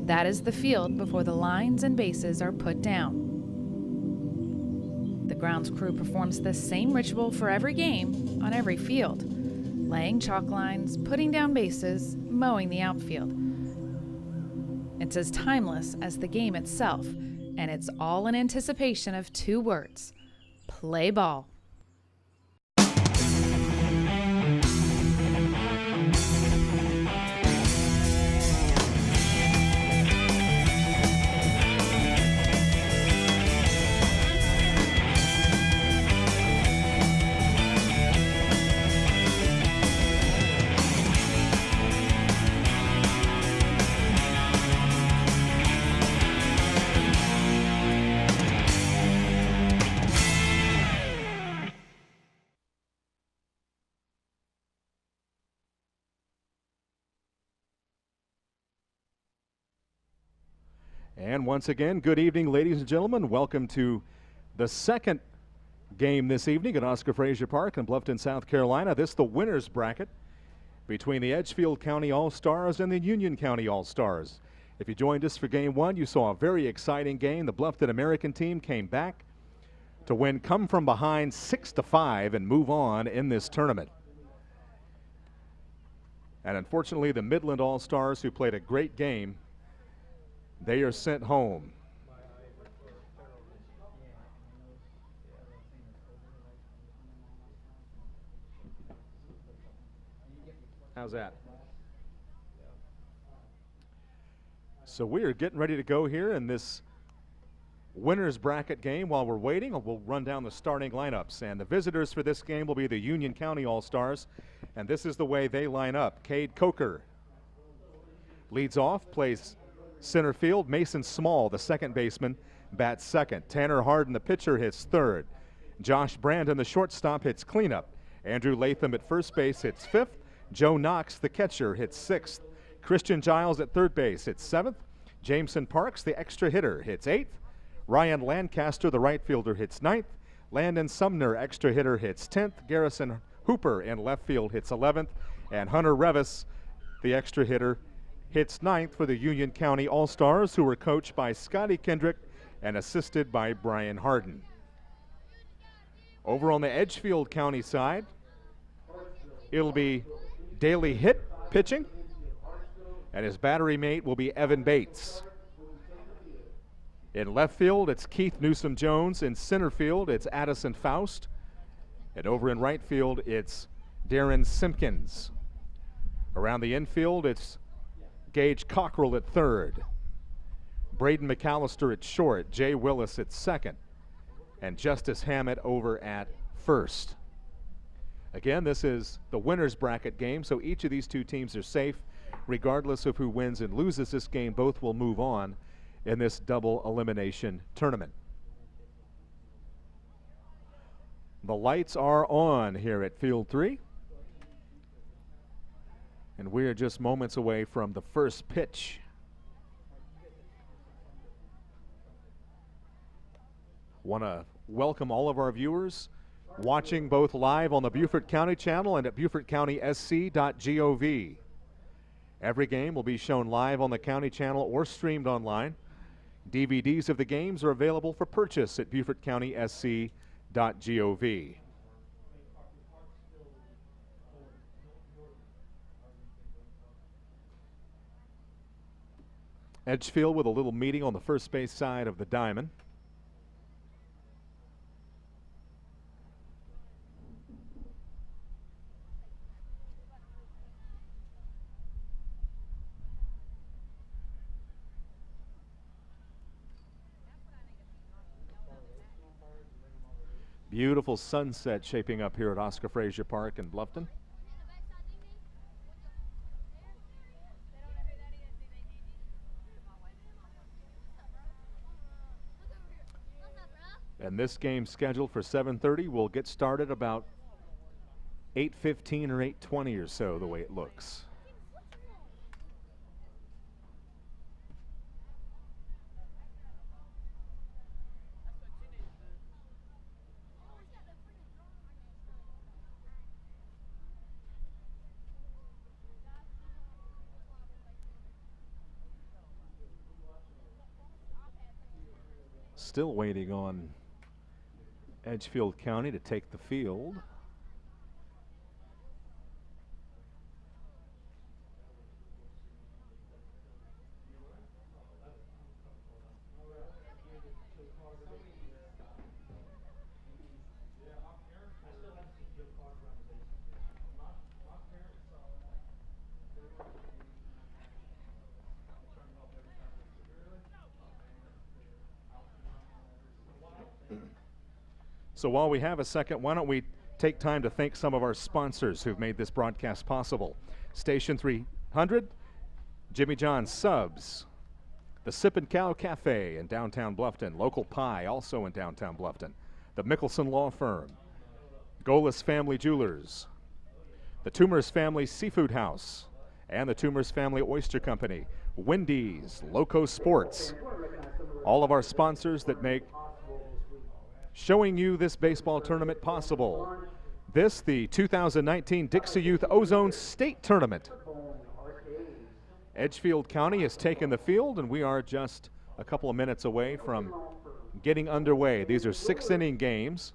That is the field before the lines and bases are put down. The grounds crew performs the same ritual for every game on every field, laying chalk lines, putting down bases, mowing the outfield. It's as timeless as the game itself, and it's all in anticipation of two words: play ball. And once again, good evening, ladies and gentlemen. Welcome to the second game this evening at Oscar Frazier Park in Bluffton, South Carolina. This is the winner's bracket between the Edgefield County All-Stars and the Union County All-Stars. If you joined us for game one, you saw a very exciting game. The Bluffton American team came back to win, come from behind 6-5 and move on in this tournament. And unfortunately, the Midland All-Stars, who played a great game, they are sent home. How's that? So we are getting ready to go here in this winner's bracket game. While we're waiting, we'll run down the starting lineups. And the visitors for this game will be the Union County All-Stars. And this is the way they line up. Cade Coker leads off, plays center field. Mason Small, the second baseman, bats second. Tanner Harden, the pitcher, hits third. Josh Brandon, the shortstop, hits cleanup. Andrew Latham at first base hits fifth. Joe Knox, the catcher, hits sixth. Christian Giles at third base hits seventh. Jameson Parks, the extra hitter, hits eighth. Ryan Lancaster, the right fielder, hits ninth. Landon Sumner, extra hitter, hits 10th. Garrison Hooper in left field hits 11th. And Hunter Revis, the extra hitter, hits ninth for the Union County All-Stars, who were coached by Scotty Kendrick and assisted by Brian Harden. Over on the Edgefield County side, it'll be Daley Hitt pitching, and his battery mate will be Evan Bates. In left field, it's Keith Newsom Jones. In center field, it's Addison Faust. And over in right field, it's Darren Simpkins. Around the infield, it's Gage Cockrell at third, Braden McAllister at short, Jay Willis at second, and Justice Hammett over at first. Again, this is the winner's bracket game, so each of these two teams are safe. Regardless of who wins and loses this game, both will move on in this double elimination tournament. The lights are on here at Field 3. And we are just moments away from the first pitch. Want to welcome all of our viewers watching both live on the Beaufort County channel and at BeaufortCountySC.gov. Every game will be shown live on the county channel or streamed online. DVDs of the games are available for purchase at BeaufortCountySC.gov. Edgefield with a little meeting on the first base side of the diamond. Beautiful sunset shaping up here at Oscar Frazier Park in Bluffton. And this game scheduled for 7:30 will get started about 8:15 or 8:20 or so, the way it looks. Still waiting on Edgefield County to take the field. So while we have a second, why don't we take time to thank some of our sponsors who've made this broadcast possible. Station 300, Jimmy John's Subs, the Sip and Cow Cafe in downtown Bluffton, Local Pie also in downtown Bluffton, the Mickelson Law Firm, Golis Family Jewelers, the Toomers Family Seafood House, and the Toomers Family Oyster Company, Wendy's, Loco Sports, all of our sponsors that make showing you this baseball tournament possible. This, the 2019 Dixie Youth Ozone State Tournament. Edgefield County has taken the field, and we are just a couple of minutes away from getting underway. These are 6-inning games.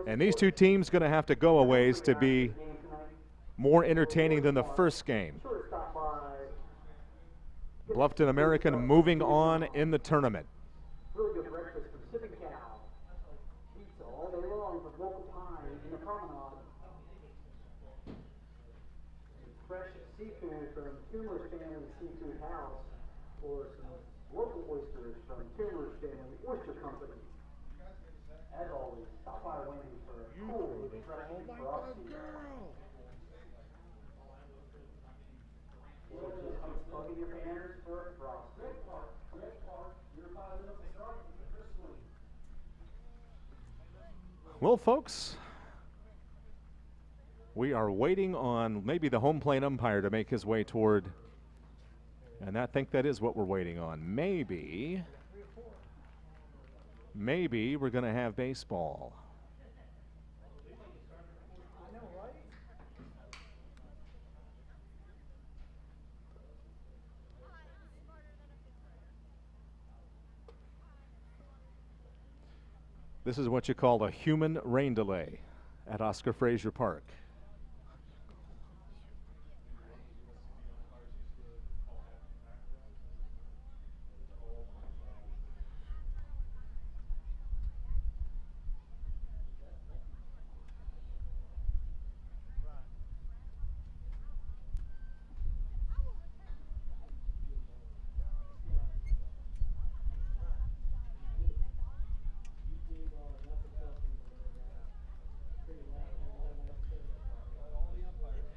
And these two teams going to have to go a ways to be more entertaining than the first game. Bluffton American moving on in the tournament. Really good breakfast from Sip and Cow. Pizza all day long with local pie in the promenade. Fresh seafood from Toomers Family Seafood House, or some local oysters from Toomers Family Oyster Company. As always, stop by Wendy's for a cool, refreshing frosty. Or just plug in your banners for a frosty. Well, folks, we are waiting on maybe the home plate umpire to make his way toward, and I think that is what we're waiting on. Maybe we're going to have baseball. This is what you call a human rain delay at Oscar Frazier Park.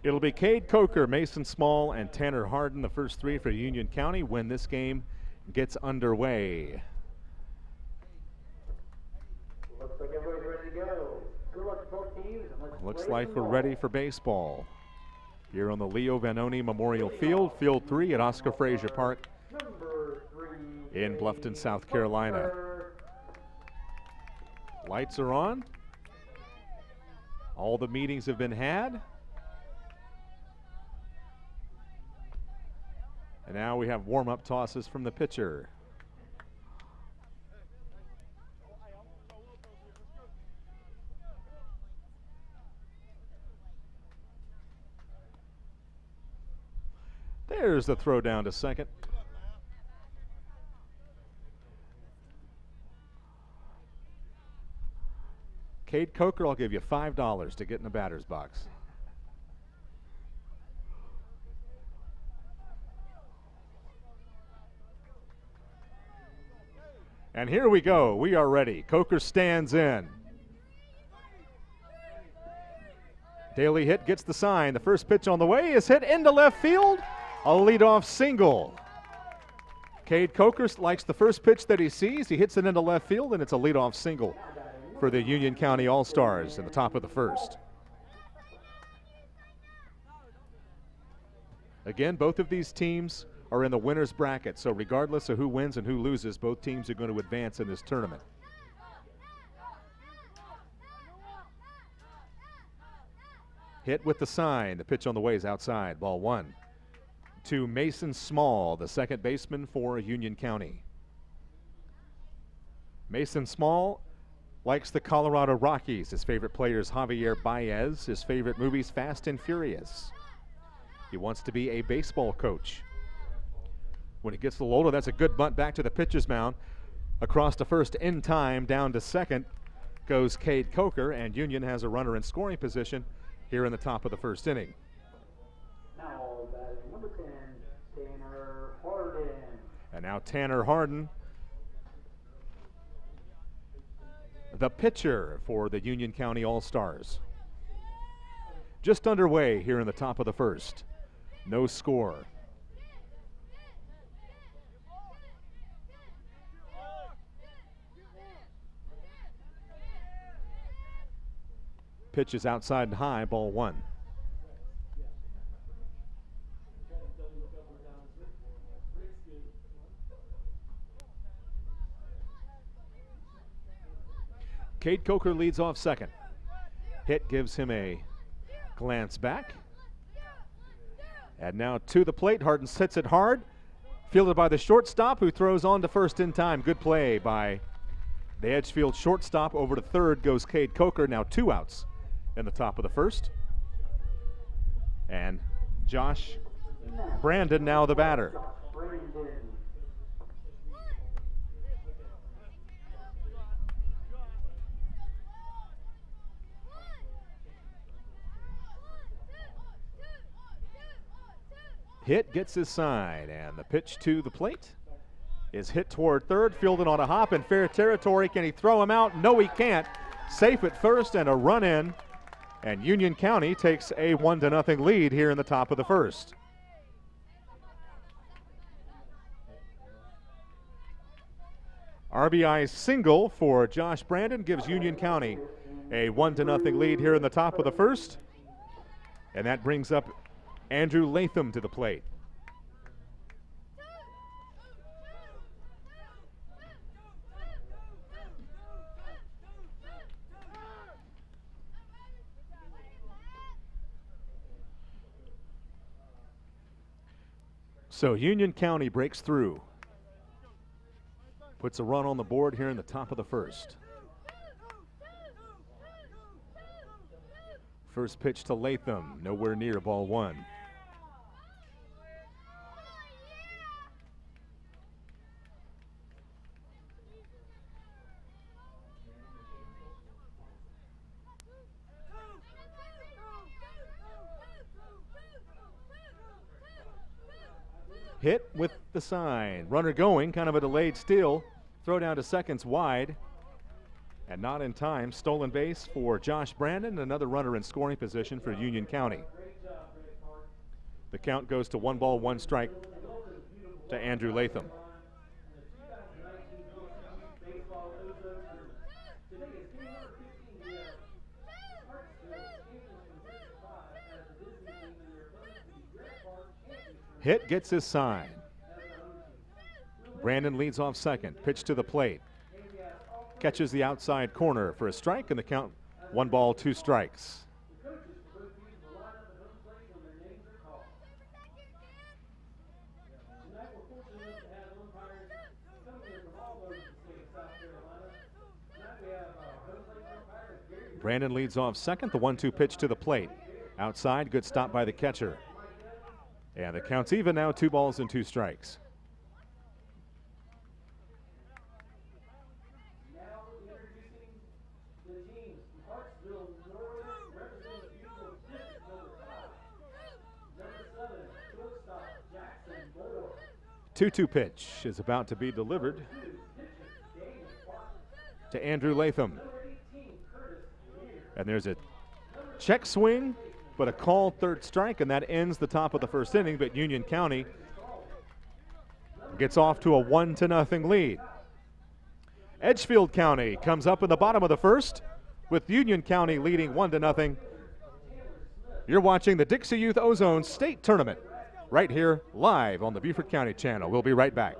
It'll be Cade Coker, Mason Small, and Tanner Harden, the first three for Union County, when this game gets underway. Looks like everybody's ready to go. Good luck to both teams. Looks like we're ready for baseball. Here on the Leo Vanoni Memorial Field, Field 3 at Oscar Frazier Park in Bluffton, South Carolina. Lights are on. All the meetings have been had. And now we have warm-up tosses from the pitcher. There's the throw down to second. Cade Coker, I'll give you $5 to get in the batter's box. And here we go. We are ready. Coker stands in. Daly hit, gets the sign. The first pitch on the way is hit into left field. A leadoff single. Cade Coker likes the first pitch that he sees. He hits it into left field, and it's a leadoff single for the Union County All-Stars in the top of the first. Again, both of these teams are in the winner's bracket, so regardless of who wins and who loses, both teams are going to advance in this tournament. Hit with the sign. The pitch on the way is outside. Ball one to Mason Small, the second baseman for Union County. Mason Small likes the Colorado Rockies. His favorite player is Javier Baez. His favorite movie's Fast and Furious. He wants to be a baseball coach. When he gets the loader, that's a good bunt back to the pitcher's mound. Across to first in time, down to second goes Cade Coker, and Union has a runner in scoring position here in the top of the first inning. Now batting number 10, Tanner Harden. And now Tanner Harden, the pitcher for the Union County All-Stars. Just underway here in the top of the first. No score. Pitch is outside and high, ball one. Cade Coker leads off second. Hit gives him a glance back. And now to the plate, Harden hits it hard. Fielded by the shortstop, who throws on to first in time. Good play by the Edgefield shortstop. Over to third goes Cade Coker. Now 2 outs in the top of the first. And Josh Brandon now the batter. Hit gets his sign, and the pitch to the plate is hit toward third, fielded on a hop in fair territory. Can he throw him out? No, he can't. Safe at first and a run in, and Union County takes a 1-0 lead here in the top of the first. RBI single for Josh Brandon gives Union County a 1-0 lead here in the top of the first, and that brings up Andrew Latham to the plate. So Union County breaks through. Puts a run on the board here in the top of the first. First pitch to Latham, nowhere near, ball one. Hit with the sign. Runner going, kind of a delayed steal. Throw down to seconds wide. And not in time. Stolen base for Josh Brandon. Another runner in scoring position for Union County. The count goes to 1 ball, 1 strike to Andrew Latham. Hit gets his sign. Brandon leads off second. Pitch to the plate. Catches the outside corner for a strike, and the count 1 ball, 2 strikes. Brandon leads off second. The 1-2 pitch to the plate. Outside, good stop by the catcher. And the count's even now, 2 balls and 2 strikes. The 2-2 pitch is about to be delivered to Andrew Latham. And there's a check swing, but a called third strike, and that ends the top of the first inning. But Union County gets off to a 1-0 lead. Edgefield County comes up in the bottom of the first with Union County leading 1-0. You're watching the Dixie Youth Ozone State Tournament right here live on the Beaufort County Channel. We'll be right back.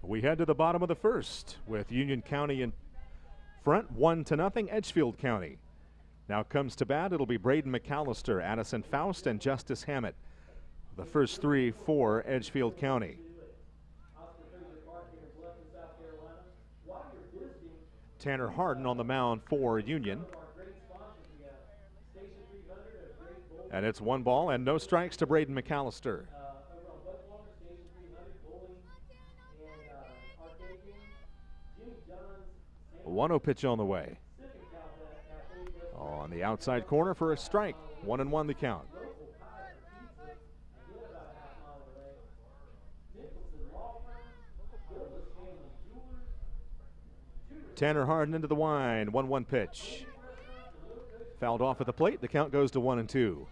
We head to the bottom of the first with Union County in front, 1-0, Edgefield County. Now comes to bat, it'll be Braden McAllister, Addison Faust, and Justice Hammett. The first three for Edgefield County. Tanner Harden on the mound for Union. And it's 1 ball and no strikes to Braden McAllister. 1-0 pitch on the way. On the outside corner for a strike. 1-1 the count. Tanner Harden into the wind. 1-1 pitch. Fouled off at the plate. The count goes to 1-2.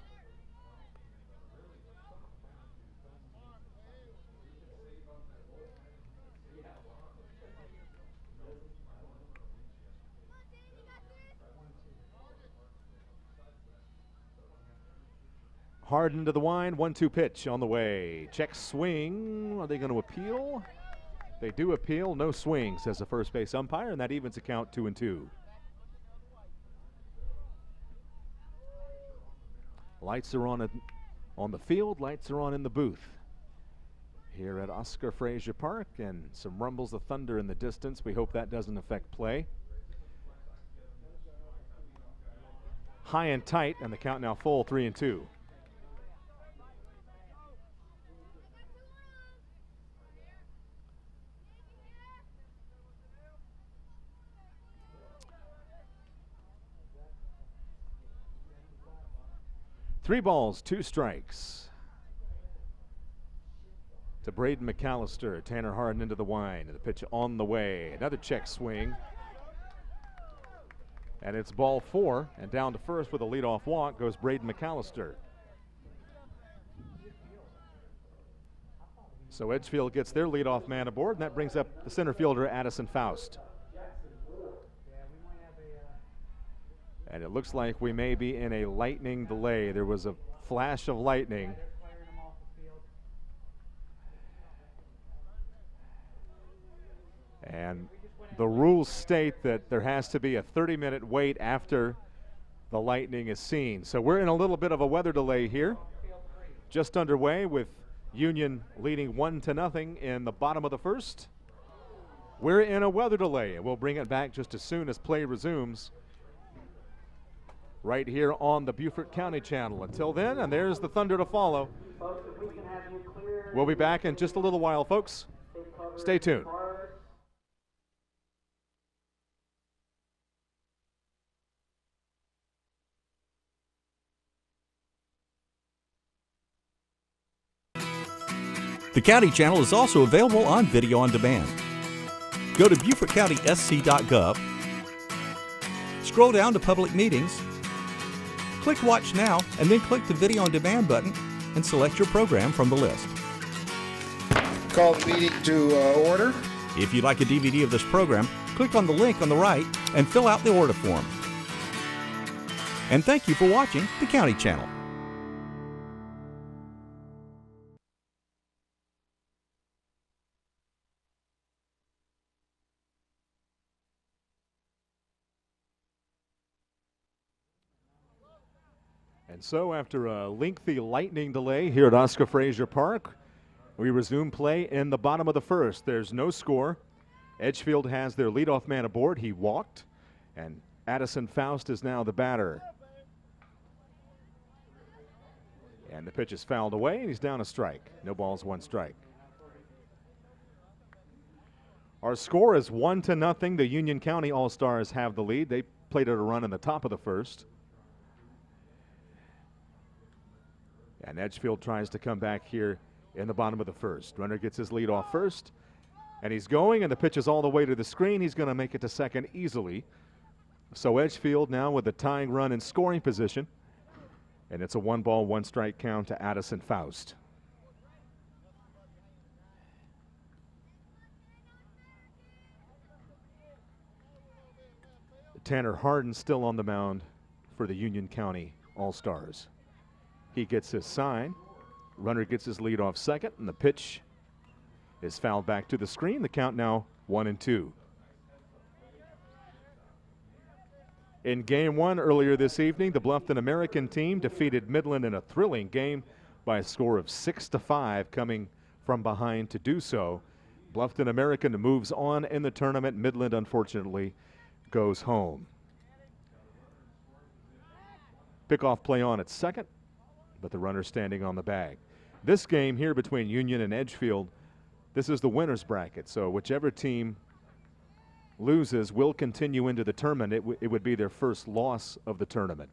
Harden to the wind, 1-2 pitch on the way. Check swing. Are they going to appeal? They do appeal. No swing, says the first base umpire, and that evens the count 2-2. Lights are on the field. Lights are on in the booth here at Oscar Frazier Park, and some rumbles of thunder in the distance. We hope that doesn't affect play. High and tight, and the count now full, 3-2. Three balls, 2 strikes to Braden McAllister. Tanner Harden into the wind. The pitch on the way. Another check swing. And it's ball 4. And down to first with a leadoff walk goes Braden McAllister. So Edgefield gets their leadoff man aboard, and that brings up the center fielder, Addison Faust. And it looks like we may be in a lightning delay. There was a flash of lightning. And the rules state that there has to be a 30-minute wait after the lightning is seen. So we're in a little bit of a weather delay here. Just underway with Union leading 1-0 in the bottom of the first. We're in a weather delay, and we'll bring it back just as soon as play resumes right here on the Beaufort County Channel. Until then, and there's the thunder to follow. We'll be back in just a little while, folks. Stay tuned. The County Channel is also available on video on demand. Go to BeaufortCountySC.gov, scroll down to Public Meetings, click Watch Now, and then click the Video on Demand button and select your program from the list. Call the meeting to order. If you'd like a DVD of this program, click on the link on the right and fill out the order form. And thank you for watching the County Channel. And so after a lengthy lightning delay here at Oscar Frazier Park, we resume play in the bottom of the first. There's no score. Edgefield has their leadoff man aboard. He walked, and Addison Faust is now the batter. And the pitch is fouled away, and he's down a strike. No balls, 1 strike. Our score is 1-0. The Union County All-Stars have the lead. They played at a run in the top of the first. And Edgefield tries to come back here in the bottom of the first. Runner gets his lead off first, and he's going, and the pitch is all the way to the screen. He's going to make it to second easily. So Edgefield now with a tying run in scoring position, and it's a 1-ball, 1-strike count to Addison Faust. Tanner Harden still on the mound for the Union County All-Stars. He gets his sign. Runner gets his lead off second, and the pitch is fouled back to the screen. The count now 1-2. In game one earlier this evening, the Bluffton American team defeated Midland in a thrilling game by a score of 6-5, coming from behind to do so. Bluffton American moves on in the tournament. Midland, unfortunately, goes home. Pickoff play on at second, but the runner standing on the bag. This game here between Union and Edgefield, this is the winner's bracket, so whichever team loses will continue into the tournament. It would be their first loss of the tournament.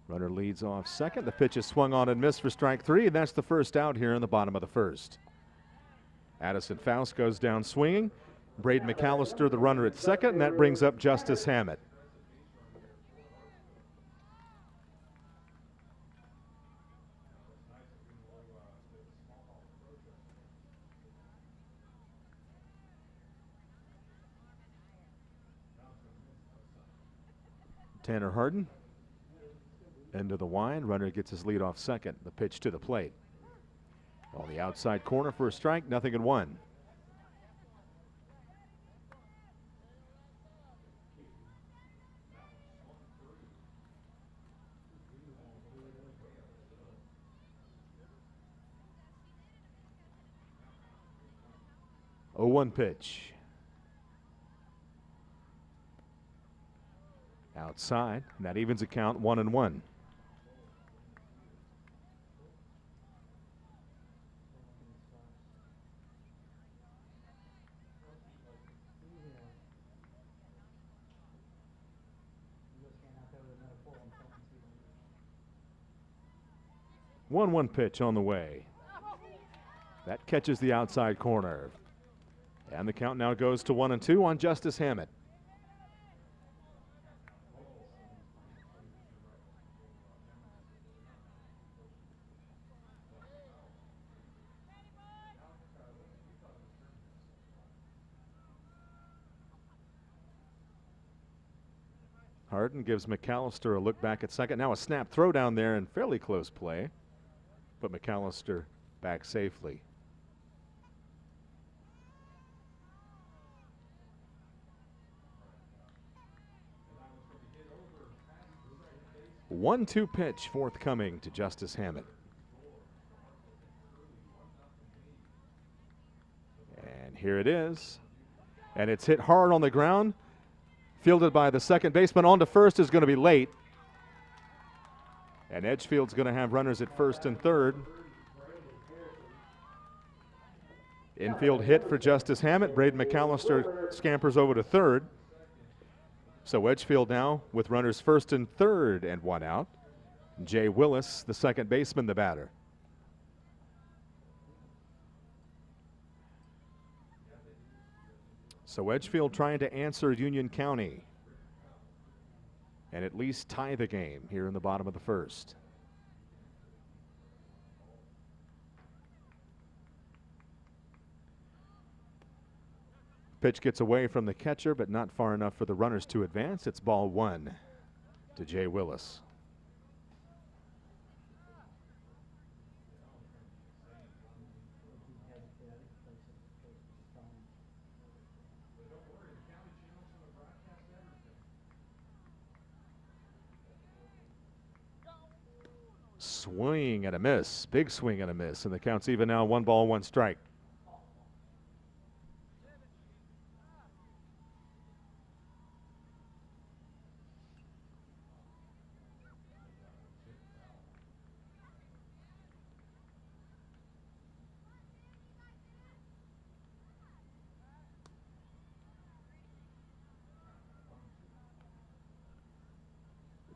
Runner leads off second. The pitch is swung on and missed for strike three, and that's the first out here in the bottom of the first. Addison Faust goes down swinging. Braden McAllister, the runner at second, and that brings up Justice Hammett. Tanner Harden into the wide. Runner gets his lead off second. The pitch to the plate. On the outside corner for a strike, 0-1. Oh, 1 pitch. Outside, and that evens the count 1-1. One pitch on the way. That catches the outside corner. And the count now goes to 1-2 on Justice Hammett. Harden gives McAllister a look back at second. Now a snap throw down there in fairly close play, but McAllister back safely. 1-2 pitch forthcoming to Justice Hammett. And here it is. And it's hit hard on the ground. Fielded by the second baseman. On to first is going to be late. And Edgefield's going to have runners at first and third. Infield hit for Justice Hammett. Braden McAllister scampers over to third. So Edgefield now with runners first and third and 1 out. Jay Willis, the second baseman, the batter. So Edgefield trying to answer Union County and at least tie the game here in the bottom of the first. Pitch gets away from the catcher, but not far enough for the runners to advance. It's ball 1 to Jay Willis. Swing and a miss. Big swing and a miss. And the count's even now. 1 ball, 1 strike.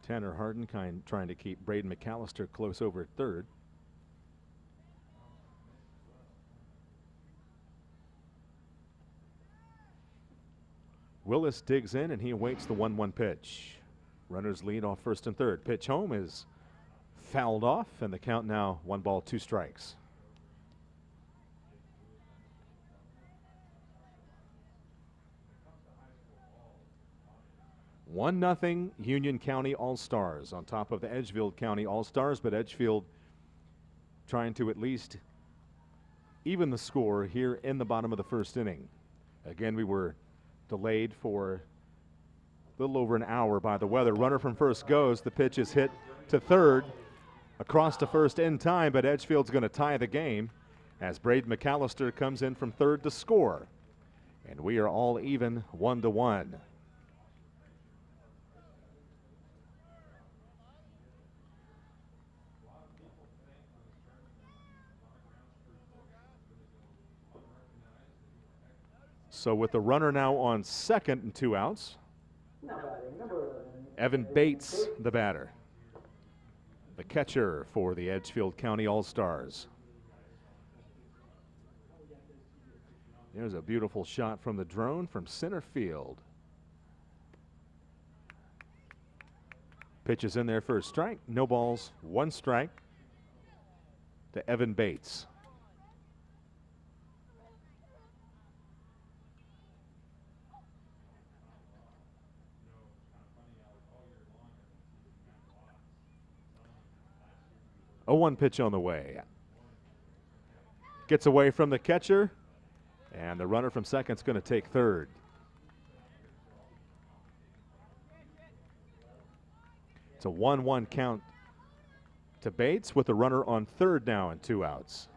Tanner Harden trying to keep Braden McAllister close over at third. Willis digs in and he awaits the 1-1 pitch. Runners lead off first and third. Pitch home is fouled off, and the count now 1 ball, 2 strikes. 1-0 Union County All-Stars on top of the Edgefield County All-Stars, but Edgefield trying to at least even the score here in the bottom of the first inning. Again, we were delayed for a little over an hour by the weather. Runner from first goes. The pitch is hit to third. Across to first in time, but Edgefield's going to tie the game as Braden McAllister comes in from third to score. And we are all even 1-1. So with the runner now on second and 2 outs, Evan Bates, the batter, the catcher for the Edgefield County All-Stars. There's a beautiful shot from the drone from center field. Pitch is in there for a strike. No balls, 1 strike to Evan Bates. A 1 pitch on the way. Gets away from the catcher, and the runner from second's going to take third. It's a 1-1 count to Bates with the runner on third now and 2 outs.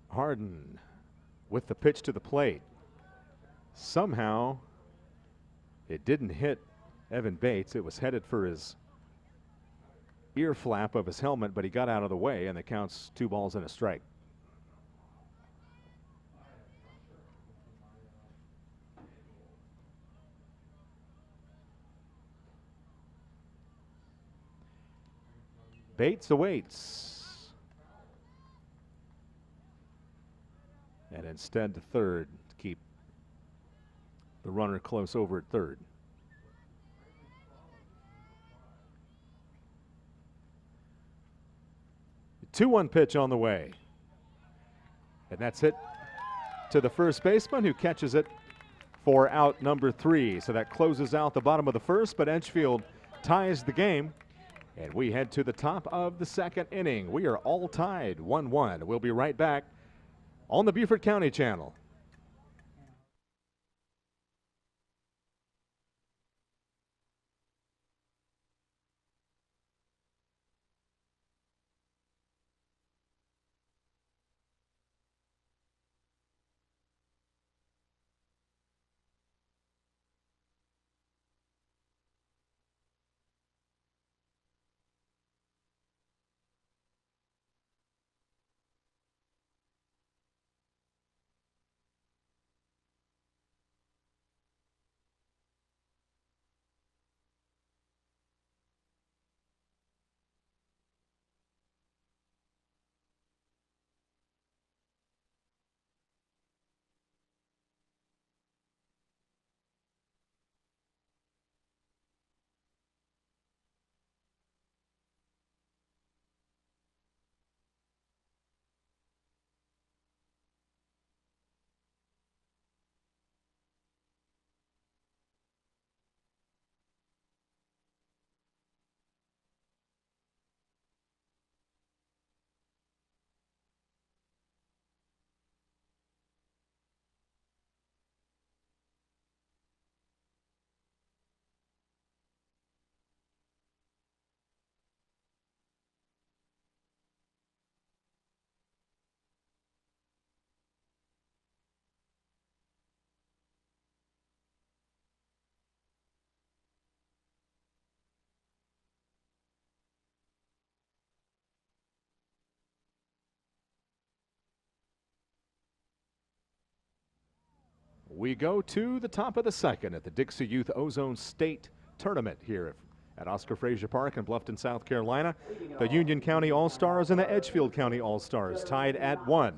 Harden with the pitch to the plate. Somehow it didn't hit Evan Bates. It was headed for his ear flap of his helmet, but he got out of the way, and the count's 2 balls and a strike. Bates awaits. And instead to third to keep the runner close over at third. The 2-1 pitch on the way. And that's hit to the first baseman, who catches it for out number 3. So that closes out the bottom of the first, but Edgefield ties the game. And we head to the top of the second inning. We are all tied 1-1. We'll be right back on the Beaufort County Channel. We go to the top of the second at the Dixie Youth Ozone State Tournament here at Oscar Frazier Park in Bluffton, South Carolina. The Union County All-Stars and the Edgefield County All-Stars tied at 1.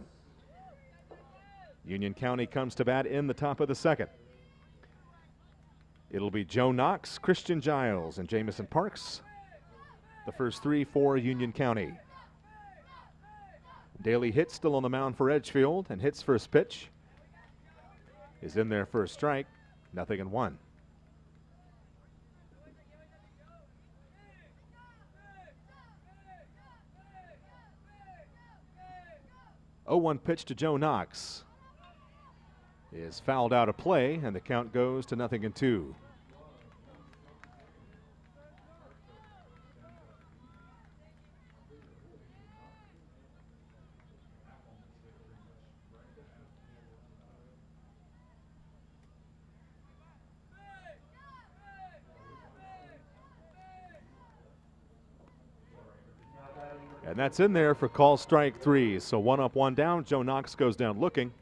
Union County comes to bat in the top of the second. It'll be Joe Knox, Christian Giles, and Jamison Parks. The first three for Union County. Daly Hitt still on the mound for Edgefield, and Hitt's first pitch is in there for a strike. 0-1. 0-1 pitch to Joe Knox is fouled out of play, and the count goes to 0-2. And that's in there for call strike 3. So 1 up, 1 down. Joe Knox goes down looking.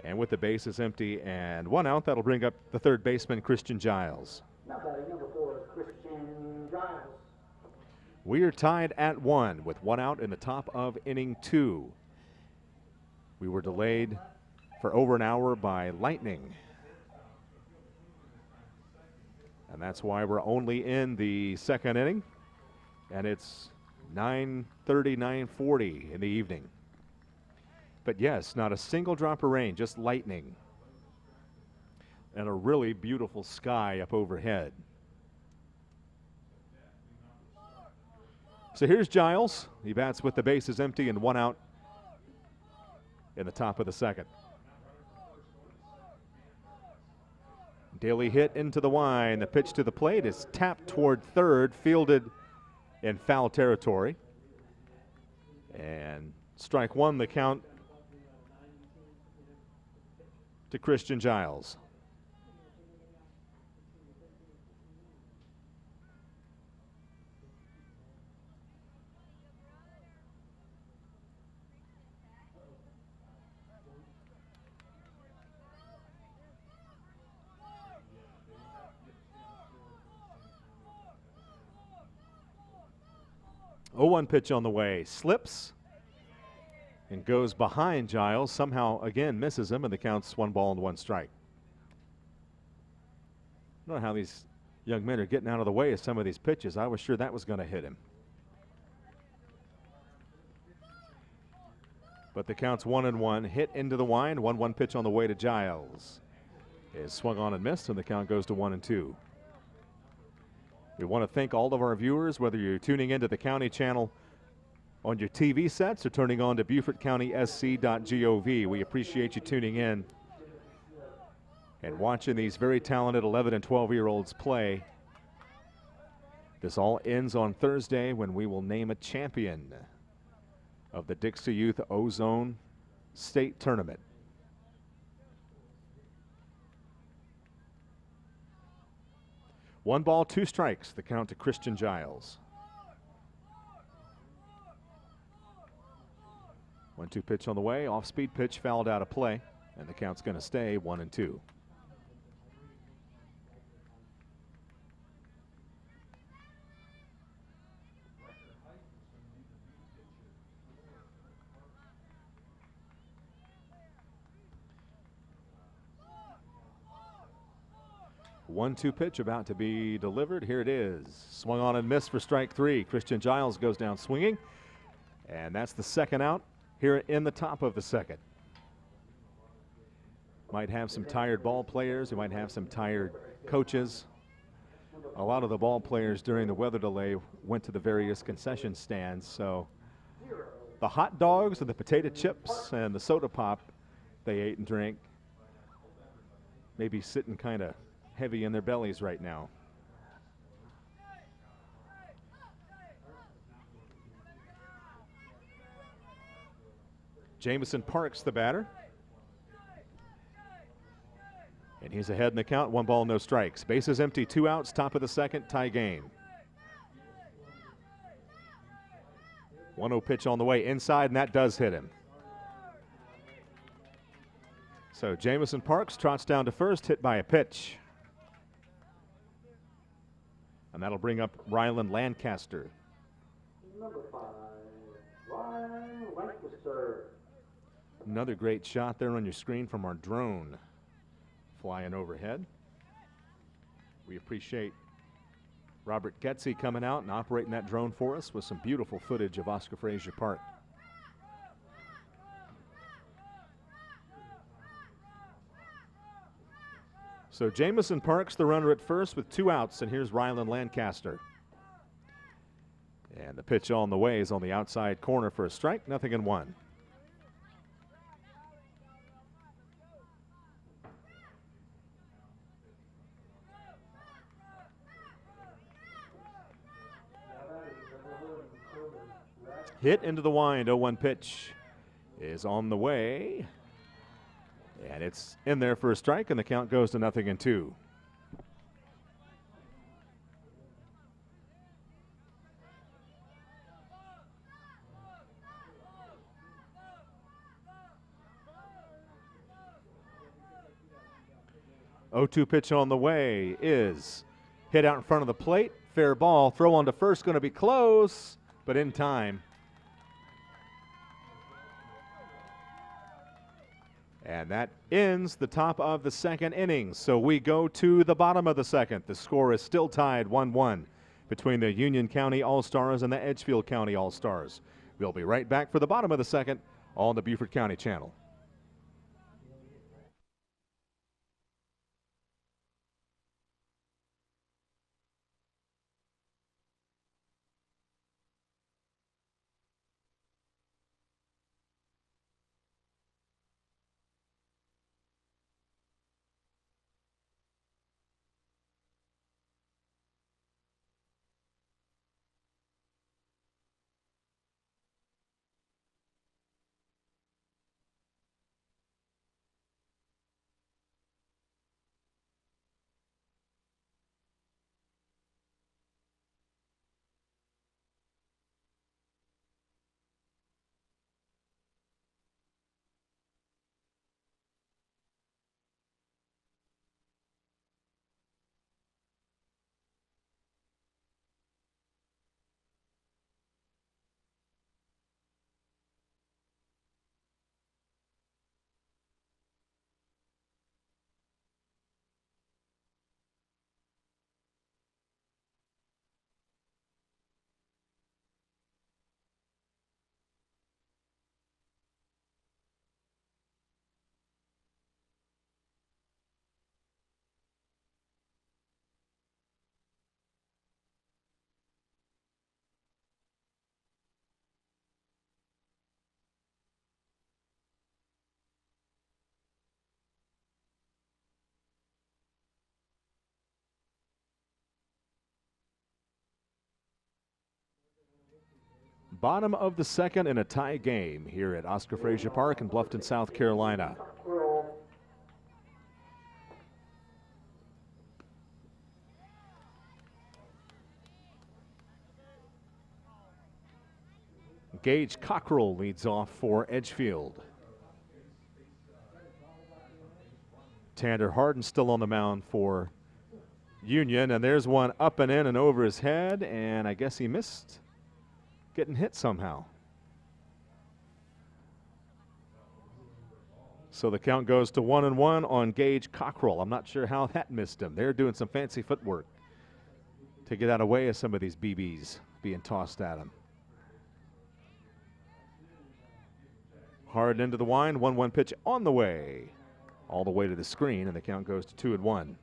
And with the bases empty and 1 out, that'll bring up the third baseman, Christian Giles. Now batting number 4 is Christian Giles. We are tied at 1 with 1 out in the top of inning 2. We were delayed for over an hour by lightning. And that's why we're only in the second inning. And it's 9:30, 9:40 in the evening. But yes, not a single drop of rain, just lightning. And a really beautiful sky up overhead. So here's Giles. He bats with the bases empty and 1 out in the top of the second. Daly Hitt into the wind. The pitch to the plate is tapped toward third, fielded in foul territory. And strike 1, the count to Christian Giles. Oh, 1 pitch on the way. Slips and goes behind Giles. Somehow, again, misses him, and the count's 1 ball and 1 strike. I don't know how these young men are getting out of the way of some of these pitches. I was sure that was going to hit him. But the count's 1-1. Hit into the wind. 1-1 pitch on the way to Giles. Is swung on and missed, and the count goes to 1-2. We want to thank all of our viewers, whether you're tuning into the county channel on your TV sets or turning on to BeaufortCountySC.gov. We appreciate you tuning in and watching these very talented 11 and 12-year-olds play. This all ends on Thursday when we will name a champion of the Dixie Youth Ozone State Tournament. One ball, 2 strikes, the count to Christian Giles. 1-2 pitch on the way, off-speed pitch fouled out of play, and the count's going to stay 1-2. One-two pitch about to be delivered. Here it is. Swung on and missed for strike 3. Christian Giles goes down swinging. And that's the second out here in the top of the second. Might have some tired ball players. You might have some tired coaches. A lot of the ball players during the weather delay went to the various concession stands. So the hot dogs and the potato chips and the soda pop they ate and drank maybe sitting kind of heavy in their bellies right now. Jamison Parks, the batter. And he's ahead in the count. 1 ball, no strikes. Bases empty, 2 outs, top of the second, tie game. 1-0 pitch on the way inside, and that does hit him. So Jamison Parks trots down to first, hit by a pitch. And that'll bring up Ryland Lancaster. Number 5, Ryan Lancaster. Another great shot there on your screen from our drone flying overhead. We appreciate Robert Dixie coming out and operating that drone for us with some beautiful footage of Oscar Frazier Park. So Jamison Parks, the runner at first with 2 outs, and here's Ryland Lancaster. And the pitch on the way is on the outside corner for a strike, 0-1. Hit into the wind, 0-1 pitch is on the way. And it's in there for a strike, and the count goes to 0-2. Oh-2 pitch on the way is hit out in front of the plate. Fair ball. Throw on to first, going to be close, but in time. And that ends the top of the second inning. So we go to the bottom of the second. The score is still tied 1-1 between the Union County All-Stars and the Edgefield County All-Stars. We'll be right back for the bottom of the second on the Beaufort County Channel. Bottom of the second in a tie game here at Oscar Frazier Park in Bluffton, South Carolina. Gage Cockrell leads off for Edgefield. Tander Harden still on the mound for Union, and there's one up and in and over his head, and I guess he missed getting hit somehow. So the count goes to 1-1 on Gage Cockrell. I'm not sure how that missed him. They're doing some fancy footwork to get out of the way of some of these BBs being tossed at him. Hard into the wind, 1-1 pitch on the way. All the way to the screen, and the count goes to 2-1.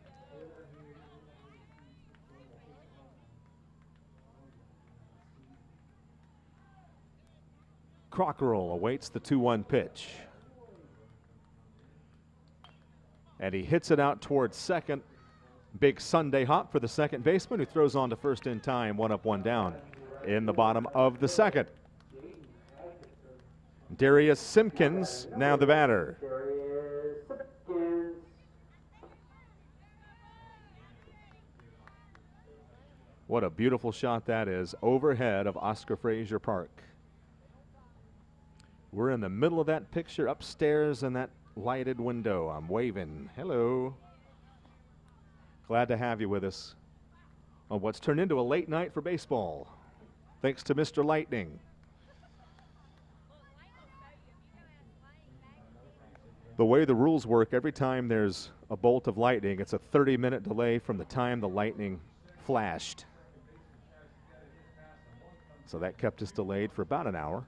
Cockrell awaits the 2-1 pitch. And he hits it out towards second. Big Sunday hop for the second baseman, who throws on to first in time, 1 up, 1 down in the bottom of the second. Darius Simpkins now the batter. What a beautiful shot that is overhead of Oscar Frazier Park. We're in the middle of that picture upstairs in that lighted window. I'm waving. Hello. Glad to have you with us on what's turned into a late night for baseball. Thanks to Mr. Lightning. The way the rules work, every time there's a bolt of lightning. It's a 30-minute delay from the time the lightning flashed. So that kept us delayed for about an hour.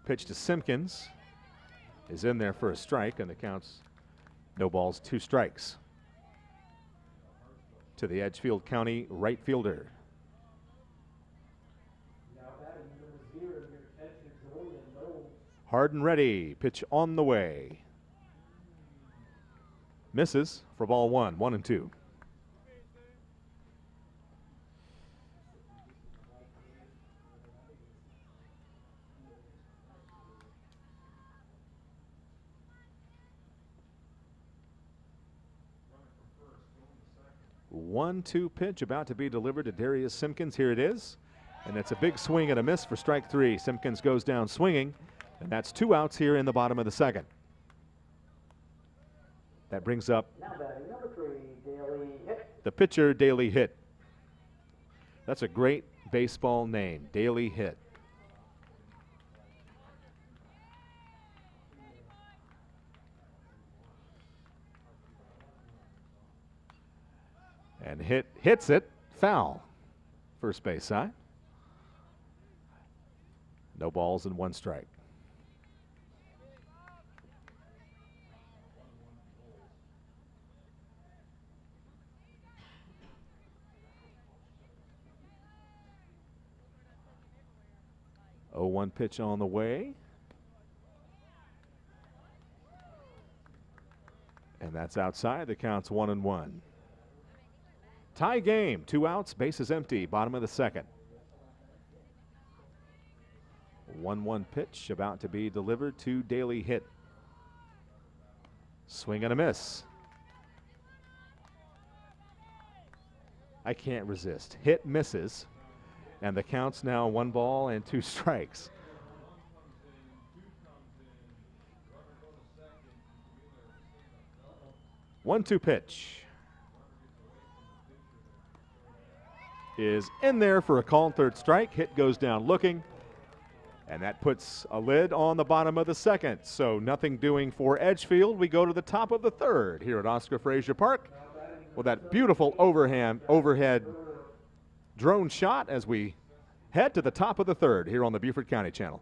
Pitch to Simpkins is in there for a strike, and the count's no balls, 2 strikes. To the Edgefield County right fielder. Hard and ready. Pitch on the way. Misses for ball 1, 1-2. One-two pitch about to be delivered to Darius Simpkins. Here it is. And it's a big swing and a miss for strike 3. Simpkins goes down swinging. And that's 2 outs here in the bottom of the second. That brings up Now batting number 3, Daly Hit. the pitcher, Daly Hit. That's a great baseball name, Daly Hit. And hits it foul. First base side. No balls and 1 strike. Oh, 1 pitch on the way. And that's outside. The count's 1-1. Tie game, 2 outs, bases empty, bottom of the second. 1-1 pitch about to be delivered to Daly Hit. Swing and a miss. I can't resist. Hit misses. And the count's now 1 ball and 2 strikes. 1-2 pitch is in there for a called 3rd strike. Hit goes down looking. And that puts a lid on the bottom of the second. So nothing doing for Edgefield. We go to the top of the 3rd here at Oscar Frazier Park with that beautiful overhead drone shot as we head to the top of the 3rd here on the Beaufort County Channel.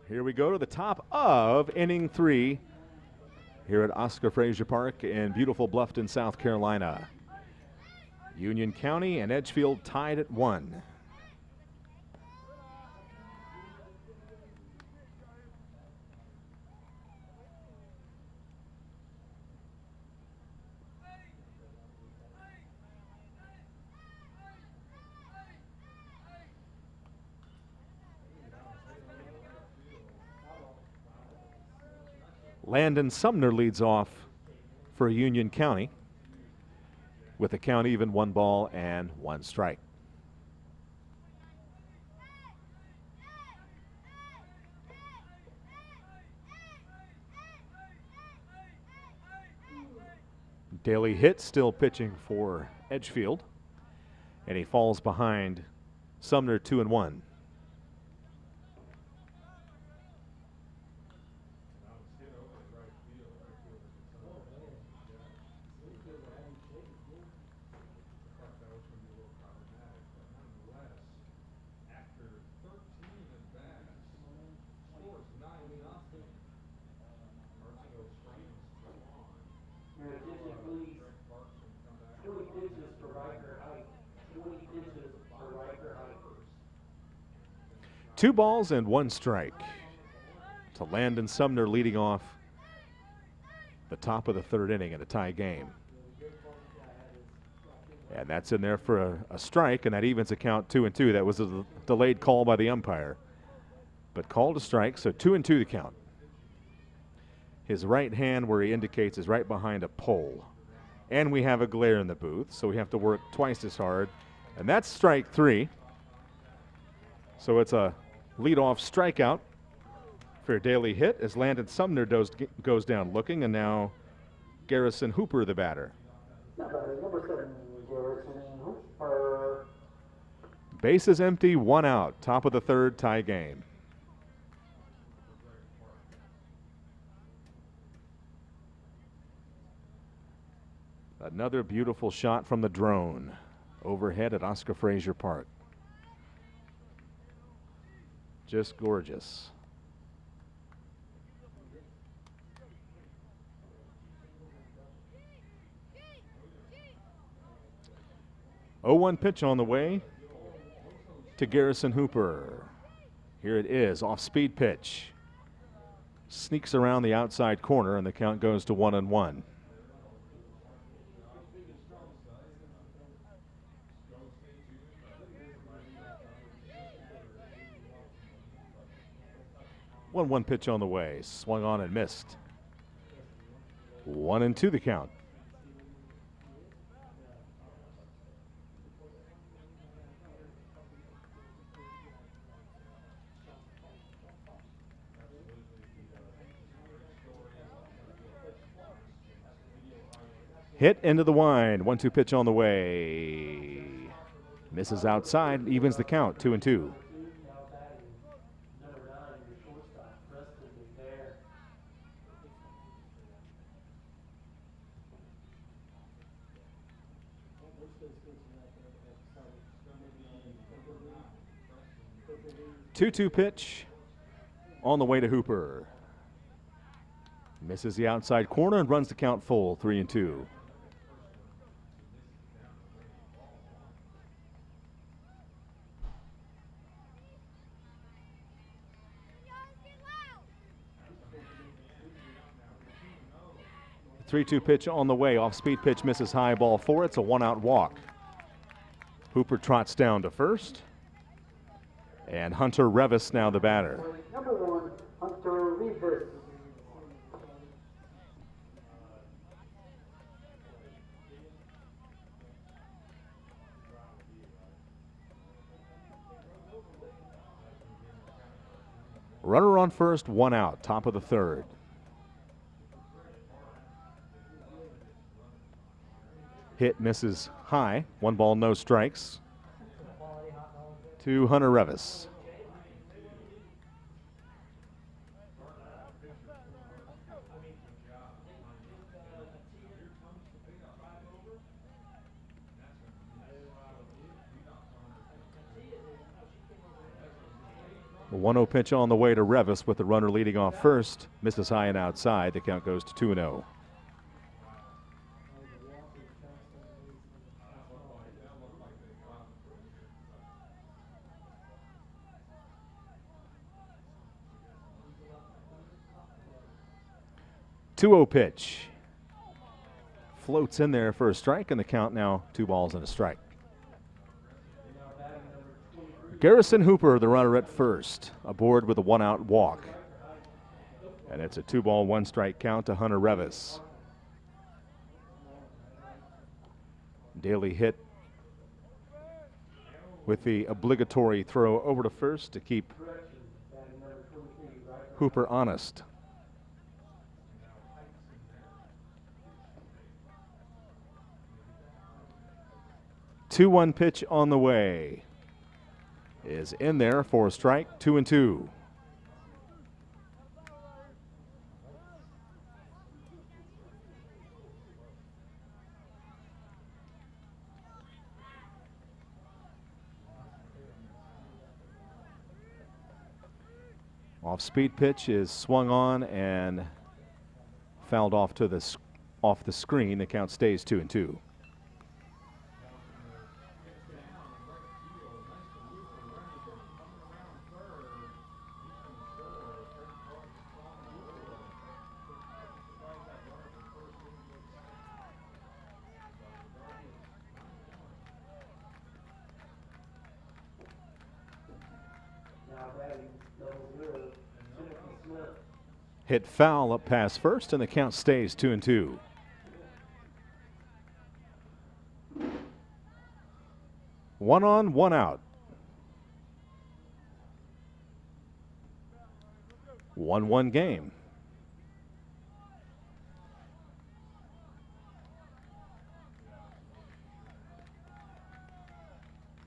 Here we go to the top of inning 3 here at Oscar Frazier Park in beautiful Bluffton, South Carolina. Union County and Edgefield tied at 1. Landon Sumner leads off for Union County with the count even, 1 ball and 1 strike. Daly Hitt still pitching for Edgefield, and he falls behind Sumner 2-1. Your attention, please. 20 pitches for Riker height. 20 pitches for Riker height. 2 balls and 1 strike to Landon Sumner, leading off the top of the 3rd inning in a tie game. And that's in there for a strike, and that evens the count 2-2. That was a delayed call by the umpire, but called a strike, so 2-2 the count. His right hand, where he indicates, is right behind a pole. And we have a glare in the booth, so we have to work twice as hard. And that's strike 3. So it's a leadoff strikeout for Daly Hitt as Landon Sumner goes down looking, and now Garrison Hooper, the batter. Number 7, Garrison Hooper. Bases empty, 1 out. Top of the 3rd, tie game. Another beautiful shot from the drone overhead at Oscar Frazier Park. Just gorgeous. Oh, 1 pitch on the way to Garrison Hooper. Here it is, off speed pitch. Sneaks around the outside corner, and the count goes to 1-1. One pitch on the way, swung on and missed. 1-2 the count. Hit into the wind. 1-2 pitch on the way. Misses outside, evens the count, 2-2. 2-2 pitch on the way to Hooper. Misses the outside corner and runs the count full, 3-2. The 3-2 pitch on the way. Off speed pitch misses high, ball 4. It's a 1-out walk. Hooper trots down to first. And Hunter Revis now the batter. Number 1, Hunter Revis. Runner on first, 1 out, top of the 3rd. Hit misses high, 1 ball, no strikes to Hunter Revis. A 1-0 pitch on the way to Revis with the runner leading off first. Misses high and outside. The count goes to 2-0. Two-0 pitch. Floats in there for a strike, and the count now 2 balls and a strike. Garrison Hooper, the runner at first, aboard with a 1-out walk. And it's a 2-ball, 1-strike count to Hunter Revis. Daly Hitt with the obligatory throw over to first to keep Hooper honest. 2-1 pitch on the way. Is in there for a strike, 2-2. Off-speed pitch is swung on and fouled off to the screen. The count stays 2-2. Hit foul up past first, and the count stays 2-2. One on, one out. 1-1 game.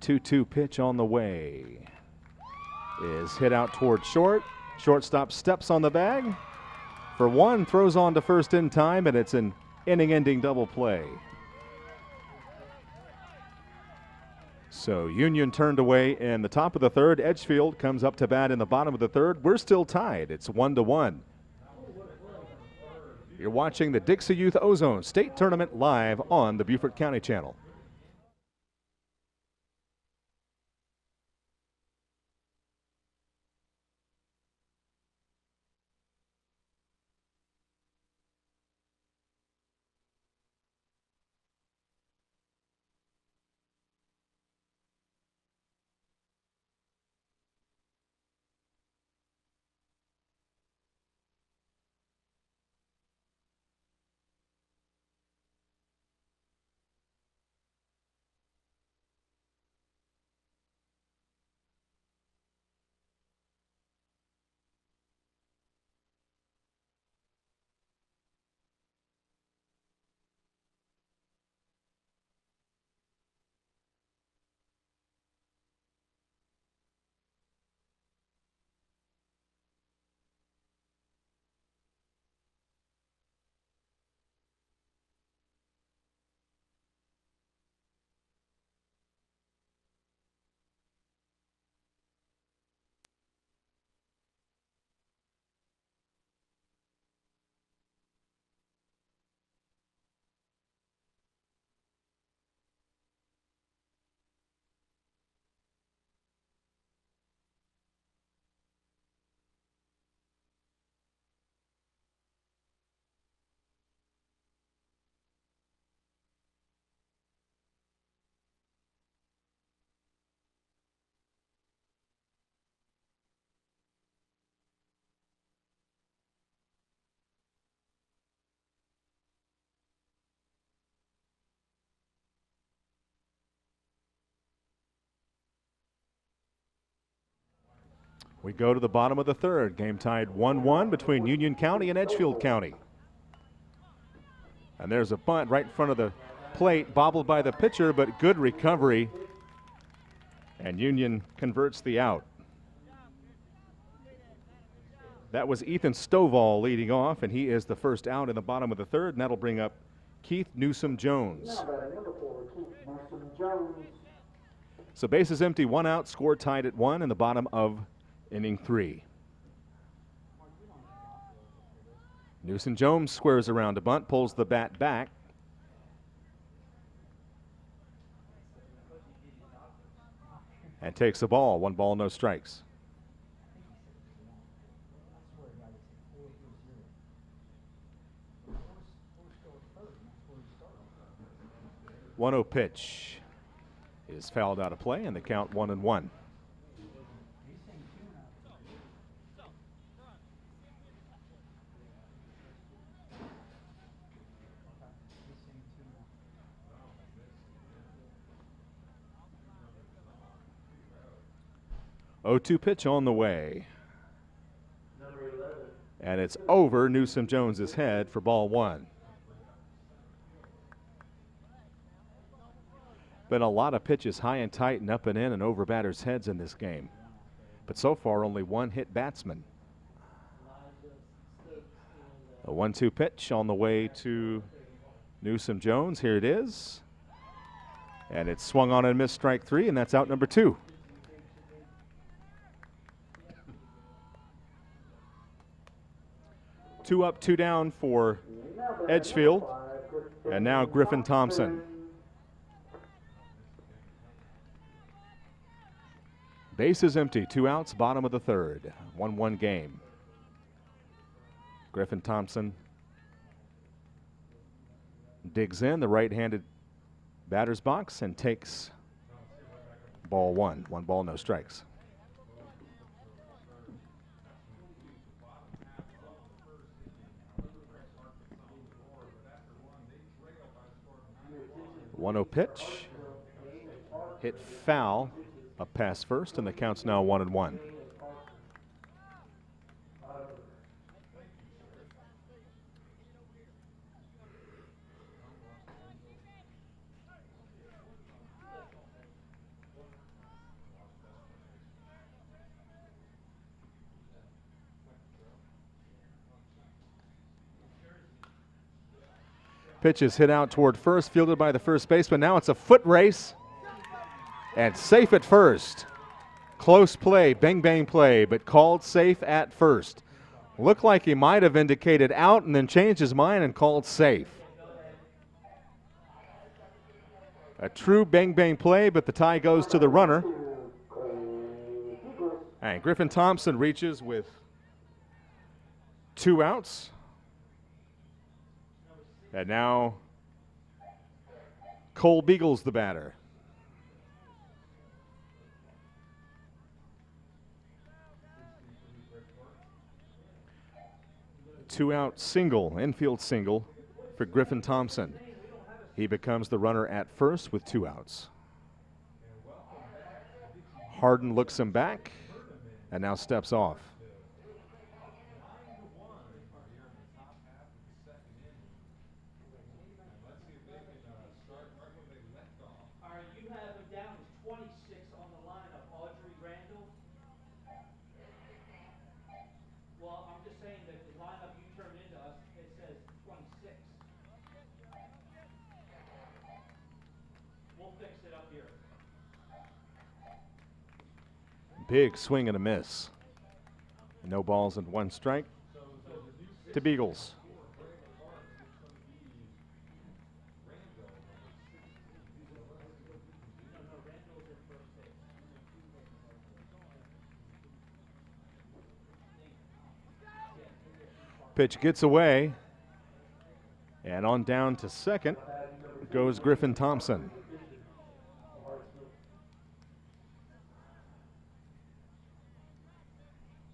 Two pitch on the way. Is hit out toward short. Shortstop steps on the bag. For one, throws on to first in time, and it's an inning-ending double play. So Union turned away in the top of the third. Edgefield comes up to bat in the bottom of the third. We're still tied. It's 1-1. You're watching the Dixie Youth Ozone State Tournament live on the Beaufort County Channel. We go to the bottom of the third. Game tied 1-1 between Union County and Edgefield County. And there's a bunt right in front of the plate, bobbled by the pitcher, but good recovery. And Union converts the out. That was Ethan Stovall leading off, and he is the first out in the bottom of the third, and that'll bring up Keith Newsom-Jones. So bases empty, one out, score tied at 1 in the bottom of inning 3. Newsom-Jones squares around a bunt, pulls the bat back. And takes the ball. 1 ball, no strikes. One-oh pitch is fouled out of play, and the count 1-1. Oh-2 pitch on the way. And it's over Newsom-Jones's head for ball 1. Been a lot of pitches high and tight and up and in and over batters' heads in this game. But so far, only one hit batsman. A 1-2 pitch on the way to Newsom Jones. Here it is. And it's swung on and missed, strike 3, and that's out number 2. Two up, 2 down for Edgefield. And now Griffin Thompson. Base is empty, 2 outs, bottom of the 3rd. 1-1 game. Griffin Thompson digs in the right-handed batter's box and takes ball 1. 1 ball, no strikes. One-zero pitch. Hit foul up past first, and the count's now 1-1. Pitch is hit out toward first, fielded by the first baseman. Now it's a foot race, and safe at first. Close play, bang bang play, but called safe at first. Looked like he might have indicated out and then changed his mind and called safe. A true bang bang play, but the tie goes to the runner. And Griffin Thompson reaches with 2 outs. And now Cole Beagle's the batter. Two-out single, infield single for Griffin Thompson. He becomes the runner at first with 2 outs. Harden looks him back and now steps off. Big swing and a miss. No balls and 1 strike to Beagles. Pitch gets away, and on down to second goes Griffin Thompson.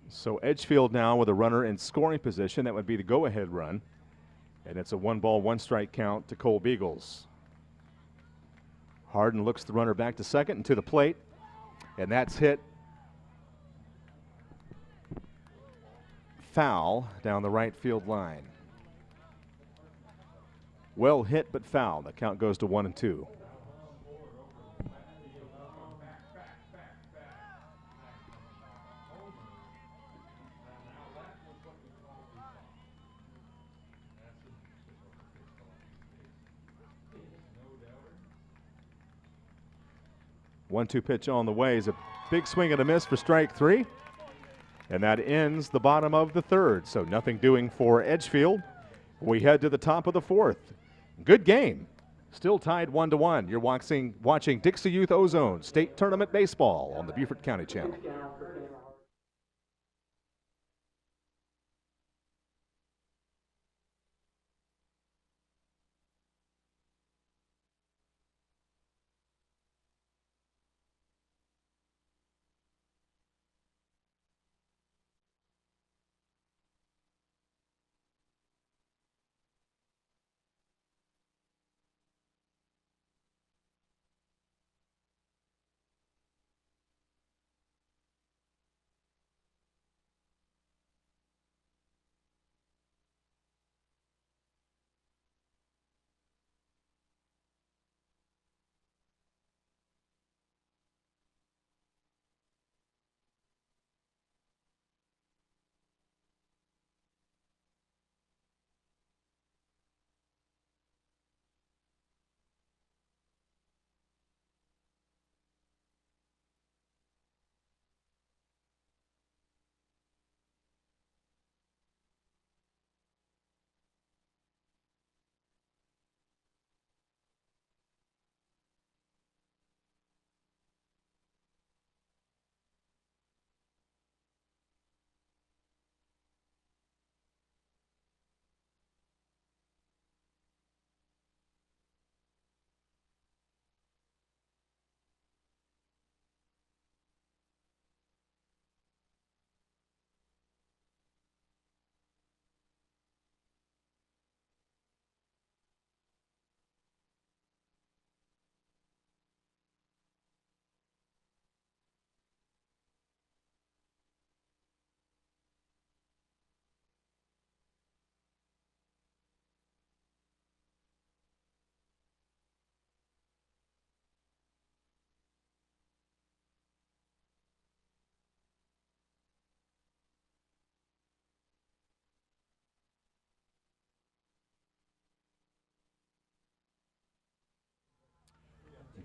So Edgefield now with a runner in scoring position. That would be the go-ahead run. And it's a 1 ball, 1 strike count to Cole Beagles. Harden looks the runner back to second and to the plate. And that's hit foul down the right field line. Well hit, but foul. The count goes to 1-2. One-two pitch on the way is a big swing and a miss for strike 3. And that ends the bottom of the 3rd. So nothing doing for Edgefield. We head to the top of the 4th. Good game. Still tied 1-1. You're watching Dixie Youth Ozone State Tournament Baseball on the Beaufort County Channel.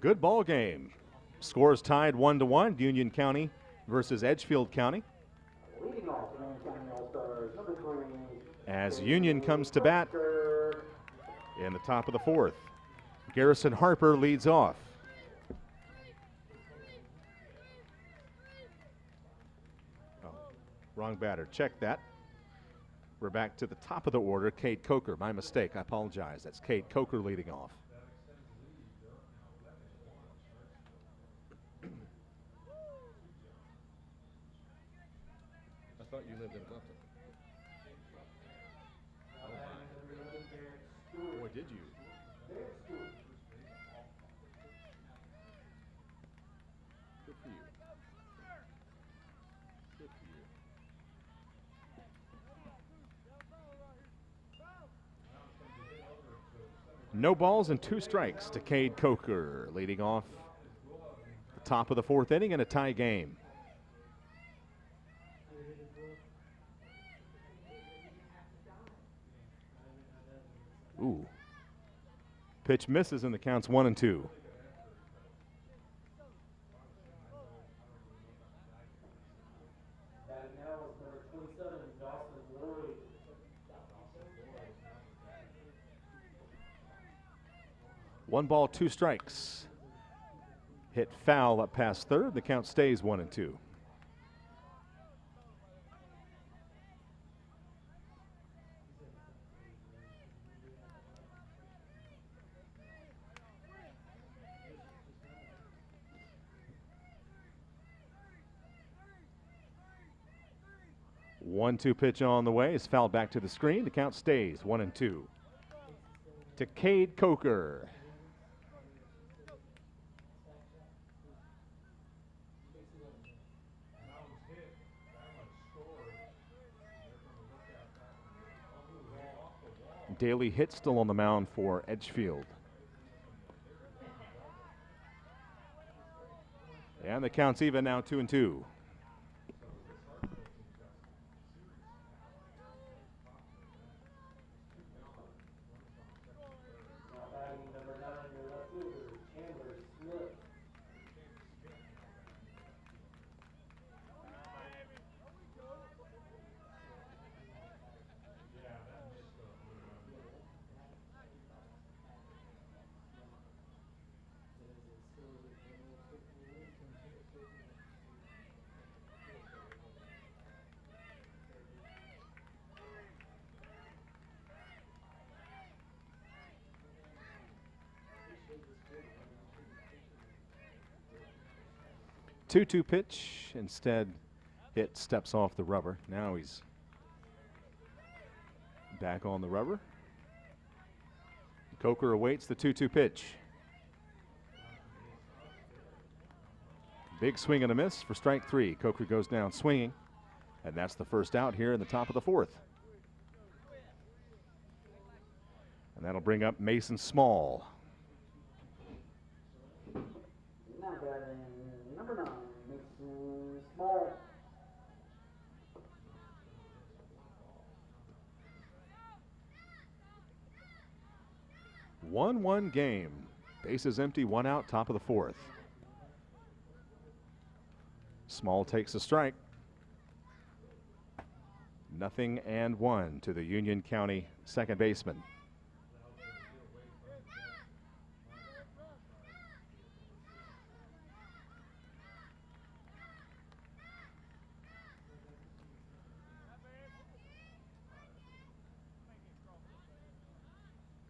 Good ball game. Scores tied 1-1. Union County versus Edgefield County. Leading off the Union County All-Stars, number 3. As Union comes to bat in the top of the fourth. Garrison Harper leads off. Oh, wrong batter. Check that. We're back to the top of the order. Cade Coker. My mistake. I apologize. That's Cade Coker leading off. I thought you lived in Bluffton. Boy, did you? Good for you. Good for you. No balls and 2 strikes to Cade Coker, leading off the top of the fourth inning in a tie game. Ooh. Pitch misses and the count's 1-2. One ball, 2 strikes. Hit foul up past third. The count stays 1-2. One-two pitch on the way is fouled back to the screen. The count stays 1-2 to Cade Coker. Daly Hitt still on the mound for Edgefield. And the count's even now 2-2. Two-two pitch. Instead, Hitt steps off the rubber. Now he's back on the rubber. Coker awaits the 2-2 pitch. Big swing and a miss for strike 3. Coker goes down swinging, and that's the first out here in the top of the fourth. And that'll bring up Mason Small. Now batting number 9, Mason Small. One game. Bases empty, 1 out, top of the fourth. Small takes a strike. 0-1 to the Union County second baseman.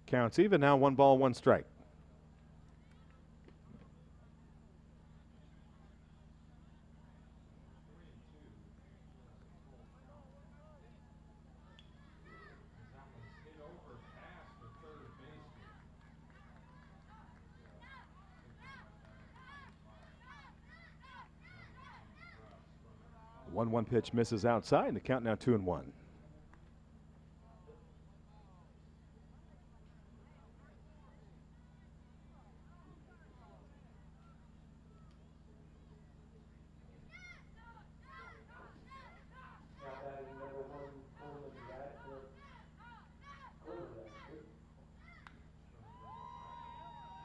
Counts even now, 1 ball, 1 strike. One pitch misses outside, and the count now 2-1.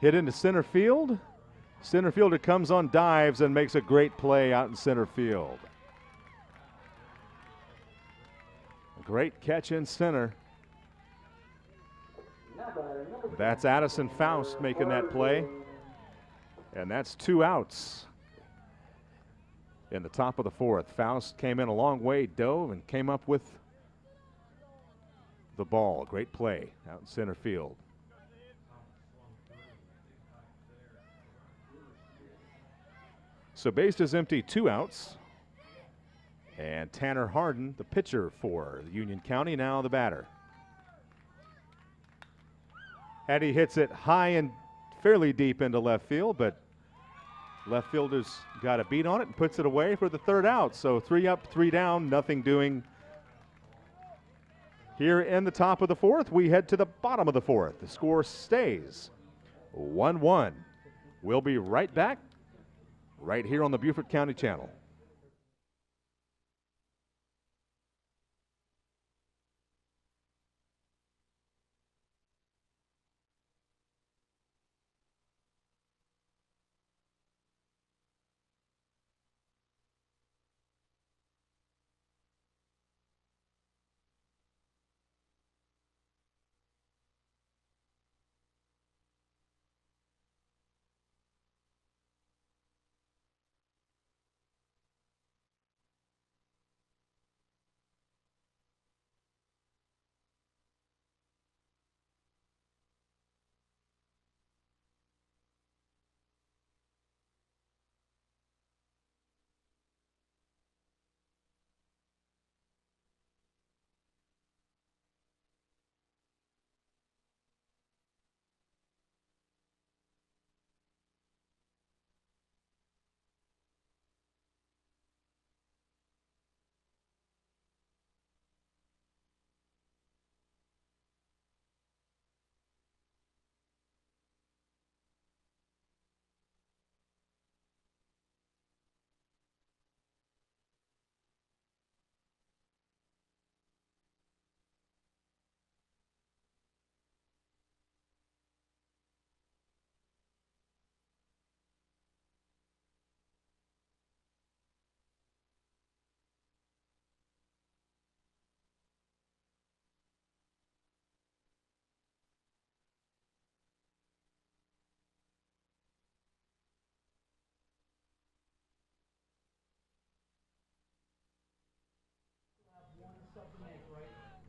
Hit into center field. Center fielder comes on, dives, and makes a great play out in center field. A great catch in center. That's Addison Faust making that play. And that's 2 outs in the top of the 4th. Faust came in a long way, dove, and came up with the ball. Great play out in center field. So base is empty, 2 outs. And Tanner Harden, the pitcher for Union County, now the batter. Hattie hits it high and fairly deep into left field, but left fielder's got a beat on it and puts it away for the 3rd out. So 3 up, 3 down, nothing doing. Here in the top of the 4th, we head to the bottom of the 4th. The score stays 1-1. We'll be right back right here on the Beaufort County Channel.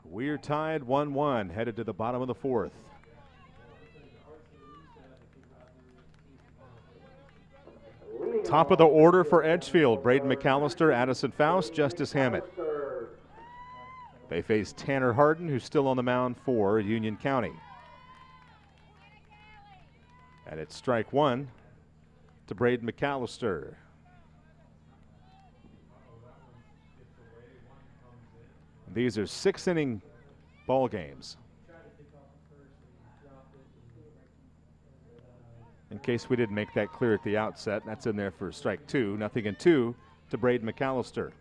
We're tied 1-1, headed to the bottom of the 4th. Top of the order for Edgefield, Braden McAllister, Addison Faust, Justice Hammett. They face Tanner Harden, who's still on the mound for Union County. And it's strike 1 to Braden McAllister. These are 6-inning ball games. In case we didn't make that clear at the outset, that's in there for strike 2. 0-2 to Braden McAllister.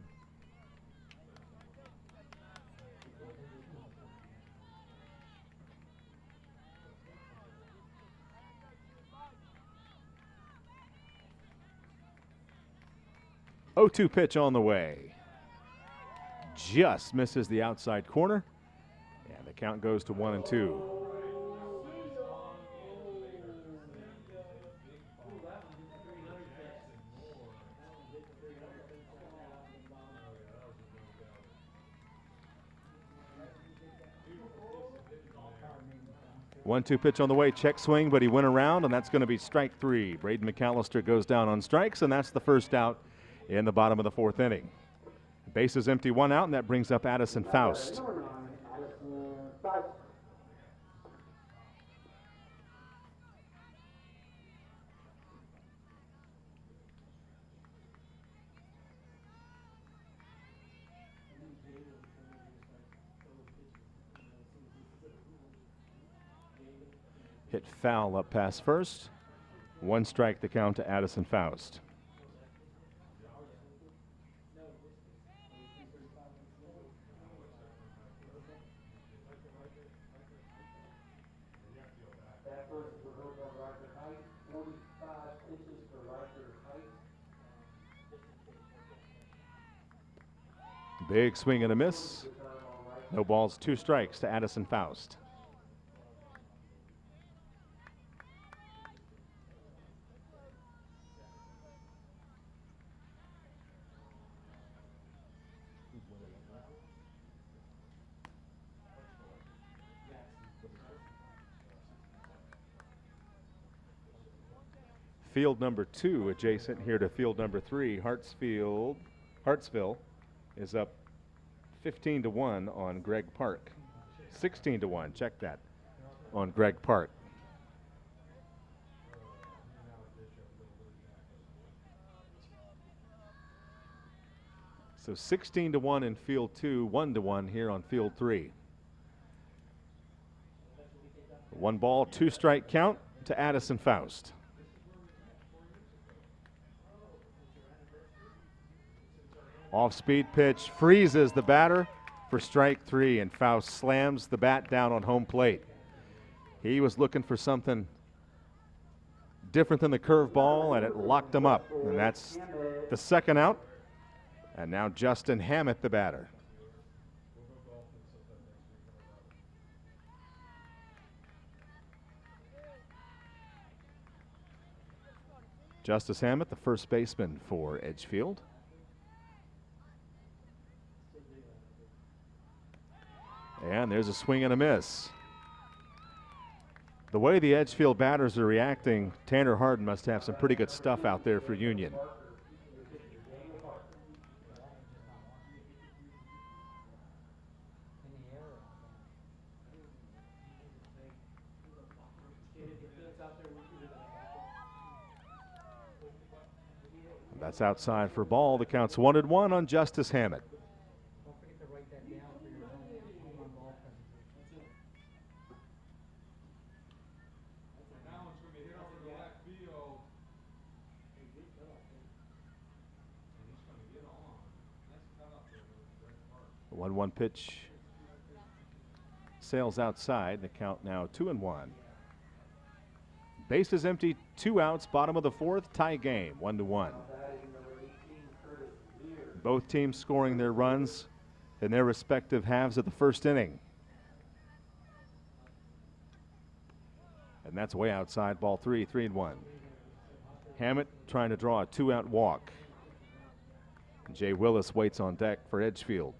Oh-2 pitch on the way. Just misses the outside corner, and the count goes to 1-2. One-two pitch on the way, check swing, but he went around, and that's going to be strike 3. Braden McAllister goes down on strikes, and that's the first out in the bottom of the 4th inning. Base is empty, 1 out, and that brings up Addison Faust. Hit foul up past first. 1 strike the count to Addison Faust. Big swing and a miss. No balls, 2 strikes to Addison Faust. Field number 2 adjacent here to field number 3. Hartsville is up 15-1 on Greg Park. 16-1, check that, on Greg Park. So 16-1 in field 2, 1-1 here on field 3. 1 ball, 2 strike count to Addison Faust. Off-speed pitch freezes the batter for strike 3, and Faust slams the bat down on home plate. He was looking for something different than the curveball, and it locked him up. And that's the second out. And now Justin Hammett, the batter. Justice Hammett, the first baseman for Edgefield. And there's a swing and a miss. The way the Edgefield batters are reacting, Tanner Harden must have some pretty good stuff out there for Union. That's outside for ball. The count's 1-1 on Justice Hammett. The 1-1 pitch sails outside. The count now 2-1. Bases empty, 2 outs, bottom of the 4th, tie game, 1-1. Both teams scoring their runs in their respective halves of the first inning. And that's way outside, ball 3, 3-1. Hammett trying to draw a 2-out walk. Jay Willis waits on deck for Edgefield.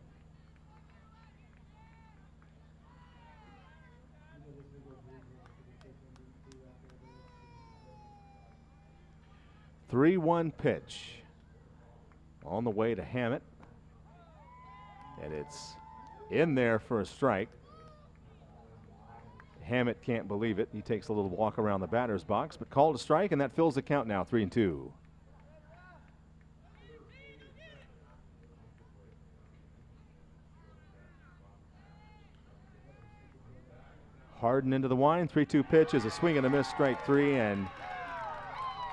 The 3-1 pitch on the way to Hammett, and it's in there for a strike. Hammett can't believe it. He takes a little walk around the batter's box, but called a strike, and that fills the count now, 3-2. Harden into the wind, 3-2 pitch is a swing and a miss, strike 3, and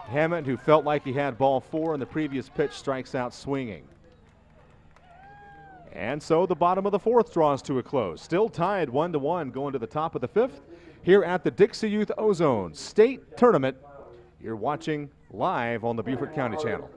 Hammett, who felt like he had ball 4 in the previous pitch, strikes out swinging. And so the bottom of the 4th draws to a close. Still tied 1-1 going to the top of the 5th here at the Dixie Youth Ozone State Tournament. You're watching live on the Beaufort County Channel.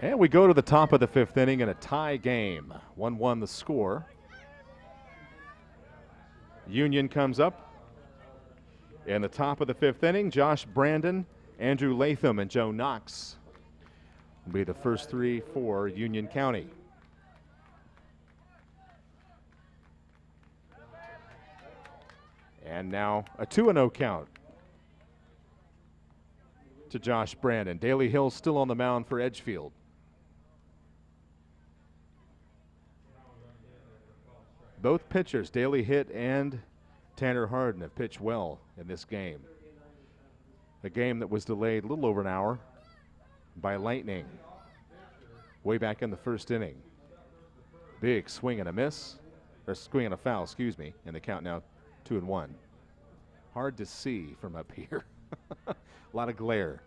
And we go to the top of the 5th inning in a tie game. 1-1 the score. Union comes up. In the top of the 5th inning, Josh Brandon, Andrew Latham, and Joe Knox will be the first 3 for Union County. And now a 2-0 count to Josh Brandon. Daly Hill still on the mound for Edgefield. Both pitchers, Daly Hitt and Tanner Harden, have pitched well in this game. A game that was delayed a little over an hour by lightning way back in the 1st inning. Big swing and a miss, or swing and a foul, excuse me, and the count now 2-1. Hard to see from up here. A lot of glare.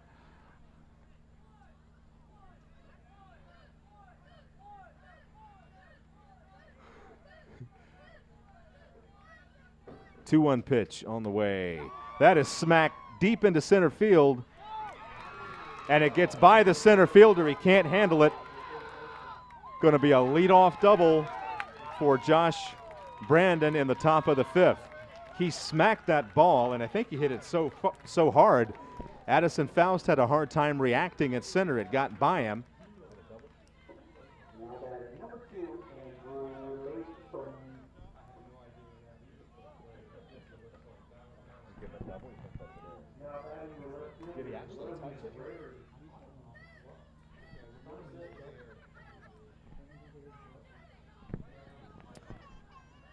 The 2-1 pitch on the way. That is smacked deep into center field, and it gets by the center fielder. He can't handle it. Going to be a leadoff double for Josh Brandon in the top of the 5th. He smacked that ball, and I think he hit it so hard. Addison Faust had a hard time reacting at center. It got by him.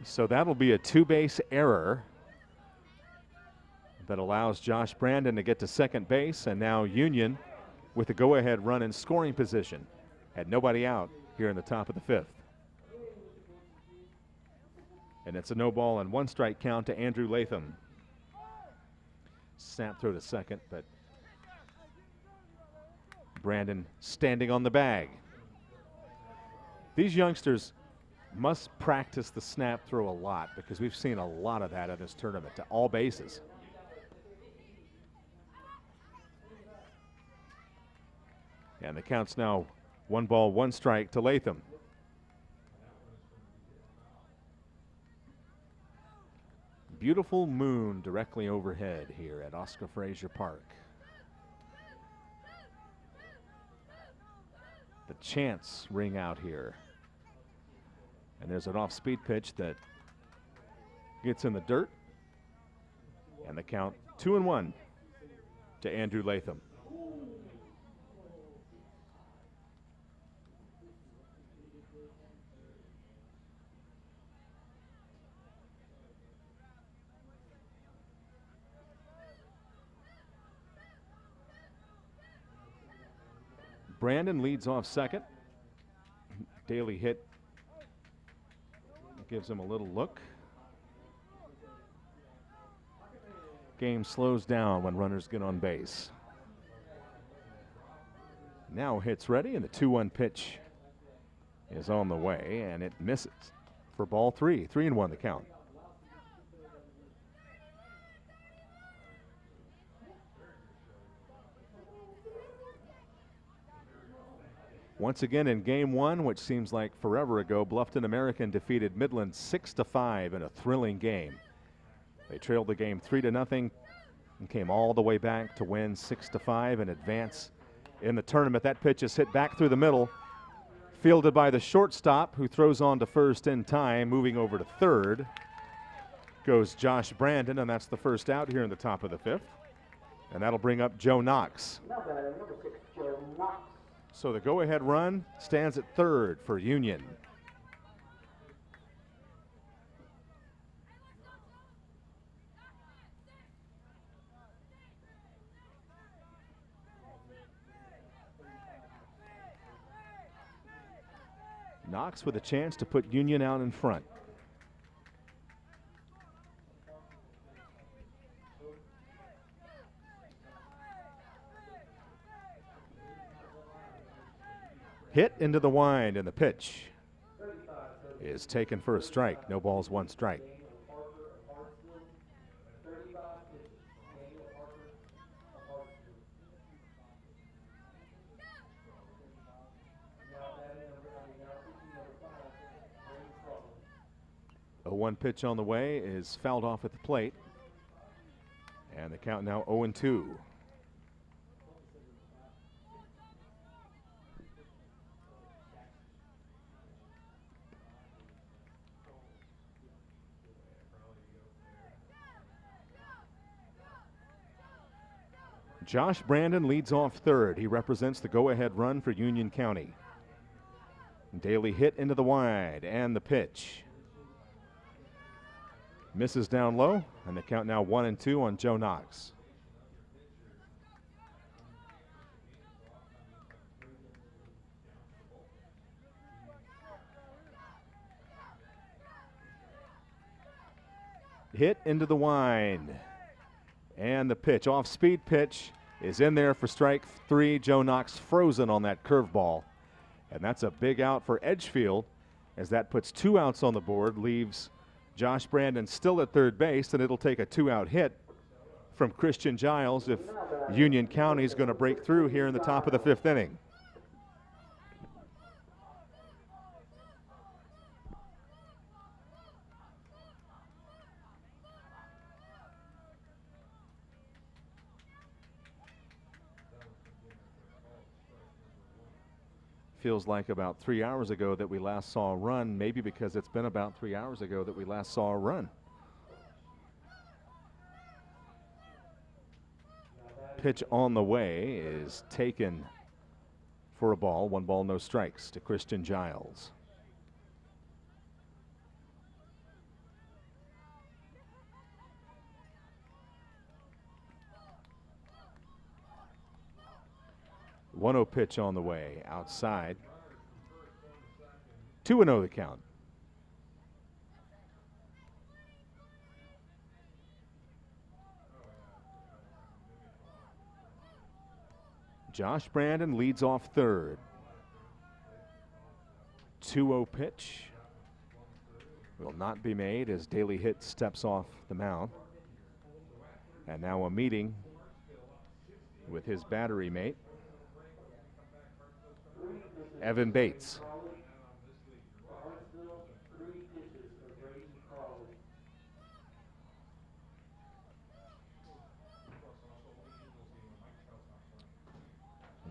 So that'll be a 2-base error that allows Josh Brandon to get to second base, and now Union with a go-ahead run in scoring position. Had nobody out here in the top of the 5th. And it's a no ball and 1 strike count to Andrew Latham. Snap throw to second, but Brandon standing on the bag. These youngsters must practice the snap throw a lot, because we've seen a lot of that in this tournament to all bases. And the count's now 1 ball, 1 strike to Latham. Beautiful moon directly overhead here at Oscar Frazier Park. The chants ring out here. And there's an off-speed pitch that gets in the dirt. And the count 2-1 to Andrew Latham. Brandon leads off second. Daly Hitt gives him a little look. Game slows down when runners get on base. Now Hitt's ready, and the 2-1 pitch is on the way, and it misses for ball 3. 3-1 the count. Once again in game 1, which seems like forever ago, Bluffton American defeated Midland 6-5 in a thrilling game. They trailed the game 3-0 and came all the way back to win 6-5 and advance in the tournament. That pitch is hit back through the middle, fielded by the shortstop, who throws on to first in time. Moving over to third goes Josh Brandon, and that's the first out here in the top of the 5th. And that'll bring up Joe Knox. Number 6, Joe Knox. So the go-ahead run stands at third for Union. Knox with a chance to put Union out in front. Hit into the wind, and the pitch is taken for a strike. No balls, 1 strike. A 1 pitch on the way is fouled off at the plate. And the count now 0-2. Josh Brandon leads off third. He represents the go-ahead run for Union County. Daly hit into the wide, and the pitch misses down low, and the count now 1-2 on Joe Knox. Hit into the wind, and the pitch, off-speed pitch, is in there for strike 3. Joe Knox frozen on that curveball, and that's a big out for Edgefield, as that puts 2 outs on the board, leaves Josh Brandon still at third base, and it'll take a 2-out hit from Christian Giles if Union County is going to break through here in the top of the 5th inning. Feels like about 3 hours ago that we last saw a run, maybe because it's been about 3 hours ago that we last saw a run. Pitch on the way is taken for a ball. 1 ball, no strikes to Christian Giles. One 0 pitch on the way, outside. 2-0 the count. Josh Brandon leads off third. 2-0 pitch will not be made as Daly Hitt steps off the mound. And now a meeting with his battery mate, Evan Bates.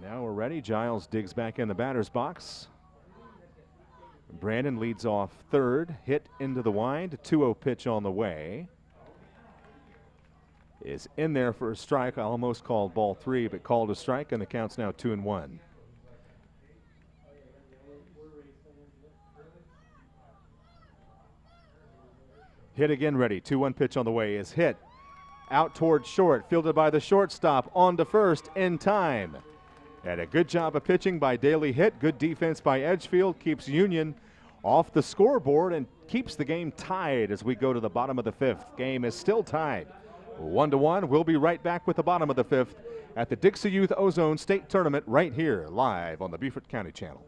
Now we're ready. Giles digs back in the batter's box. Brandon leads off third, hit into the wind. 2-0 pitch on the way. Is in there for a strike. I almost called ball 3, but called a strike, and the count's now 2-1. Hit again ready. 2-1 pitch on the way is hit. Out towards short, fielded by the shortstop, on to first in time. And a good job of pitching by Daly Hitt. Good defense by Edgefield. Keeps Union off the scoreboard and keeps the game tied as we go to the bottom of the 5th. Game is still tied 1-1. We'll be right back with the bottom of the 5th at the Dixie Youth Ozone State Tournament right here live on the Beaufort County Channel.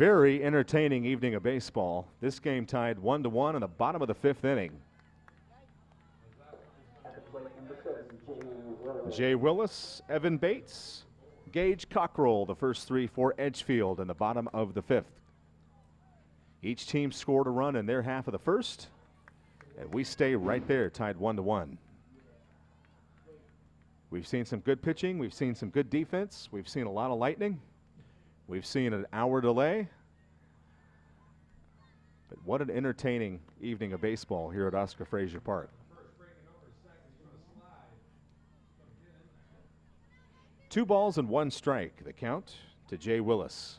very entertaining evening of baseball. This game tied 1-1 in the bottom of the 5th inning. Jay Willis, Evan Bates, Gage Cockrell, the first 3 for Edgefield in the bottom of the 5th. Each team scored a run in their half of the first, and we stay right there, tied 1-1. We've seen some good pitching. We've seen some good defense. We've seen a lot of lightning. We've seen an hour delay. But what an entertaining evening of baseball here at Oscar Frazier Park. 2 balls and 1 strike, the count to Jay Willis.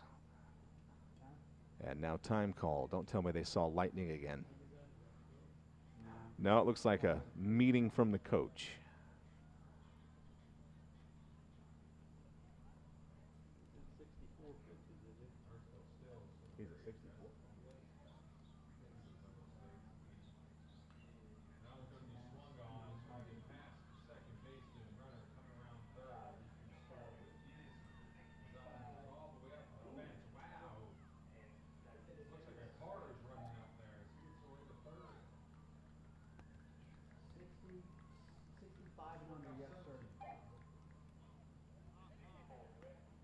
And now time call. Don't tell me they saw lightning again. No, it looks like a meeting from the coach. He's a 64.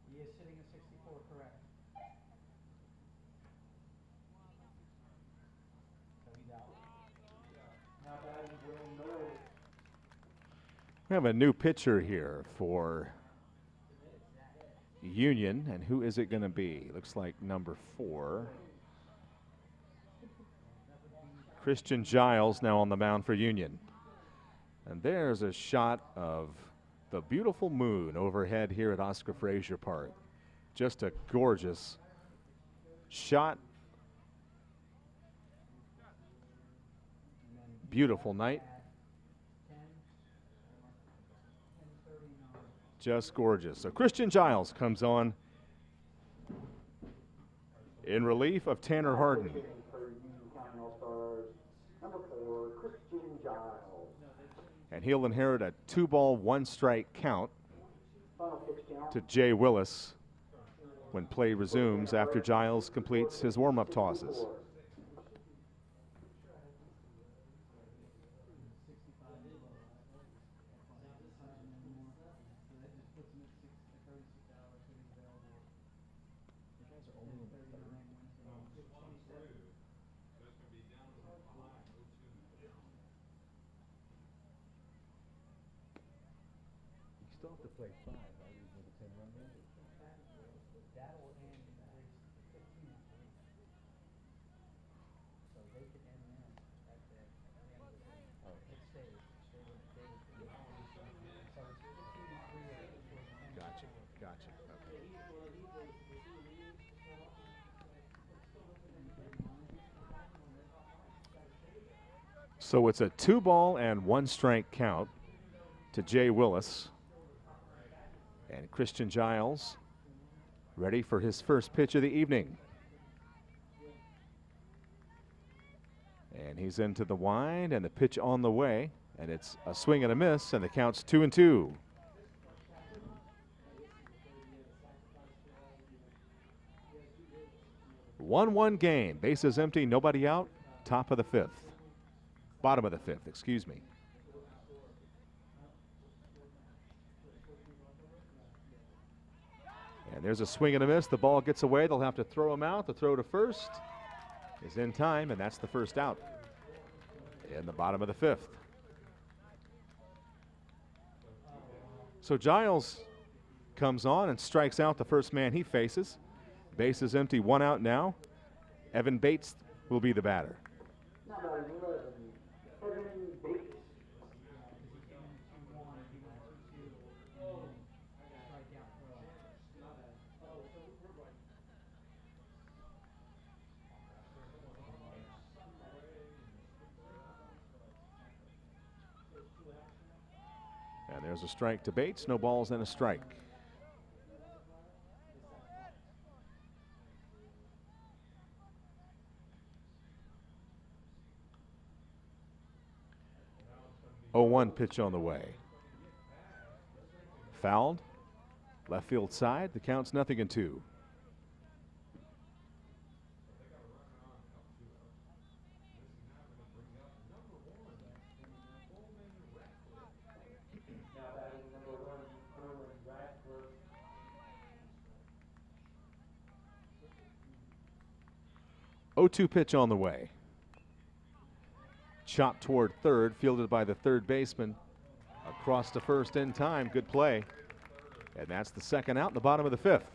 He is sitting at 64, correct. So he's out. Now batting Will Miller. We have a new pitcher here for Union, and who is it going to be? Looks like number 4. Christian Giles now on the mound for Union. And there's a shot of the beautiful moon overhead here at Oscar Frazier Park. Just a gorgeous shot. Beautiful night. Just gorgeous. So Christian Giles comes on in relief of Tanner Harden. And he'll inherit a 2-ball, 1-strike count to Jay Willis when play resumes after Giles completes his warm-up tosses. Still have to play 5, right? With a 10-run run. That will end in the 15th. So they could end them at the end of the day. Oh. It stays. They would so it's 15 and 3 or 10. Gotcha. Okay. So it's a 2-ball and 1-strike count to Jay Willis. And Christian Giles ready for his first pitch of the evening. And he's into the wind, and the pitch on the way, and it's a swing and a miss, and the count's 2-2. One game, bases empty, nobody out, top of the 5th. Bottom of the 5th, excuse me. And there's a swing and a miss. The ball gets away. They'll have to throw him out. The throw to first is in time, and that's the first out in the bottom of the 5th. So Giles comes on and strikes out the first man he faces. Base is empty, 1 out now. Evan Bates will be the batter. And there's a strike to Bates. No balls and a strike. Oh, 1 pitch on the way. Fouled. Left field side. The count's 0-2. 0-2 pitch on the way. Chopped toward third, fielded by the third baseman. Across to first in time, good play. And that's the second out in the bottom of the fifth.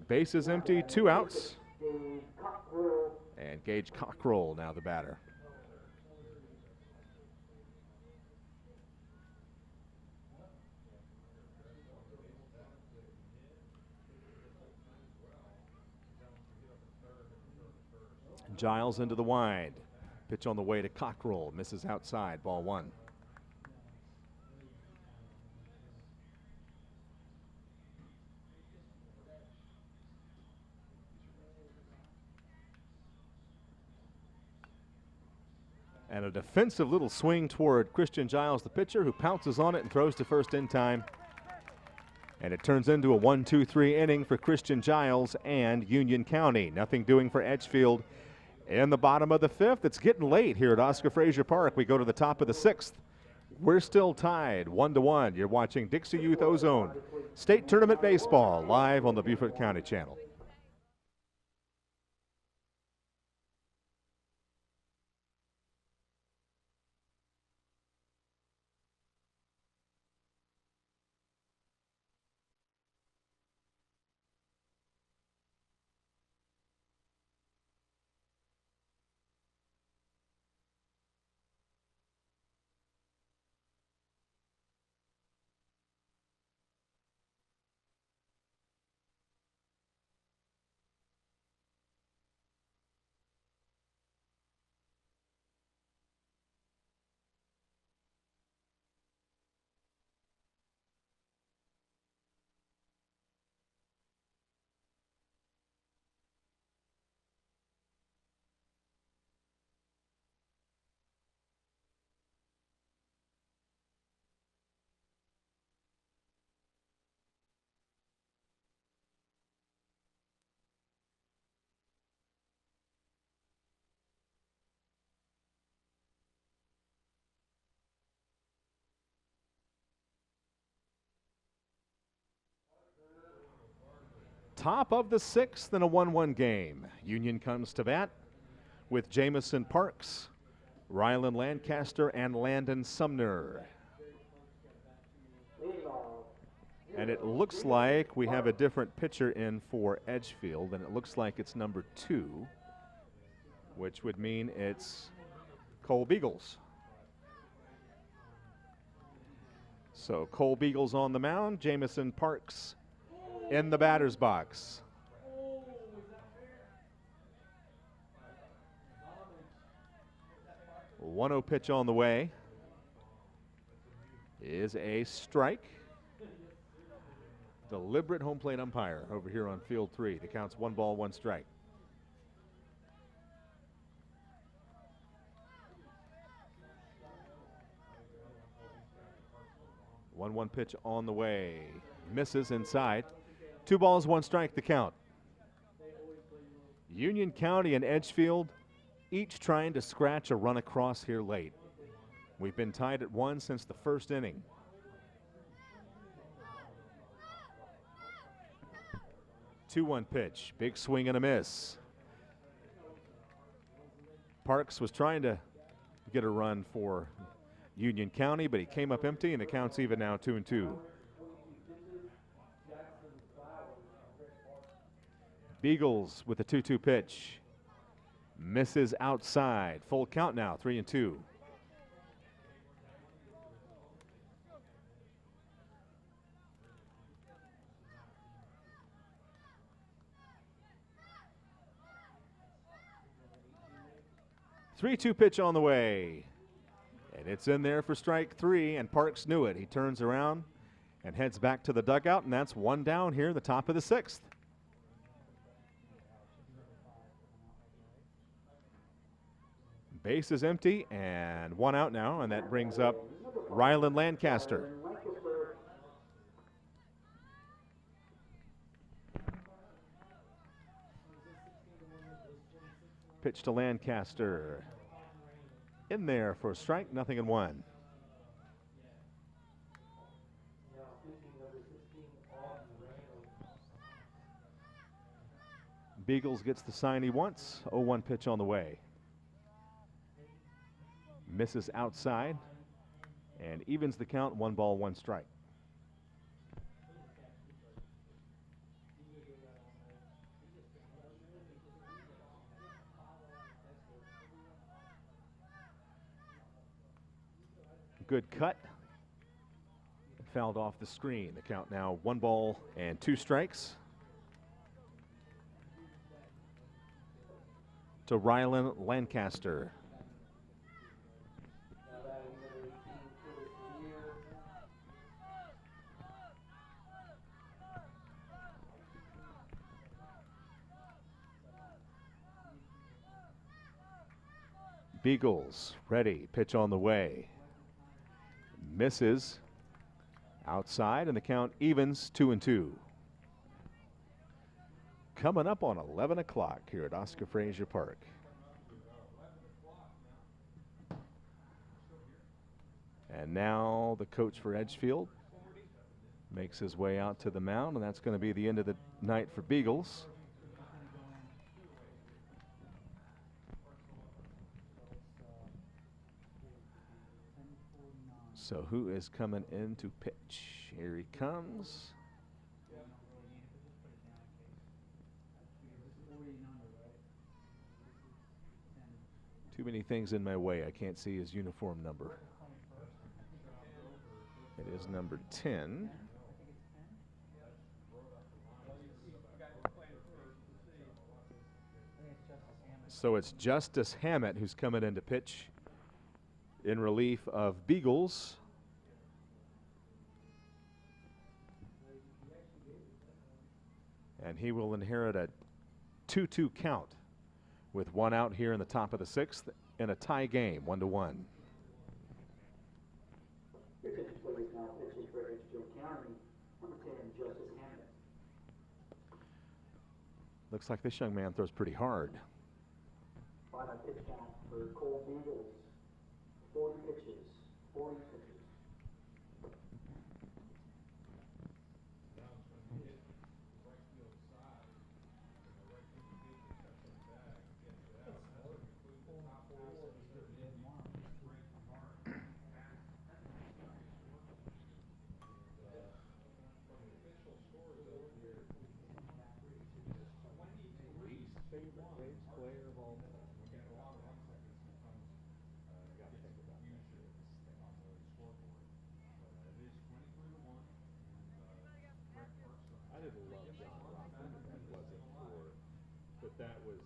Base is empty, 2 outs. And Gage Cockrell now the batter. Giles into the wide. Pitch on the way to Cockrell. Misses outside. Ball 1. And a defensive little swing toward Christian Giles, the pitcher, who pounces on it and throws to first in time. And it turns into a 1-2-3 inning for Christian Giles and Union County. Nothing doing for Edgefield in the bottom of the fifth. It's getting late here at Oscar Frazier Park. We go to the top of the sixth. We're still tied 1-1. You're watching Dixie Youth Ozone State Tournament Baseball live on the Beaufort County Channel. Top of the sixth in a 1-1 game. Union comes to bat with Jamison Parks, Rylan Lancaster, and Landon Sumner. And it looks like we have a different pitcher in for Edgefield, and it looks like it's number 2, which would mean it's Cole Beagles. So Cole Beagles on the mound, Jamison Parks in the batter's box. A 1-0 pitch on the way is a strike. Deliberate home plate umpire over here on field 3. The count's 1 ball, 1 strike. One pitch on the way. Misses inside. 2 balls, 1 strike, the count. Union County and Edgefield each trying to scratch a run across here late. We've been tied at 1 since the first inning. Two-one pitch, big swing and a miss. Parks was trying to get a run for Union County, but he came up empty, and the count's even now 2-2. Beagles with a 2-2 pitch. Misses outside. Full count now, 3-2. Three-two pitch on the way. And it's in there for strike 3, and Parks knew it. He turns around and heads back to the dugout, and that's 1 down here in the top of the 6th. Base is empty and 1 out now, and that brings up Rylan Lancaster. Pitch to Lancaster. In there for a strike, 0-1. Beagles gets the sign he wants. 0-1 pitch on the way. Misses outside and evens the count. 1 ball, 1 strike. Good cut. Fouled off the screen. The count now 1 ball and 2 strikes. To Rylan Lancaster. Beagles ready. Pitch on the way. Misses outside, and the count evens 2-2. Coming up on 11 o'clock here at Oscar Frazier Park. And now the coach for Edgefield makes his way out to the mound, and that's going to be the end of the night for Beagles. So who is coming in to pitch? Here he comes. Too many things in my way. I can't see his uniform number. It is number 10. So it's Justice Hammett who's coming in to pitch in relief of Beagles. And he will inherit a 2-2 count with 1 out here in the top of the 6th in a tie game, 1-1. Your pitch plays now pitching for Edgefield County, number 10, Justice Hammett. Looks like this young man throws pretty hard. Final pitch count for Cole Beagles. 40 pitches. 40 pitches. That was,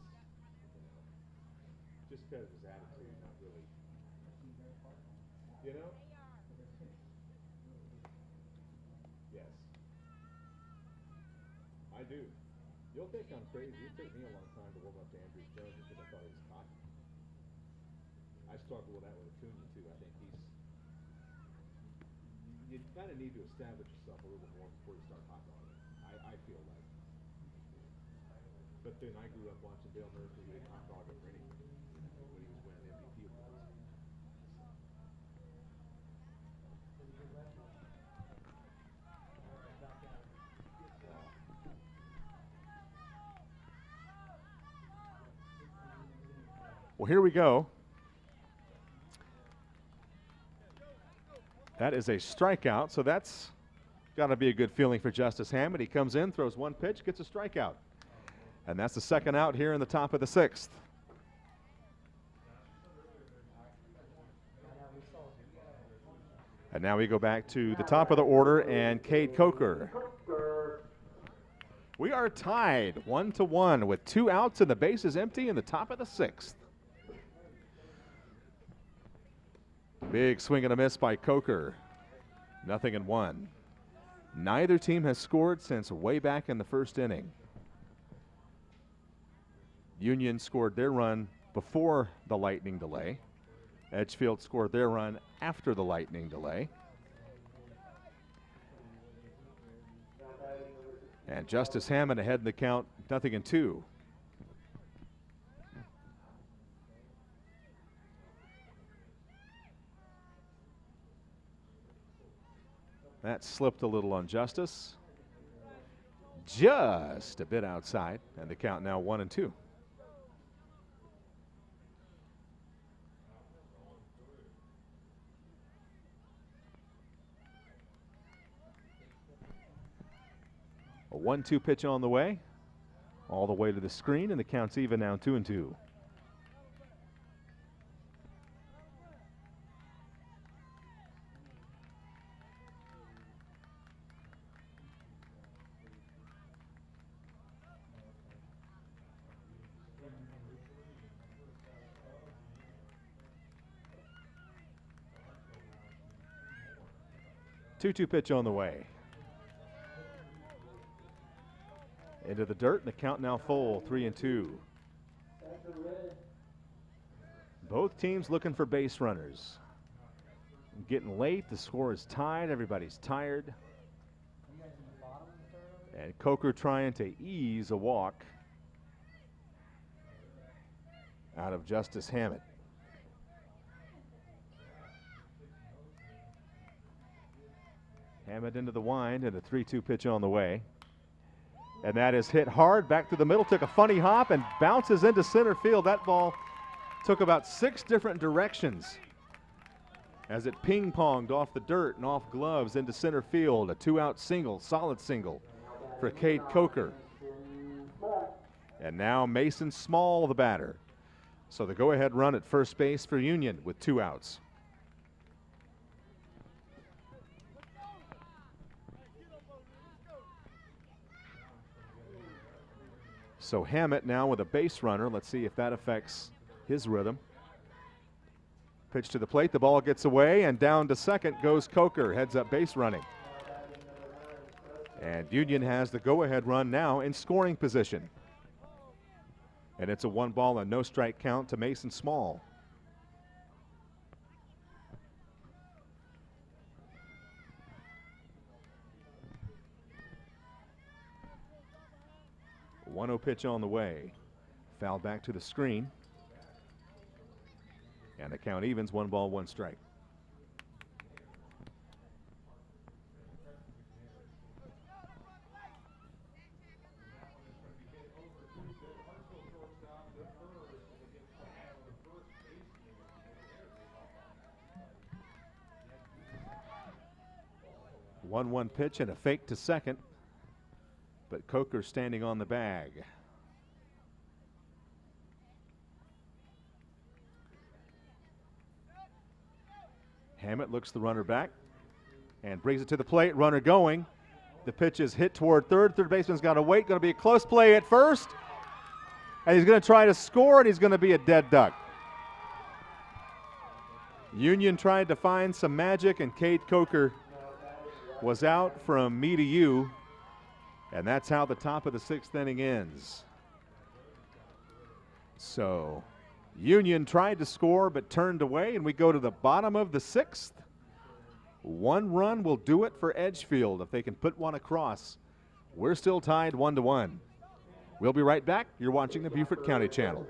just because of his attitude, not really, you know? Yes. I do. You'll think I'm crazy. It took me a long time to warm up to Andrew Jones because I thought he was cocky. I struggle with that with Acuna too. I think you kind of need to establish yourself a little bit more before you start hot dogging. I feel like. But then I grew up watching Dale Murphy. He didn't hot dog him for anything when he was winning MVP awards. Well, here we go. That is a strikeout, so that's got to be a good feeling for Justice Hammett. He comes in, throws 1 pitch, gets a strikeout. And that's the 2nd out here in the top of the 6th. And now we go back to the top of the order and Cade Coker. We are tied 1-1 with 2 outs and the bases empty in the top of the 6th. Big swing and a miss by Coker. 0-1. Neither team has scored since way back in the 1st inning. Union scored their run before the lightning delay. Edgefield scored their run after the lightning delay. And Justice Hammett ahead in the count, 0-2. That slipped a little on Justice. just a bit outside, and the count now 1-2. A 1-2 pitch on the way, all the way to the screen, and the count's even now 2-2. Two-two pitch on the way. Into the dirt, and the count now full, 3-2. Both teams looking for base runners. Getting late, the score is tied, everybody's tired. And Coker trying to ease a walk out of Justice Hammett. Hammett into the wind, and a 3-2 pitch on the way. And that is hit hard back to the middle, took a funny hop and bounces into center field. That ball took about 6 different directions as it ping-ponged off the dirt and off gloves into center field. A 2-out single, solid single for Cade Coker. And now Mason Small, the batter. So the go-ahead run at first base for Union with 2 outs. So Hammett now with a base runner. Let's see if that affects his rhythm. Pitch to the plate, the ball gets away, and down to second goes Coker, heads up base running. And Union has the go-ahead run now in scoring position. And it's a 1-ball and no strike count to Mason Small. A 1-0 pitch on the way. Foul back to the screen. And the count evens, 1 ball, 1 strike. One pitch and a fake to second, but Coker standing on the bag. Hammett looks the runner back and brings it to the plate. Runner going. The pitch is hit toward third. Third baseman's got to wait. Going to be a close play at first. And he's going to try to score, and he's going to be a dead duck. Union tried to find some magic, and Cade Coker was out from me to you. And that's how the top of the 6th inning ends. So Union tried to score but turned away, and we go to the bottom of the 6th. 1 run will do it for Edgefield if they can put one across. We're still tied 1-1. We'll be right back. You're watching the Beaufort County Channel.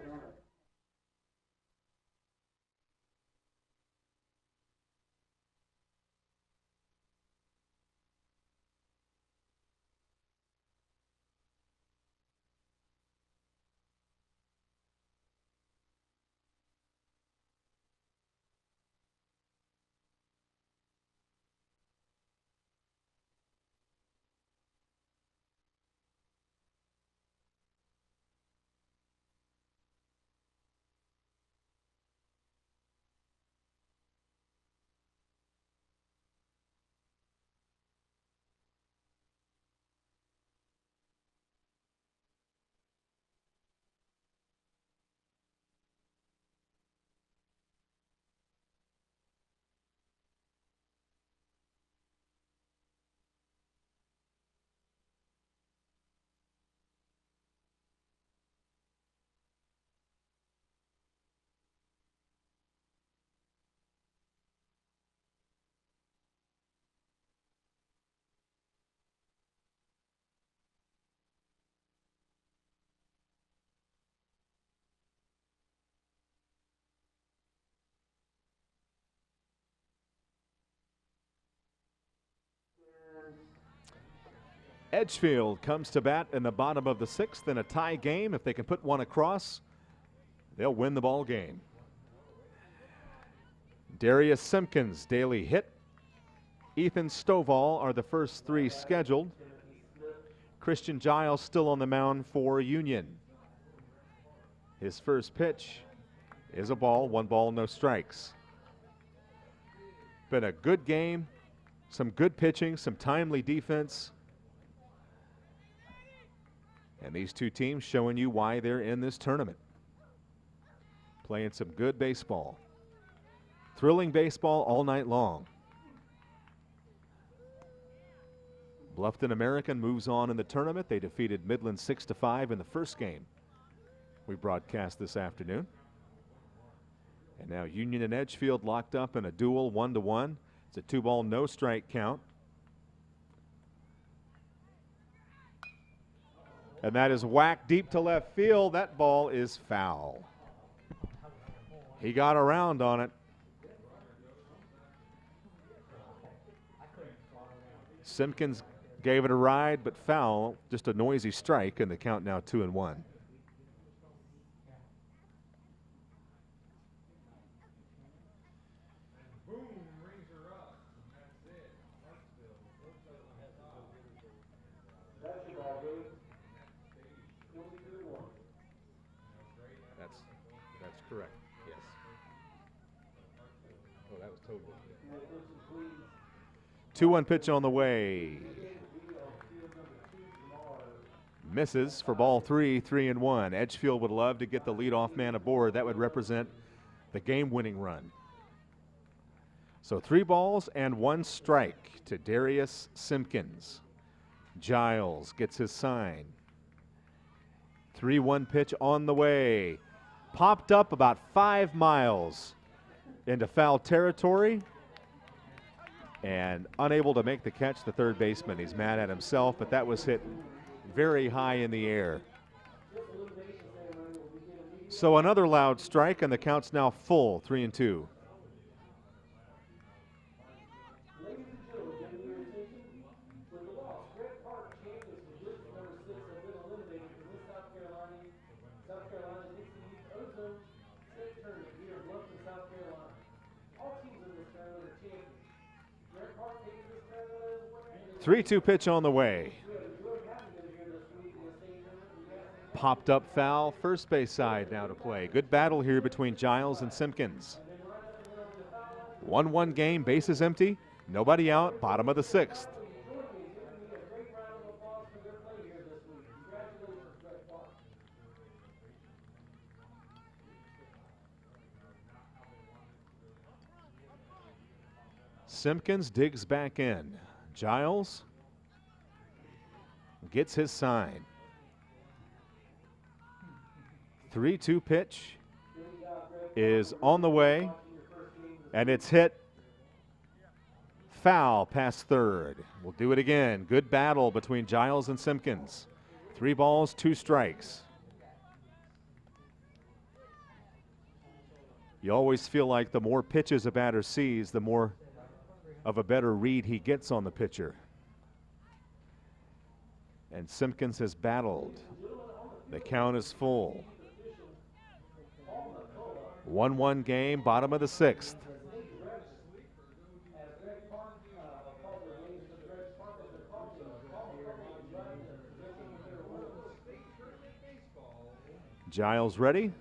Edgefield comes to bat in the bottom of the 6th in a tie game. If they can put one across, they'll win the ball game. Darius Simpkins, daily hit. Ethan Stovall are the first 3 scheduled. Christian Giles still on the mound for Union. His first pitch is a ball, 1 ball, no strikes. Been a good game, some good pitching, some timely defense. And these 2 teams showing you why they're in this tournament. Playing some good baseball. Thrilling baseball all night long. Bluffton American moves on in the tournament. They defeated Midland 6-5 in the first game we broadcast this afternoon. And now Union and Edgefield locked up in a duel 1-1. It's a 2-ball, no strike count. And that is whacked deep to left field. That ball is foul. He got around on it. Simpkins gave it a ride, but foul. Just a noisy strike, and the count now 2-1. That's correct. Yes. Oh, that was totally. 2-1 pitch on the way. Misses for ball 3, 3-1. Edgefield would love to get the leadoff man aboard. That would represent the game-winning run. So 3 balls and 1 strike to Darius Simpkins. Giles gets his sign. 3-1 pitch on the way. Popped up about 5 miles into foul territory and unable to make the catch, the third baseman. He's mad at himself, but that was hit very high in the air. So another loud strike, and the count's now full, 3-2. Ozone state tournament here in Bluffton, South Carolina. All teams in this tournament are champions. Grant Park takes this tournament as a winner. 3-2 pitch on the way. Popped up foul, first base side now to play. Good battle here between Giles and Simpkins. 1-1 game, bases empty, nobody out, bottom of the 6th. Simpkins digs back in. Giles gets his sign. 3-2 pitch is on the way, and it's hit foul past third. We'll do it again. Good battle between Giles and Simpkins. 3 balls, 2 strikes. You always feel like the more pitches a batter sees, the more of a better read he gets on the pitcher. And Simpkins has battled. The count is full. 1-1 game, bottom of the 6th. Giles ready.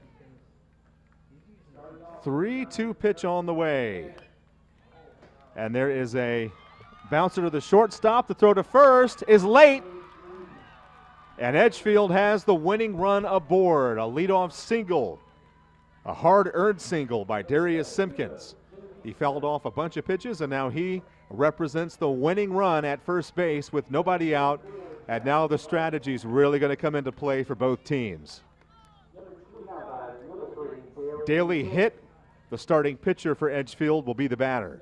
3-2 pitch on the way. And there is a bouncer to the shortstop. The throw to first is late. And Edgefield has the winning run aboard. A leadoff single. A hard-earned single by Darius Simpkins. He fouled off a bunch of pitches, and now he represents the winning run at first base with nobody out. And now the strategy is really going to come into play for both teams. Daily hit. The starting pitcher for Edgefield will be the batter.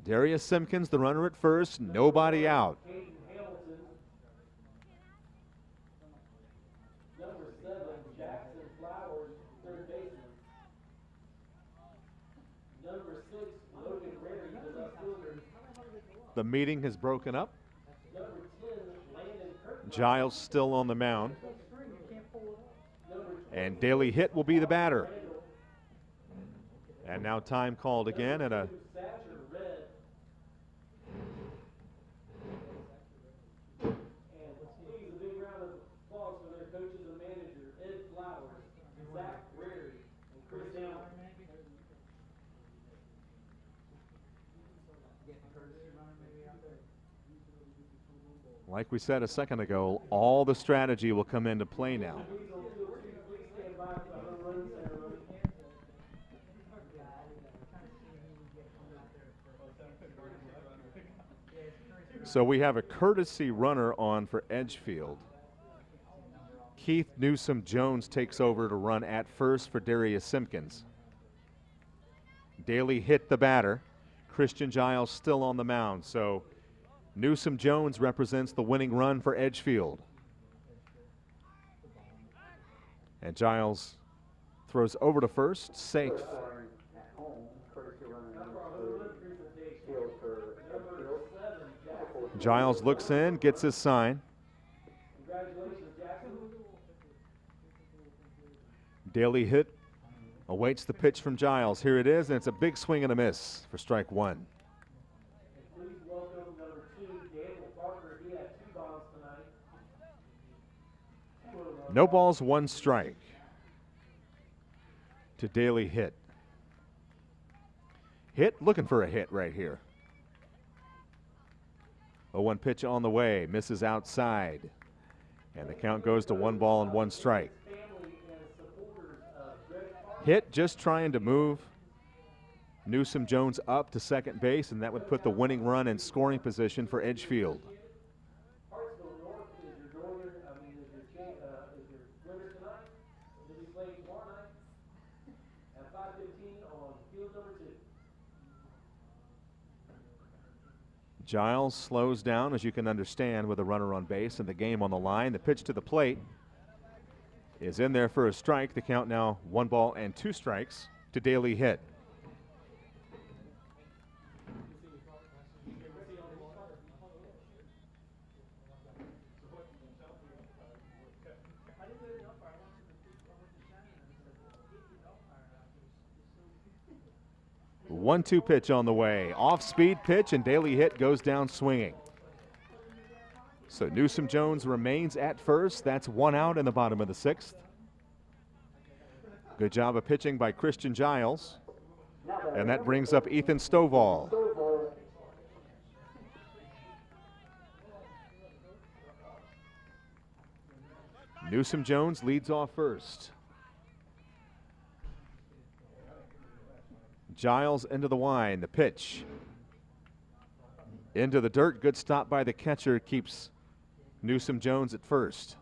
Darius Simpkins, the runner at first, nobody out. The meeting has broken up. Giles still on the mound. And Daly Hitt will be the batter. And now time called again and a like we said a second ago, all the strategy will come into play now. So we have a courtesy runner on for Edgefield. Keith Newsom Jones takes over to run at first for Darius Simpkins. Daly Hitt the batter. Christian Giles still on the mound. So Newsom Jones represents the winning run for Edgefield. And Giles throws over to first, safe. Giles looks in, gets his sign. Daly Hitt awaits the pitch from Giles. Here it is, and it's a big swing and a miss for strike one. No balls, one strike to Daly Hitt. Hitt looking for a hit right here. 0-1 pitch on the way, misses outside. And the count goes to 1 ball and 1 strike. Hitt just trying to move Newsom Jones up to second base, and that would put the winning run in scoring position for Edgefield. Giles slows down, as you can understand, with a runner on base and the game on the line. The pitch to the plate is in there for a strike. The count now 1 ball and 2 strikes to Daly Hitt. The 1-2 pitch on the way. Off-speed pitch, and Daly Hitt goes down swinging. So Newsom Jones remains at first. That's 1 out in the bottom of the 6th. Good job of pitching by Christian Giles. And that brings up Ethan Stovall. Newsom Jones leads off first. Giles into the wind, the pitch. Into the dirt, good stop by the catcher, keeps Newsom Jones at first.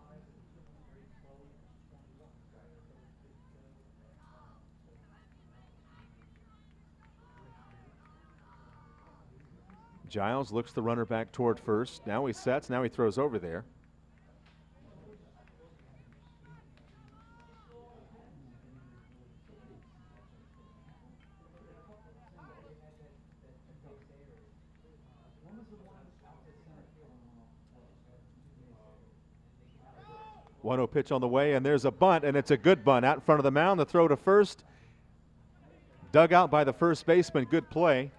Giles looks the runner back toward first. Now he sets, now he throws over there. One-oh pitch on the way, and there's a bunt, and it's a good bunt out in front of the mound. The throw to first, dug out by the first baseman. Good play.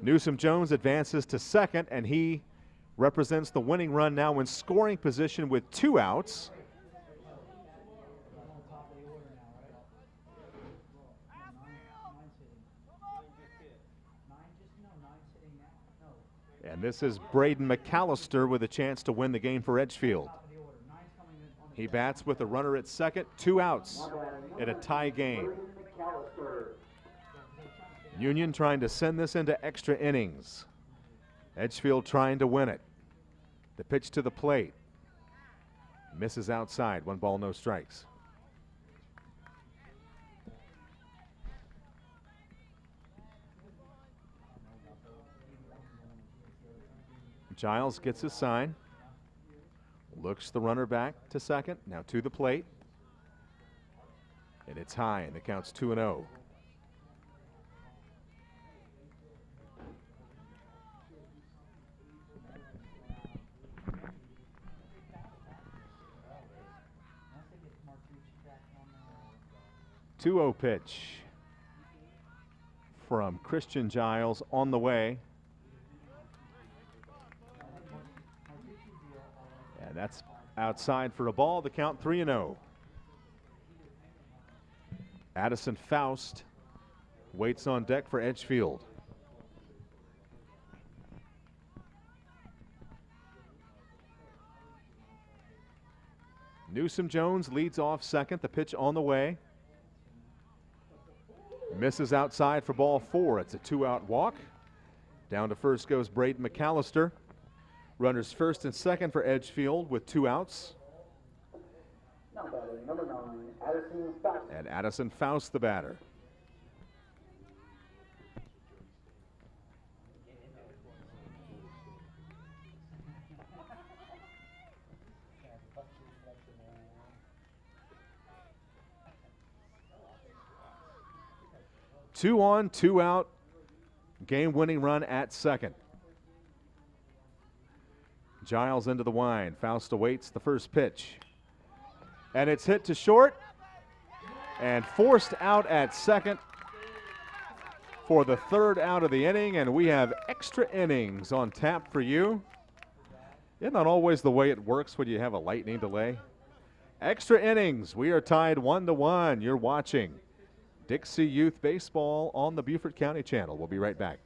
Newsom Jones advances to second, and he represents the winning run now in scoring position with 2 outs. And this is Braden McAllister with a chance to win the game for Edgefield. He bats with a runner at second, 2 outs in a tie game. Union trying to send this into extra innings. Edgefield trying to win it. The pitch to the plate. Misses outside, 1 ball, no strikes. Giles gets his sign. Looks the runner back to second, now to the plate. And it's high, and the count's 2-0. 2-0 pitch from Christian Giles on the way. And that's outside for a ball. The count 3-0. Addison Faust waits on deck for Edgefield. Newsom Jones leads off second. The pitch on the way. Misses outside for ball 4. It's a 2-out walk. Down to first goes Braden McAllister. Runners first and second for Edgefield with 2 outs. Now batting number 9, Addison Faust. And Addison Faust, the batter. Two on, 2 out. Game-winning run at second. Giles into the wind. Faust awaits the first pitch. And it's hit to short and forced out at second for the 3rd out of the inning, and we have extra innings on tap for you. Isn't that always the way it works when you have a lightning delay? Extra innings. We are tied 1-1. You're watching Dixie Youth Baseball on the Beaufort County Channel. We'll be right back.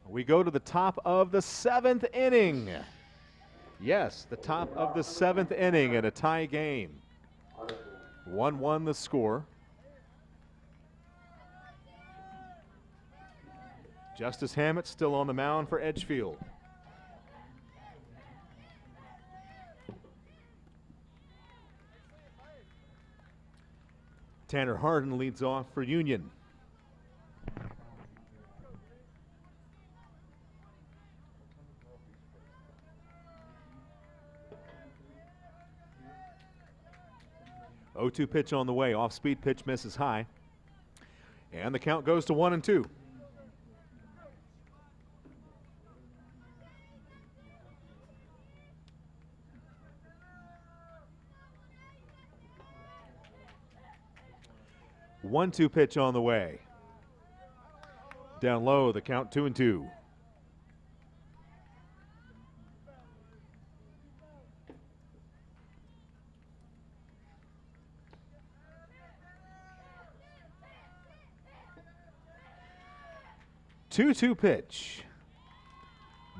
We go to the top of the 7th inning. Yes, the top of the 7th inning in a tie game. 1-1 the score. Justice Hammett still on the mound for Edgefield. Tanner Harden leads off for Union. Oh, 2 pitch on the way. Off-speed pitch misses high. And the count goes to 1-2. One-two pitch on the way. Down low, the count 2-2. Two-two pitch.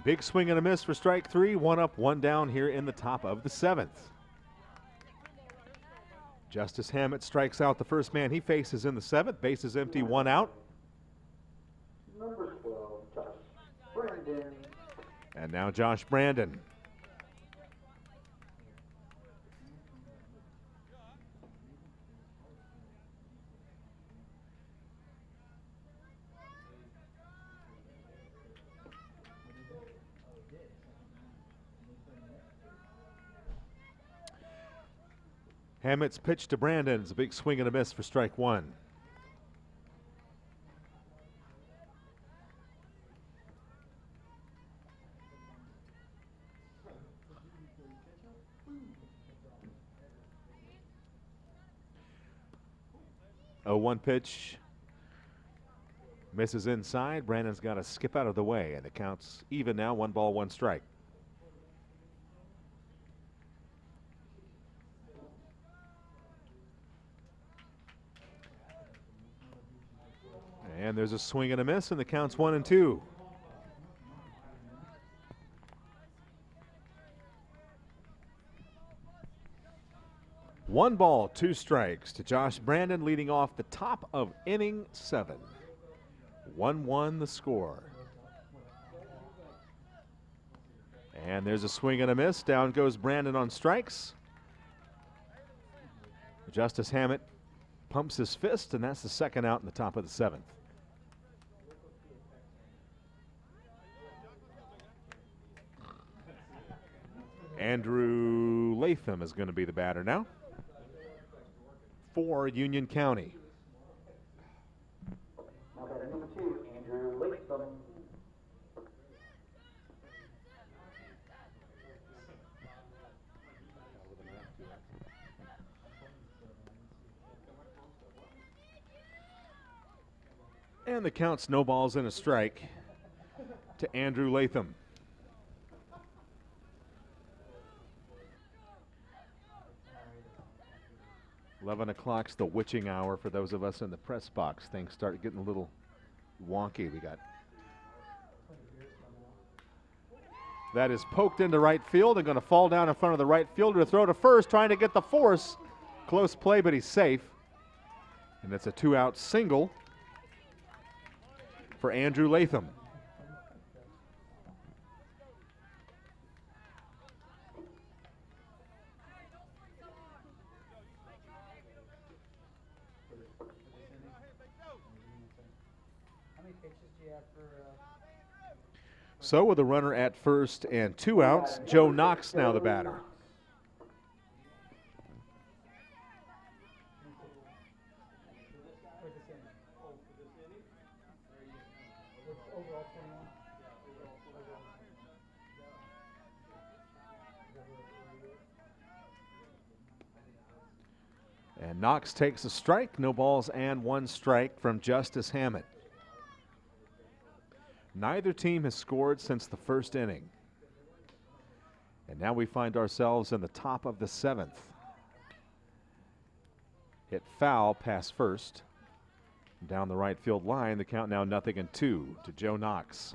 Big swing and a miss for strike 3. 1 up, 1 down here in the top of the 7th. Justice Hammett strikes out the first man he faces in the 7th. Base is empty, 1 out. Number 12, Josh Brandon. And now Josh Brandon. Hammett's pitch to Brandon is a big swing and a miss for strike 1. 0-1 pitch. Misses inside. Brandon's got to skip out of the way, and the count's even now. 1 ball, 1 strike. And there's a swing and a miss, and the count's 1-2. One ball, 2 strikes to Josh Brandon, leading off the top of inning 7. 1-1 the score. And there's a swing and a miss. Down goes Brandon on strikes. Justice Hammett pumps his fist, and that's the 2nd out in the top of the 7th. Andrew Latham is going to be the batter now for Union County. Now batter number 2, Andrew Latham. And the count, no balls and a strike to Andrew Latham. $11 o'clock's the witching hour for those of us in the press box. Things start getting a little wonky. We got that is poked into right field and going to fall down in front of the right fielder to throw to first, trying to get the force. Close play, but he's safe. And it's a 2-out single for Andrew Latham. So with a runner at first and 2 outs, Joe Knox now the batter. And Knox takes a strike, no balls and 1 strike from Justice Hammett. Neither team has scored since the 1st inning. And now we find ourselves in the top of the 7th. Hit foul past first. Down the right field line, the count now 0-2 to Joe Knox.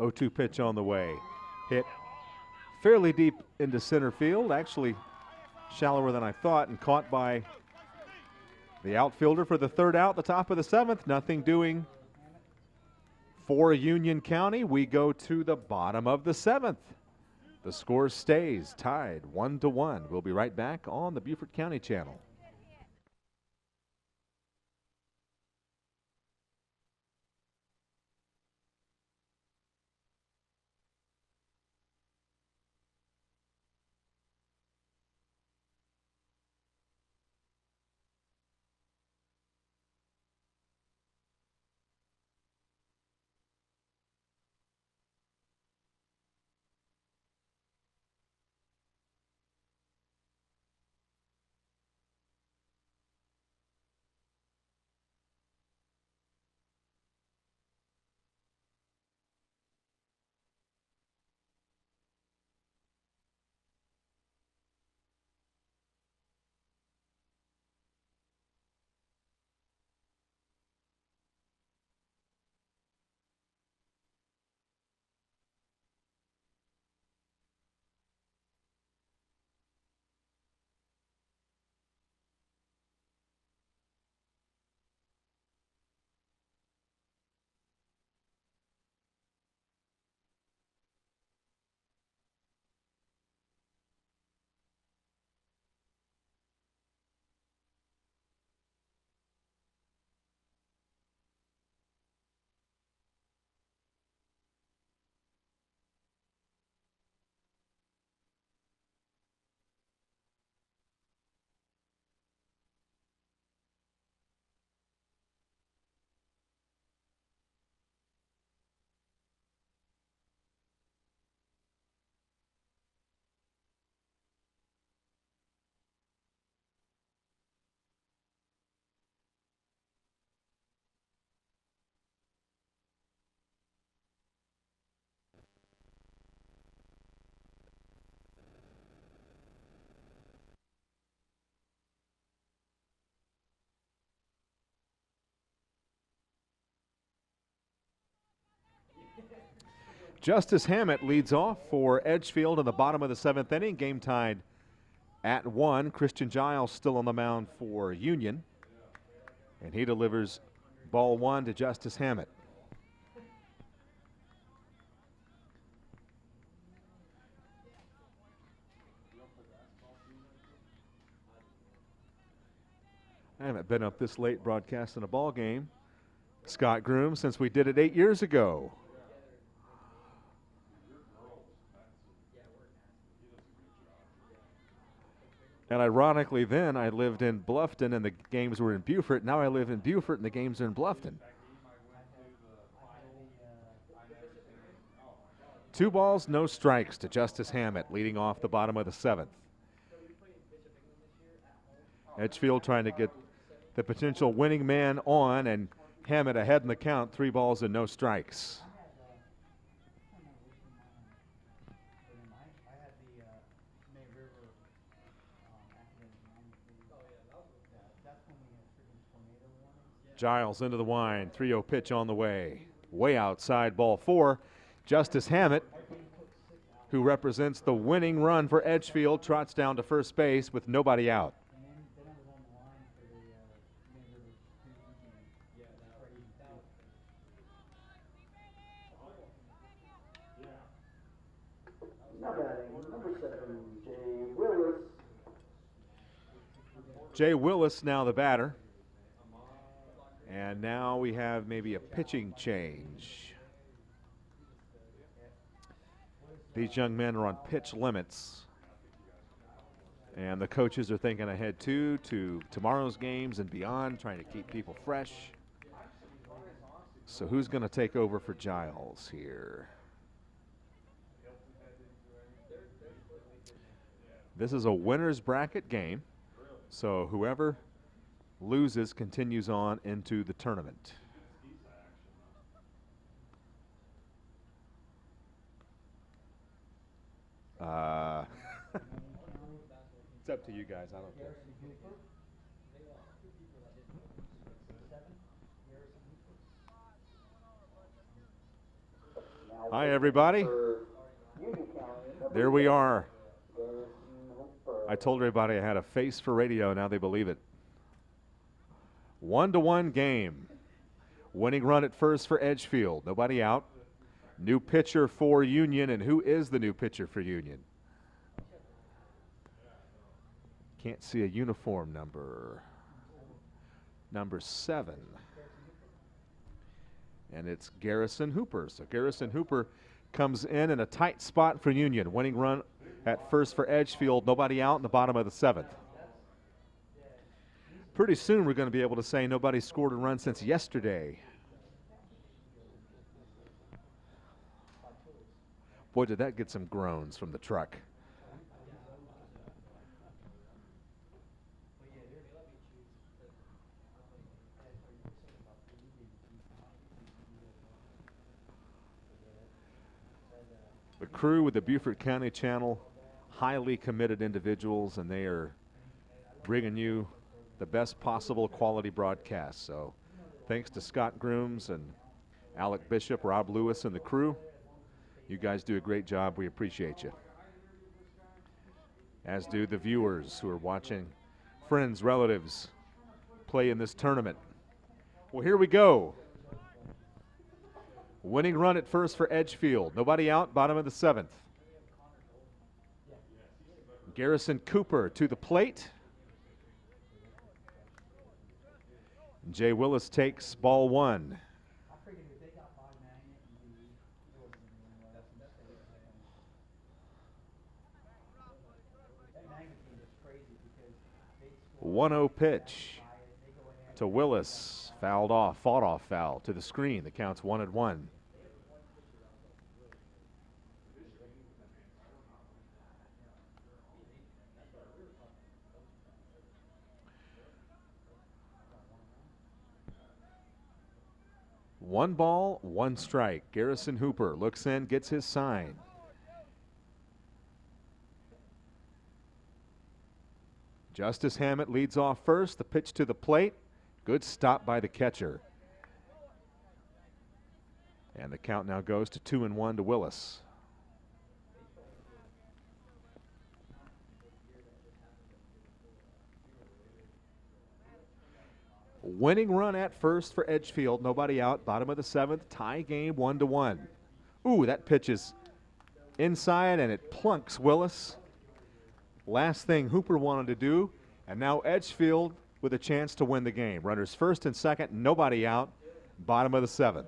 Oh, 2 pitch on the way. Hit fairly deep into center field, actually shallower than I thought, and caught by the outfielder for the 3rd out, the top of the 7th. Nothing doing for Union County. We go to the bottom of the 7th. The score stays tied 1-1. We'll be right back on the Beaufort County Channel. Justice Hammett leads off for Edgefield in the bottom of the 7th inning. Game tied at 1. Christian Giles still on the mound for Union. And he delivers ball 1 to Justice Hammett. I haven't been up this late broadcasting a ball game, Scott Groom, since we did it 8 years ago. And ironically then, I lived in Bluffton and the games were in Beaufort. Now I live in Beaufort and the games are in Bluffton. 2 balls, no strikes to Justice Hammett, leading off the bottom of the 7th. Edgefield trying to get the potential winning man on, and Hammett ahead in the count, 3 balls and no strikes. Giles into the wind, 3-0 pitch on the way. Way outside, ball 4. Justice Hammett, who represents the winning run for Edgefield, trots down to first base with nobody out. Number 7, Jay Willis. Jay Willis now the batter. And now we have maybe a pitching change. These young men are on pitch limits. And the coaches are thinking ahead too to tomorrow's games and beyond, trying to keep people fresh. So who's going to take over for Giles here? This is a winner's bracket game. So whoever loses continues on into the tournament. It's up to you guys. I don't care. Hi, everybody. There we are. I told everybody I had a face for radio. Now they believe it. 1-1 game. Winning run at first for Edgefield. Nobody out. New pitcher for Union. And who is the new pitcher for Union? Can't see a uniform number. Number 7. And it's Garrison Hooper. So Garrison Hooper comes in a tight spot for Union. Winning run at first for Edgefield. Nobody out in the bottom of the 7th. Pretty soon we're going to be able to say nobody scored a run since yesterday. Boy, did that get some groans from the truck. The crew with the Beaufort County Channel, highly committed individuals, and they are bringing you the best possible quality broadcast. So thanks to Scott Grooms and Alec Bishop, Rob Lewis, and the crew. You guys do a great job. We appreciate you. As do the viewers who are watching friends, relatives play in this tournament. Well, here we go. Winning run at first for Edgefield. Nobody out, bottom of the 7th. Garrison Cooper to the plate. Jay Willis takes ball 1. One 1-0 pitch to Willis. Fouled off, fought off foul to the screen. The count's 1-1. One ball, one strike. Garrison Hooper looks in, gets his sign. Justice Hammett leads off first. The pitch to the plate. Good stop by the catcher. And the count now goes to 2-1 to Willis. Winning run at first for Edgefield. Nobody out. Bottom of the 7th. Tie game 1-1. Ooh, that pitch is inside and it plunks Willis. Last thing Hooper wanted to do. And now Edgefield with a chance to win the game. Runners first and second. Nobody out. Bottom of the 7th.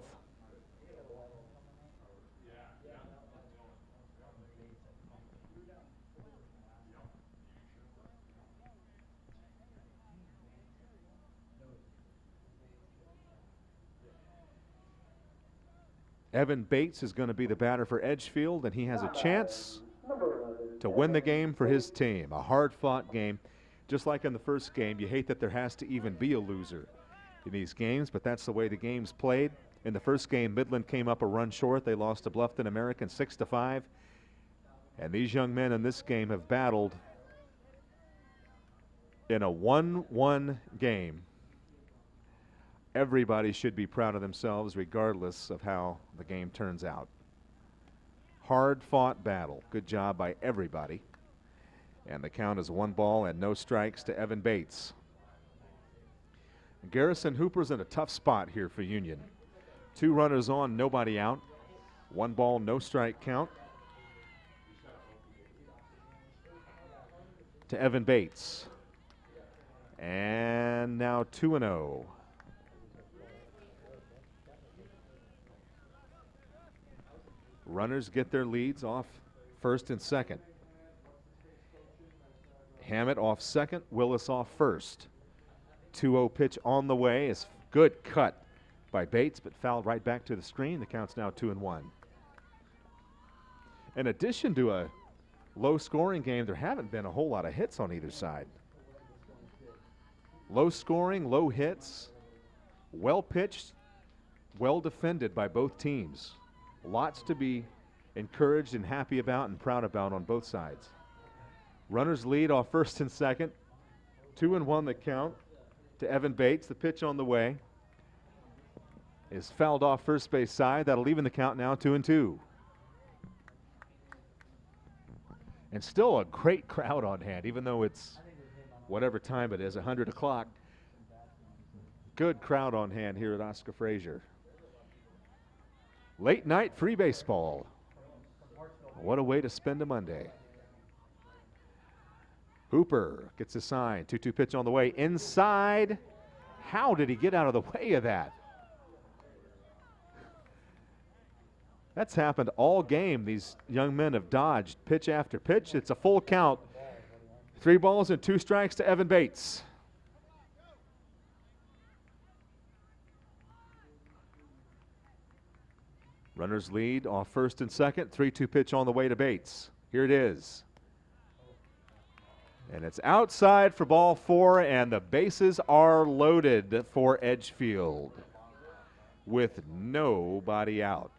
Evan Bates is going to be the batter for Edgefield, and he has a chance to win the game for his team. A hard-fought game. Just like in the first game, you hate that there has to even be a loser in these games, but that's the way the game's played. In the first game, Midland came up a run short. They lost to Bluffton American 6-5. And these young men in this game have battled in a 1-1 game. Everybody should be proud of themselves regardless of how the game turns out. Hard-fought battle. Good job by everybody. And the count is 1 ball and no strikes to Evan Bates. Garrison Hooper's in a tough spot here for Union. 2 runners on, nobody out. 1 ball, no strike count to Evan Bates. And now 2-0. Runners get their leads off first and second. Hammett off second, Willis off first. 2-0 pitch on the way is good cut by Bates, but fouled right back to the screen. The count's now 2-1. In addition to a low-scoring game, there haven't been a whole lot of hits on either side. Low scoring, low hits, well pitched, well defended by both teams. Lots to be encouraged and happy about and proud about on both sides. Runners lead off first and second. 2-1 the count to Evan Bates. The pitch on the way is fouled off first base side. That'll even the count now 2-2. And still a great crowd on hand, even though it's whatever time it is, 100 o'clock. Good crowd on hand here at Oscar Frazier. Late night free baseball. What a way to spend a Monday. Hooper gets a sign. 2-2 pitch on the way. Inside. How did he get out of the way of that? That's happened all game. These young men have dodged pitch after pitch. It's a full count. 3 balls and 2 strikes to Evan Bates. Runners lead off first and second. 3-2 pitch on the way to Bates. Here it is. And it's outside for ball 4, and the bases are loaded for Edgefield with nobody out.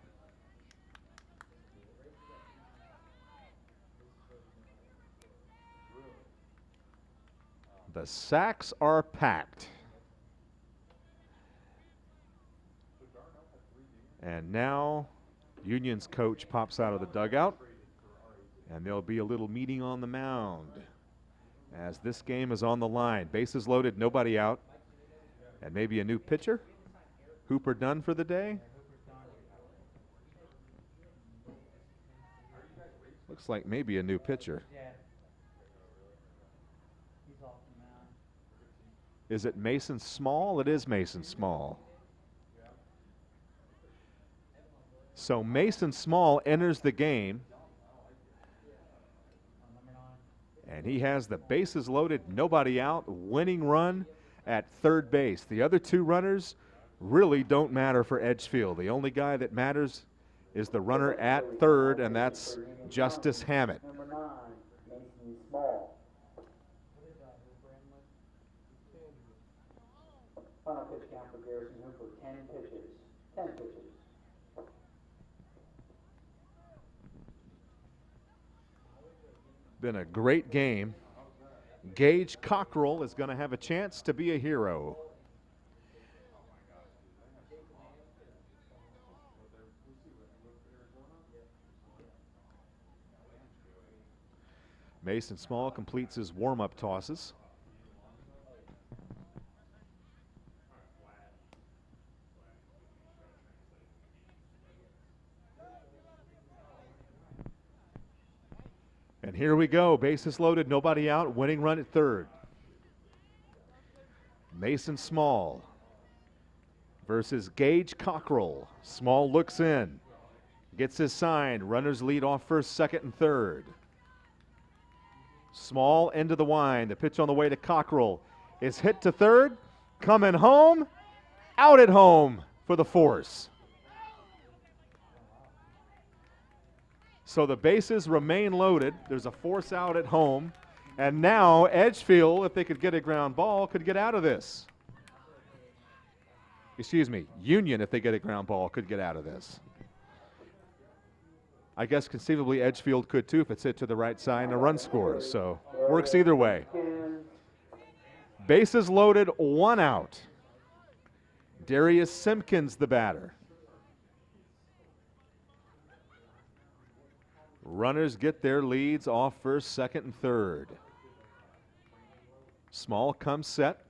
The sacks are packed. And now Union's coach pops out of the dugout, and there'll be a little meeting on the mound as this game is on the line. Bases loaded, nobody out, and maybe a new pitcher. Hooper done for the day. Looks like maybe a new pitcher. Is it Mason Small? It is Mason Small. So Mason Small enters the game, and he has the bases loaded, nobody out, winning run at third base. The other 2 runners really don't matter for Edgefield. The only guy that matters is the runner at third, and that's Justice Hammett. Number 9, Mason Small. Final pitch count for Garrison Hooper, 10 pitches. 10 pitches. Been a great game. Gage Cockrell is going to have a chance to be a hero. Mason Small completes his warm-up tosses. And here we go, bases loaded, nobody out, winning run at third. Mason Small versus Gage Cockrell. Small looks in, gets his sign, runners lead off first, second, and third. Small into the wind, the pitch on the way to Cockrell is hit to third, coming home, out at home for the force. So the bases remain loaded. There's a force out at home. And now Edgefield, if they could get a ground ball, could get out of this. Excuse me, Union, if they get a ground ball, could get out of this. I guess conceivably Edgefield could too if it's hit to the right side and a run scores. So works either way. Bases loaded, one out. Darius Simpkins, the batter. Runners get their leads off first, second, and third. Small comes set.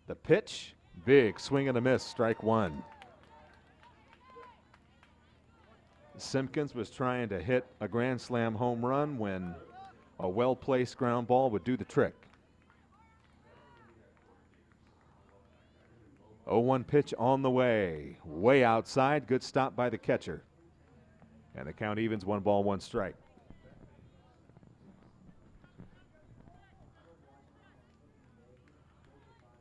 The pitch, big swing and a miss, strike one. Simpkins was trying to hit a grand slam home run when a well-placed ground ball would do the trick. 0-1 pitch on the way outside, good stop by the catcher. And the count evens, 1 ball, 1 strike.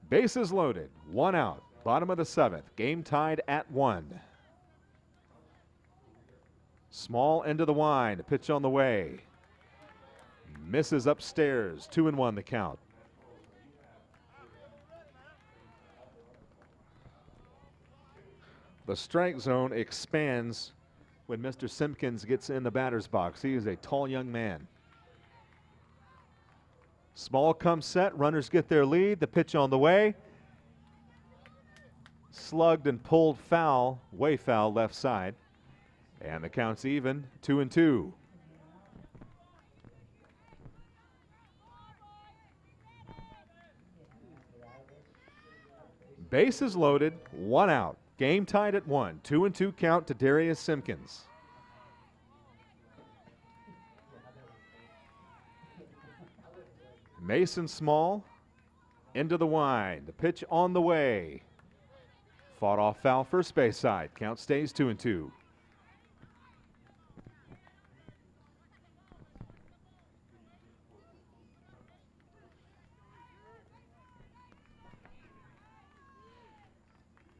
Bases loaded, 1 out, bottom of the 7th, game tied at 1. Small into the wind, a pitch on the way. Misses upstairs, 2-1 the count. The strike zone expands when Mr. Simpkins gets in the batter's box. He is a tall young man. Small comes set, runners get their lead, the pitch on the way. Slugged and pulled foul, way foul left side. And the count's even, 2-2. Bases loaded, 1 out. Game tied at 1. 2-2 count to Darius Simpkins. Mason Small into the wind. The pitch on the way. Fought off foul first base side. Count stays 2-2.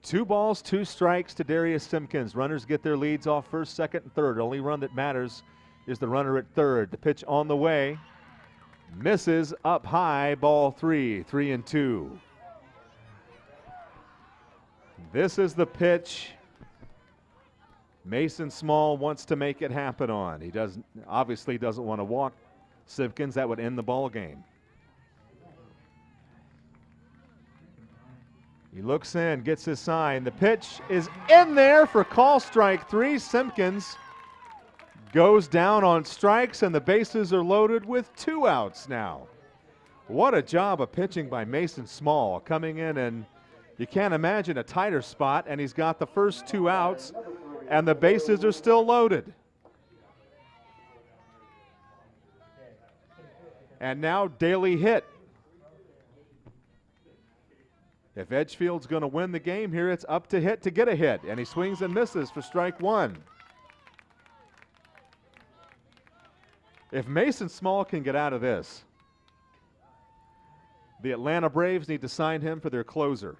Two balls, 2 strikes to Darius Simpkins. Runners get their leads off first, second, and third. Only run that matters is the runner at third. The pitch on the way. Misses up high, ball 3, 3-2. This is the pitch Mason Small wants to make it happen on. He obviously doesn't want to walk Simpkins. That would end the ball game. He looks in, gets his sign. The pitch is in there for call strike 3. Simpkins goes down on strikes, and the bases are loaded with 2 outs now. What a job of pitching by Mason Small, coming in, and you can't imagine a tighter spot, and he's got the first 2 outs, and the bases are still loaded. And now daily hit. If Edgefield's going to win the game here, it's up to hit to get a hit. And he swings and misses for strike 1. If Mason Small can get out of this, the Atlanta Braves need to sign him for their closer.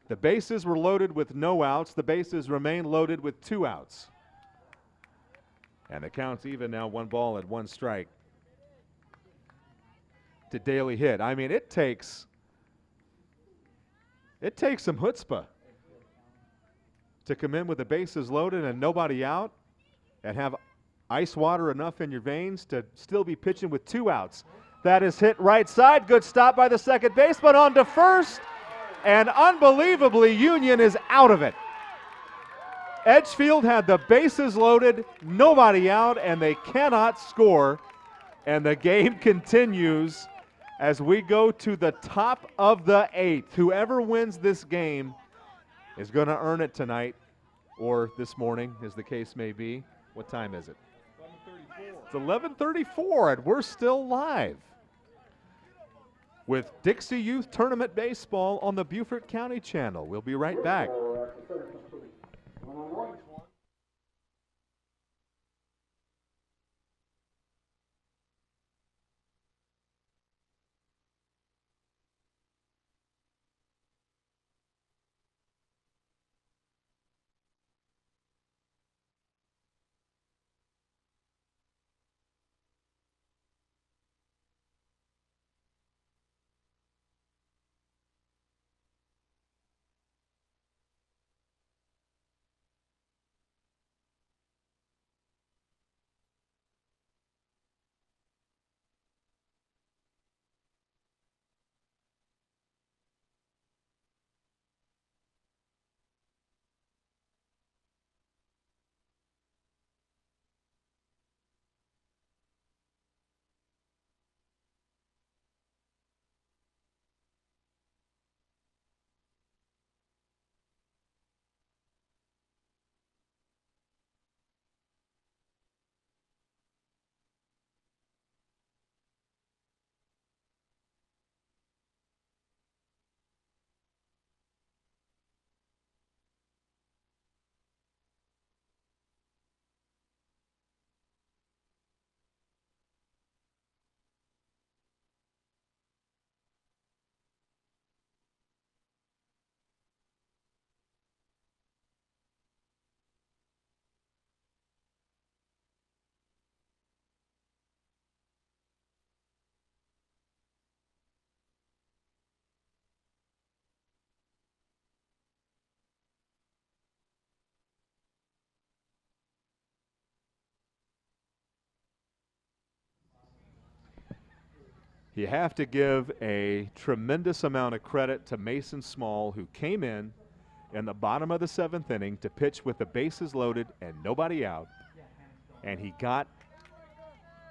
The bases were loaded with no outs. The bases remain loaded with 2 outs. And the count's even now, 1 ball and 1 strike to daily hit. I mean, it takes some chutzpah to come in with the bases loaded and nobody out and have ice water enough in your veins to still be pitching with 2 outs. That is hit right side. Good stop by the second baseman on to first. And unbelievably, Union is out of it. Edgefield had the bases loaded, nobody out, and they cannot score. And the game continues as we go to the top of the 8th. Whoever wins this game is going to earn it tonight, or this morning, as the case may be. What time is it? 11:34. It's 11:34, and we're still live with Dixie Youth Tournament Baseball on the Beaufort County Channel. We'll be right back. You have to give a tremendous amount of credit to Mason Small, who came in the bottom of the 7th inning to pitch with the bases loaded and nobody out. And he got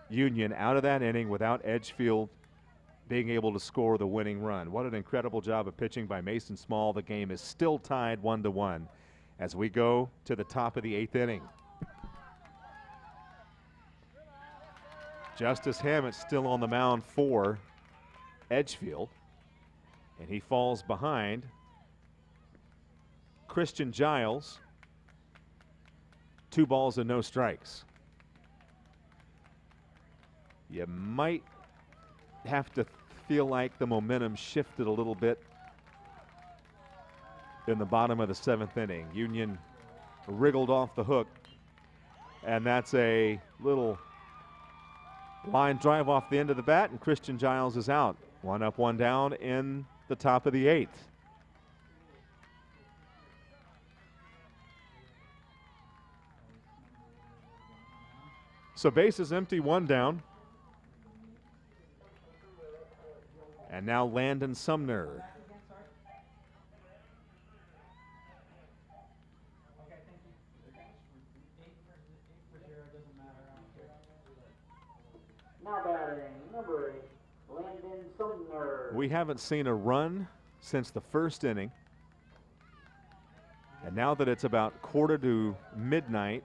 Union out of that inning without Edgefield being able to score the winning run. What an incredible job of pitching by Mason Small. The game is still tied 1-1 as we go to the top of the 8th inning. Justice Hammett still on the mound for Edgefield, and he falls behind Christian Giles. 2 balls and no strikes. You might have to feel like the momentum shifted a little bit in the bottom of the 7th inning. Union wriggled off the hook, and that's a little line drive off the end of the bat, and Christian Giles is out. 1 up, 1 down in the top of the 8th. So bases empty, 1 down. And now Landon Sumner. Now batting, number 8, Landon Sumner. We haven't seen a run since the 1st inning. And now that it's about 1:45,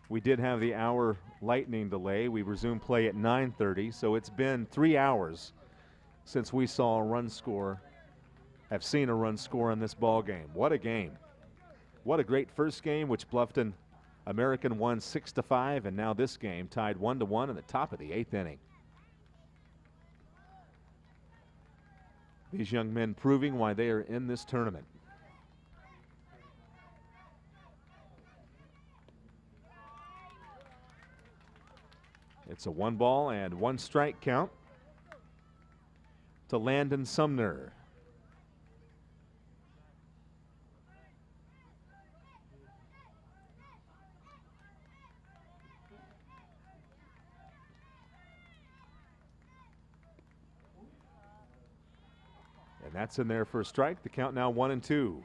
we did have the hour lightning delay. We resumed play at 9:30, so it's been 3 hours since we saw a run score, have seen a run score in this ball game. What a game. What a great first game, which Bluffton American won 6-5, and now this game tied 1-1 in the top of the 8th inning. These young men proving why they are in this tournament. It's a 1-1 strike count to Landon Sumner. And that's in there for a strike. The count now 1-2.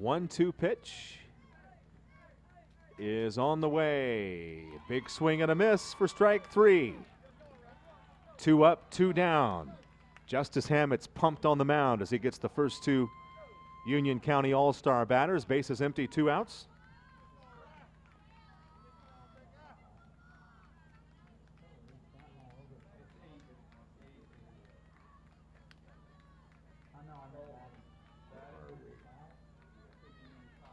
1-2 pitch is on the way. Big swing and a miss for strike 3. 2 up, 2 down. Justice Hammett's pumped on the mound as he gets the first 2 Union County All-Star batters. Bases empty, 2 outs.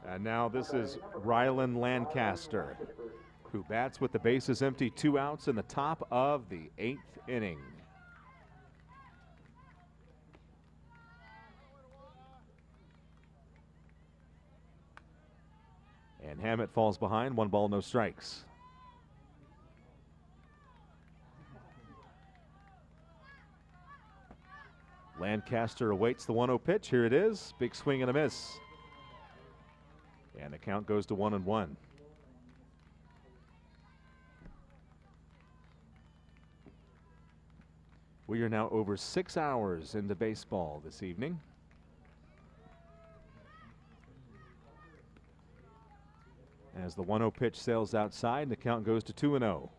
And now this is Rylan Lancaster, who bats with the bases empty, 2 outs in the top of the 8th inning. And Hammett falls behind, 1 ball, no strikes. Lancaster awaits the 1-0 pitch. Here it is. Big swing and a miss. And the count goes to 1-1. We are now over 6 hours into baseball this evening. As the 1-0 pitch sails outside, the count goes to 2-0.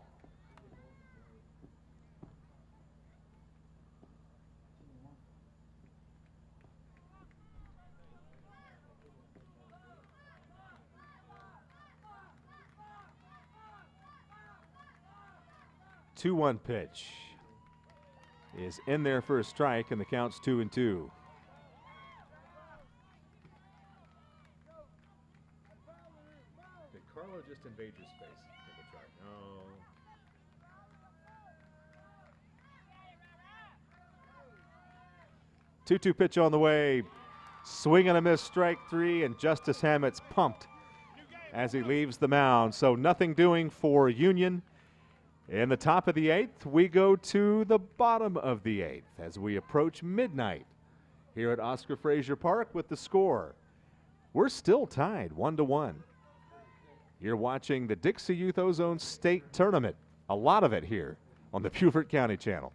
The 2-1 pitch is in there for a strike, and the count's 2-2. Did Carlo just invade your space? No. 2-2 pitch on the way. Swing and a miss, strike 3, and Justice Hammett's pumped as he leaves the mound. So nothing doing for Union. In the top of the 8th, we go to the bottom of the 8th as we approach midnight here at Oscar Frazier Park with the score. We're still tied 1-1. You're watching the Dixie Youth Ozone State Tournament, a lot of it here on the Beaufort County Channel.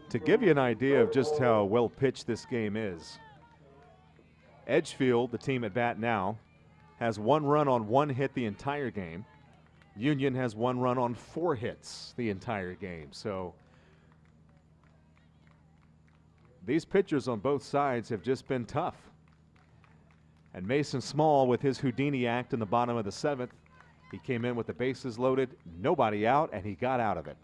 To give you an idea of just how well pitched this game is, Edgefield, the team at bat now, has 1 run on 1 hit the entire game. Union has 1 run on 4 hits the entire game. So these pitchers on both sides have just been tough. And Mason Small, with his Houdini act in the bottom of the 7th, he came in with the bases loaded, nobody out, and he got out of it.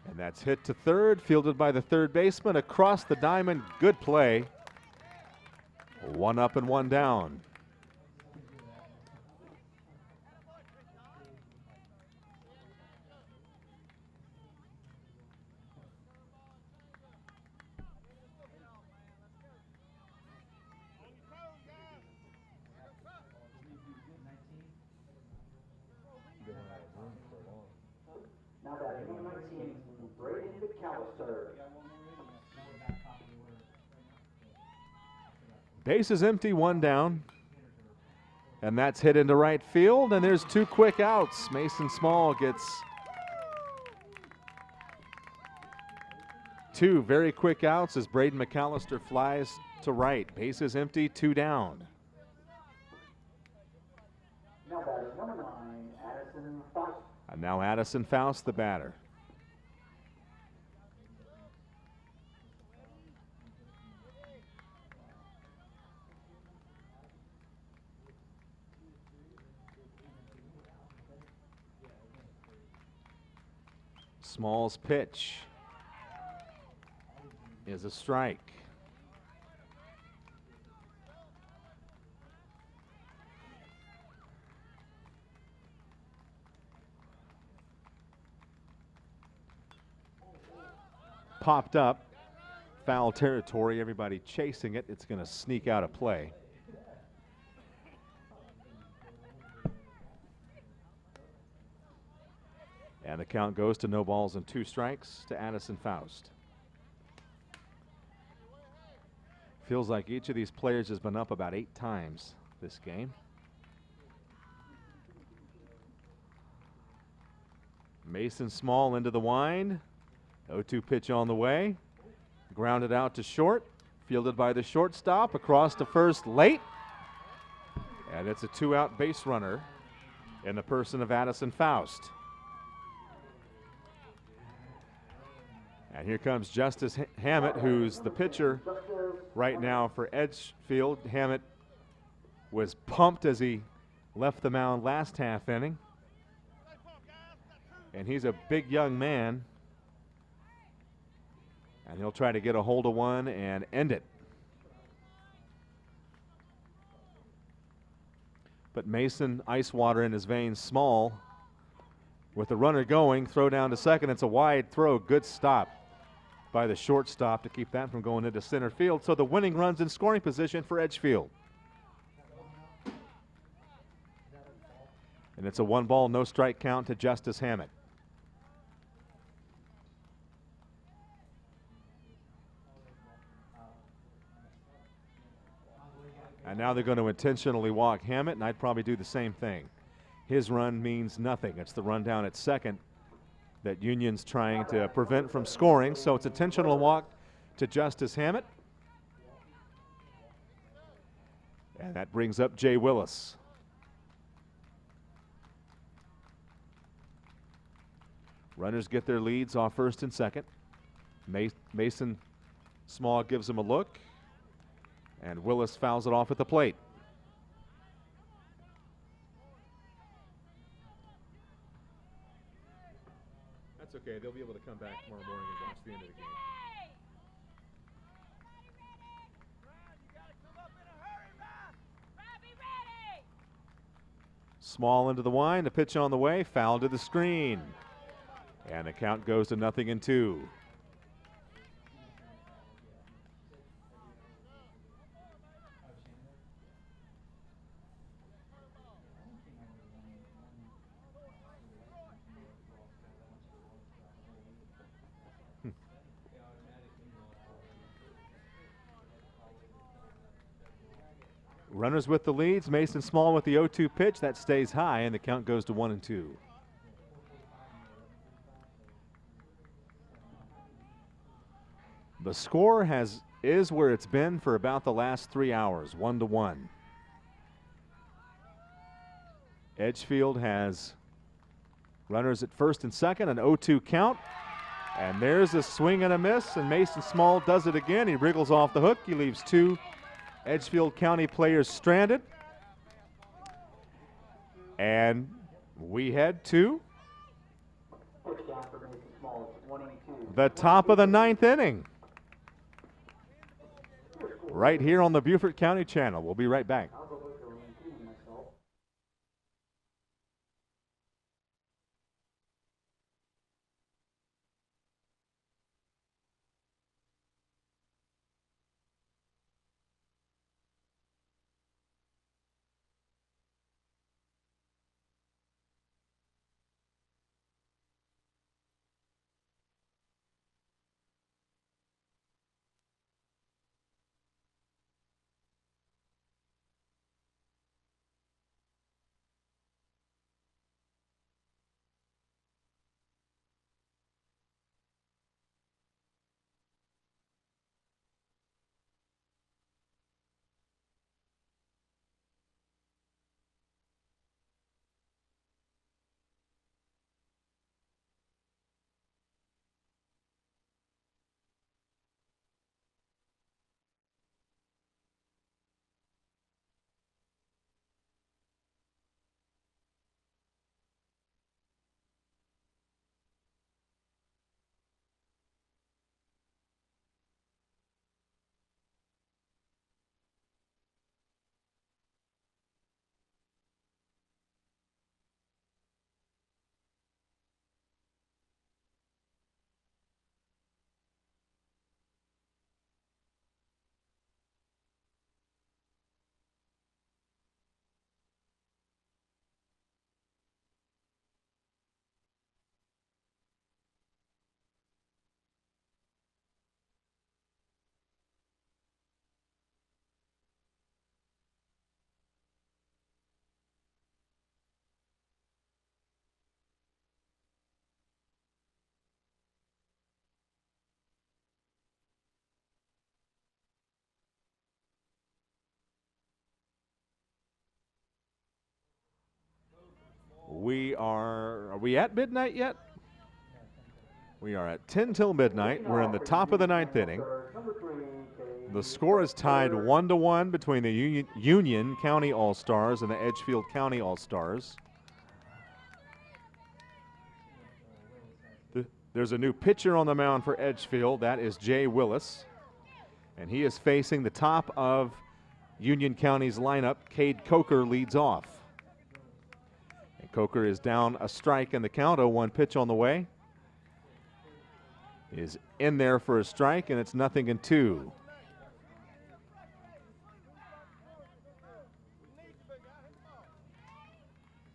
And that's hit to third, fielded by the third baseman across the diamond. Good play. 1 up and 1 down. Base is empty, one down. And that's hit into right field, and there's 2 quick outs. Mason Small gets 2 very quick outs as Braden McAllister flies to right. Base is empty, 2 down. Now batter number 9, Addison Faust. And now Addison Faust, the batter. Small's pitch is a strike. Popped up, foul territory, everybody chasing it. It's going to sneak out of play. And the count goes to no balls and 2 strikes to Addison Faust. Feels like each of these players has been up about 8 times this game. Mason Small into the wind. 0-2 pitch on the way. Grounded out to short. Fielded by the shortstop. Across to first late. And it's a 2-out base runner in the person of Addison Faust. And here comes Justice Hammett, who's the pitcher right now for Edgefield. Hammett was pumped as he left the mound last half inning. And he's a big young man. And he'll try to get a hold of one and end it. But Mason, ice water in his veins. Small with the runner going, throw down to second. It's a wide throw, good stop by the shortstop to keep that from going into center field. So the winning run's in scoring position for Edgefield. And it's a 1-ball, no strike count to Justice Hammett. And now they're going to intentionally walk Hammett, and I'd probably do the same thing. His run means nothing. It's the run down at second that Union's trying to prevent from scoring. So it's intentional walk to Justice Hammett. And that brings up Jay Willis. Runners get their leads off first and second. Mason Small gives him a look. And Willis fouls it off at the plate. That's okay. They'll be able to come back tomorrow morning and watch the end of the game. Small into the wind, a pitch on the way, foul to the screen. And the count goes to 0-2. Runners with the leads. Mason Small with the 0-2 pitch. That stays high, and the count goes to 1-2. The score is where it's been for about the last 3 hours, 1-1. Edgefield has runners at first and second, an 0-2 count. And there's a swing and a miss, and Mason Small does it again. He wriggles off the hook. He leaves 2 Edgefield County players stranded. And we head to the top of the 9th inning. Right here on the Beaufort County Channel. We'll be right back. Are we at midnight yet? We are at 10 till midnight. We're in the top of the ninth inning. The score is tied 1-1 between the Union County All-Stars and the Edgefield County All-Stars. There's a new pitcher on the mound for Edgefield. That is Jay Willis. And he is facing the top of Union County's lineup. Cade Coker leads off. And Coker is down a strike in the count. 0-1 pitch on the way. Is in there for a strike, and it's 0-2.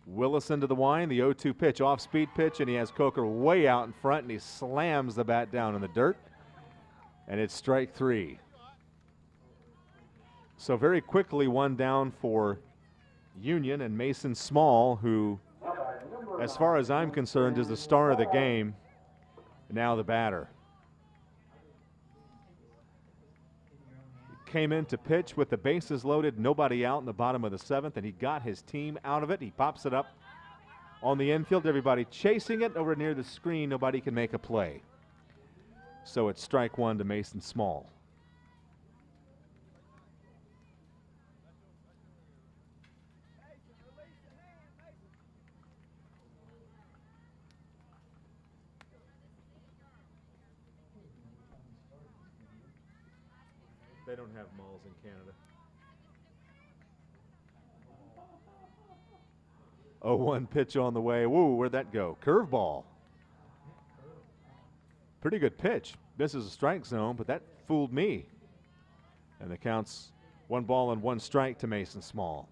Willis into the wind, the 0-2 pitch, off-speed pitch, and he has Coker way out in front, and he slams the bat down in the dirt, and it's strike 3. So very quickly, one down for Union, and Mason Small, who, as far as I'm concerned, is the star of the game, now the batter. Came in to pitch with the bases loaded, nobody out in the bottom of the 7th, and he got his team out of it. He pops it up on the infield. Everybody chasing it over near the screen. Nobody can make a play. So it's strike 1 to Mason Small. They don't have malls in Canada. 0-1 pitch on the way. Woo, where'd that go? Curveball. Pretty good pitch. Misses a strike zone, but that fooled me. And the count's 1 ball and 1 strike to Mason Small.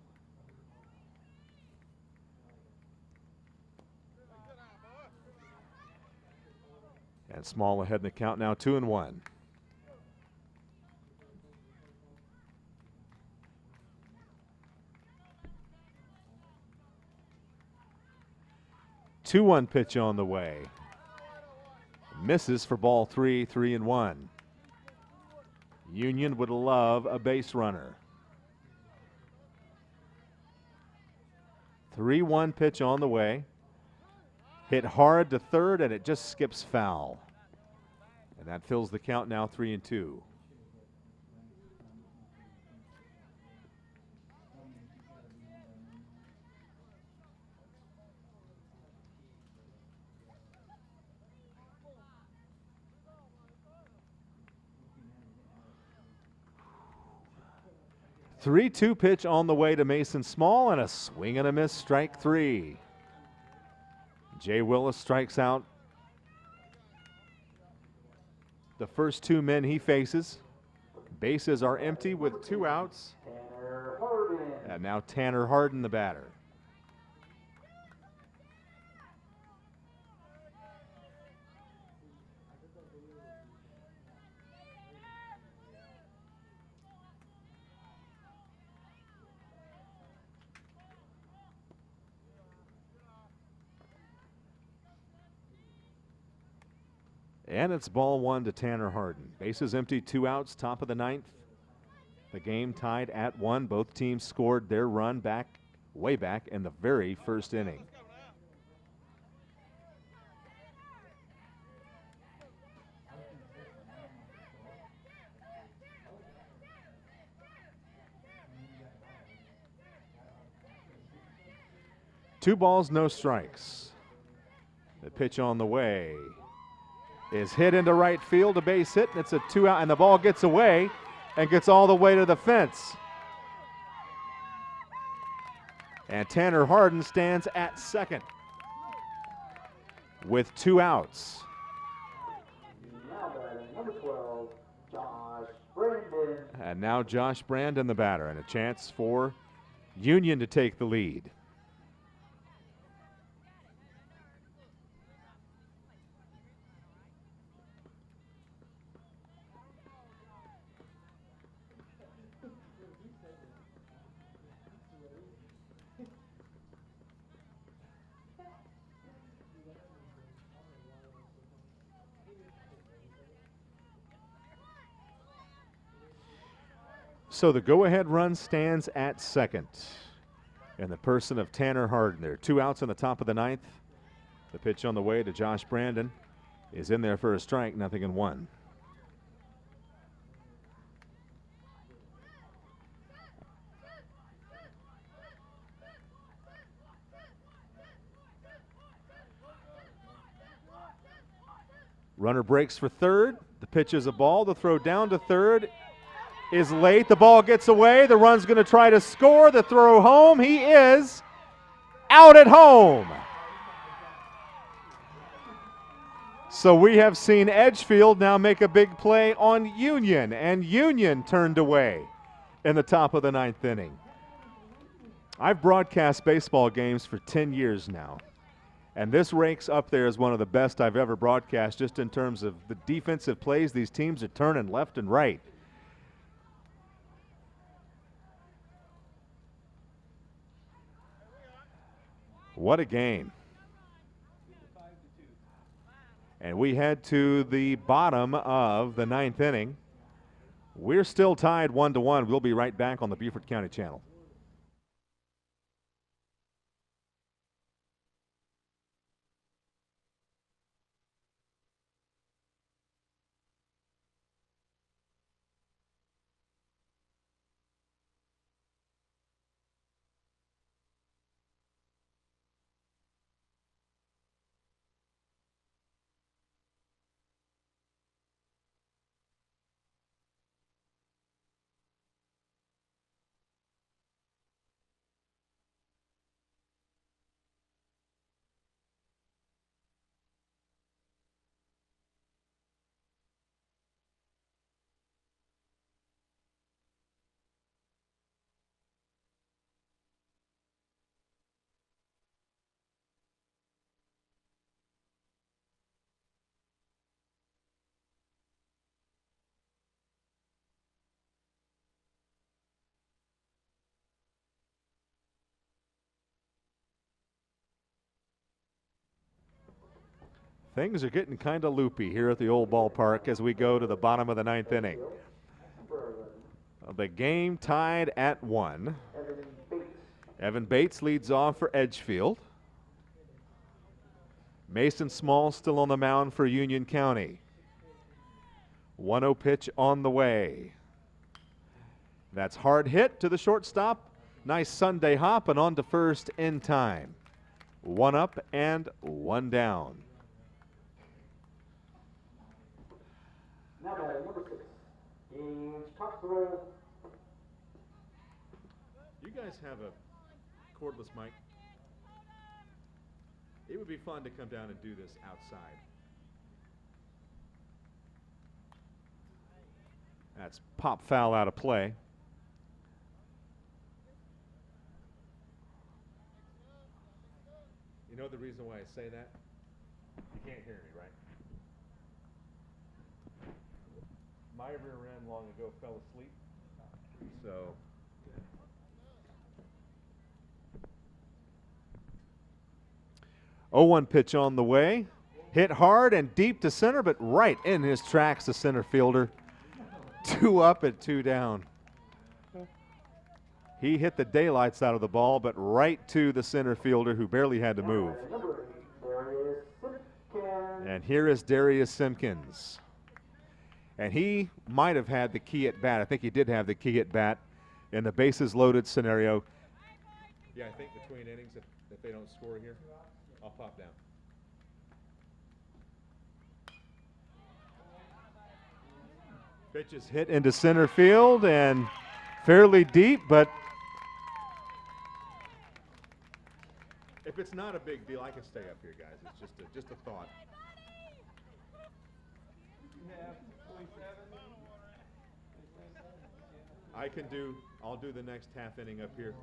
And Small ahead in the count now, 2-1. 2-1 pitch on the way. Misses for ball 3, 3-1. Union would love a base runner. 3-1 pitch on the way. Hit hard to third, and it just skips foul. And that fills the count now, 3-2. Three-two pitch on the way to Mason Small, and a swing and a miss, strike 3. Jay Willis strikes out the first 2 men he faces. Bases are empty with 2 outs. And now Tanner Harden, the batter. And it's ball 1 to Tanner Harden. Bases empty, 2 outs, top of the 9th. The game tied at 1. Both teams scored their run way back in the very first inning. Two balls, no strikes. The pitch on the way is hit into right field, a base hit, and it's a 2 out, and the ball gets away and gets all the way to the fence. And Tanner Harden stands at second with 2 outs. Now batting number 12, Josh Brandon. And now Josh Brandon, the batter, and a chance for Union to take the lead. So the go-ahead run stands at second. in the person of Tanner Harden. There are 2 outs in the top of the 9th. The pitch on the way to Josh Brandon is in there for a strike, 0-1. Runner breaks for third. The pitch is a ball. The throw down to third is late. The ball gets away. The run's going to try to score. The throw home. He is out at home. So we have seen Edgefield now make a big play on Union, and Union turned away in the top of the 9th inning. I've broadcast baseball games for 10 years now, and this ranks up there as one of the best I've ever broadcast just in terms of the defensive plays these teams are turning left and right. What a game. And we head to the bottom of the 9th inning. We're still tied 1-1. We'll be right back on the Beaufort County Channel. Things are getting kind of loopy here at the old ballpark as we go to the bottom of the 9th inning. The game tied at 1. Evan Bates leads off for Edgefield. Mason Small still on the mound for Union County. 1-0 pitch on the way. That's hard hit to the shortstop. Nice Sunday hop and on to first in time. 1 up and 1 down. Now batting number 6, Gage Coxwell. You guys have a cordless mic? It would be fun to come down and do this outside. That's pop foul out of play. You know the reason why I say that? You can't hear me, right? My rear end long ago fell asleep, so. Oh, 1 pitch on the way. Hit hard and deep to center, but right in his tracks, the center fielder. 2 up and 2 down. He hit the daylights out of the ball, but right to the center fielder who barely had to move. And here is Darius Simpkins. And he might have had the key at bat. I think he did have the key at bat in the bases loaded scenario. Yeah, I think between innings, if they don't score here, I'll pop down. Pitch is hit into center field and fairly deep, but if it's not a big deal, I can stay up here, guys. It's just a thought. I'll do the next half inning up here,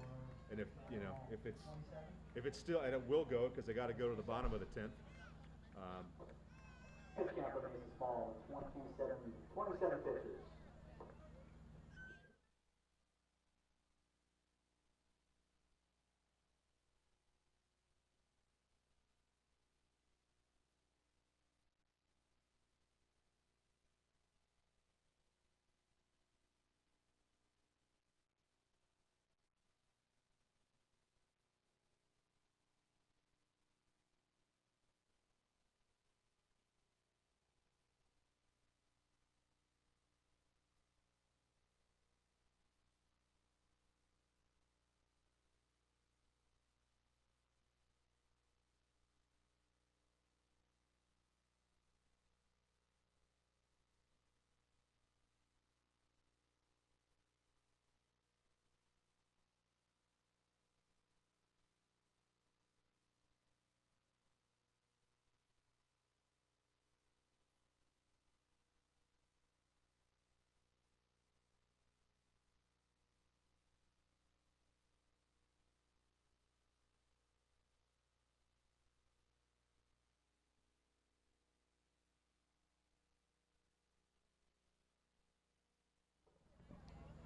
and if it's still, and it will go because I got to go to the bottom of the 10th. Pitch count remains small, 27 pitches.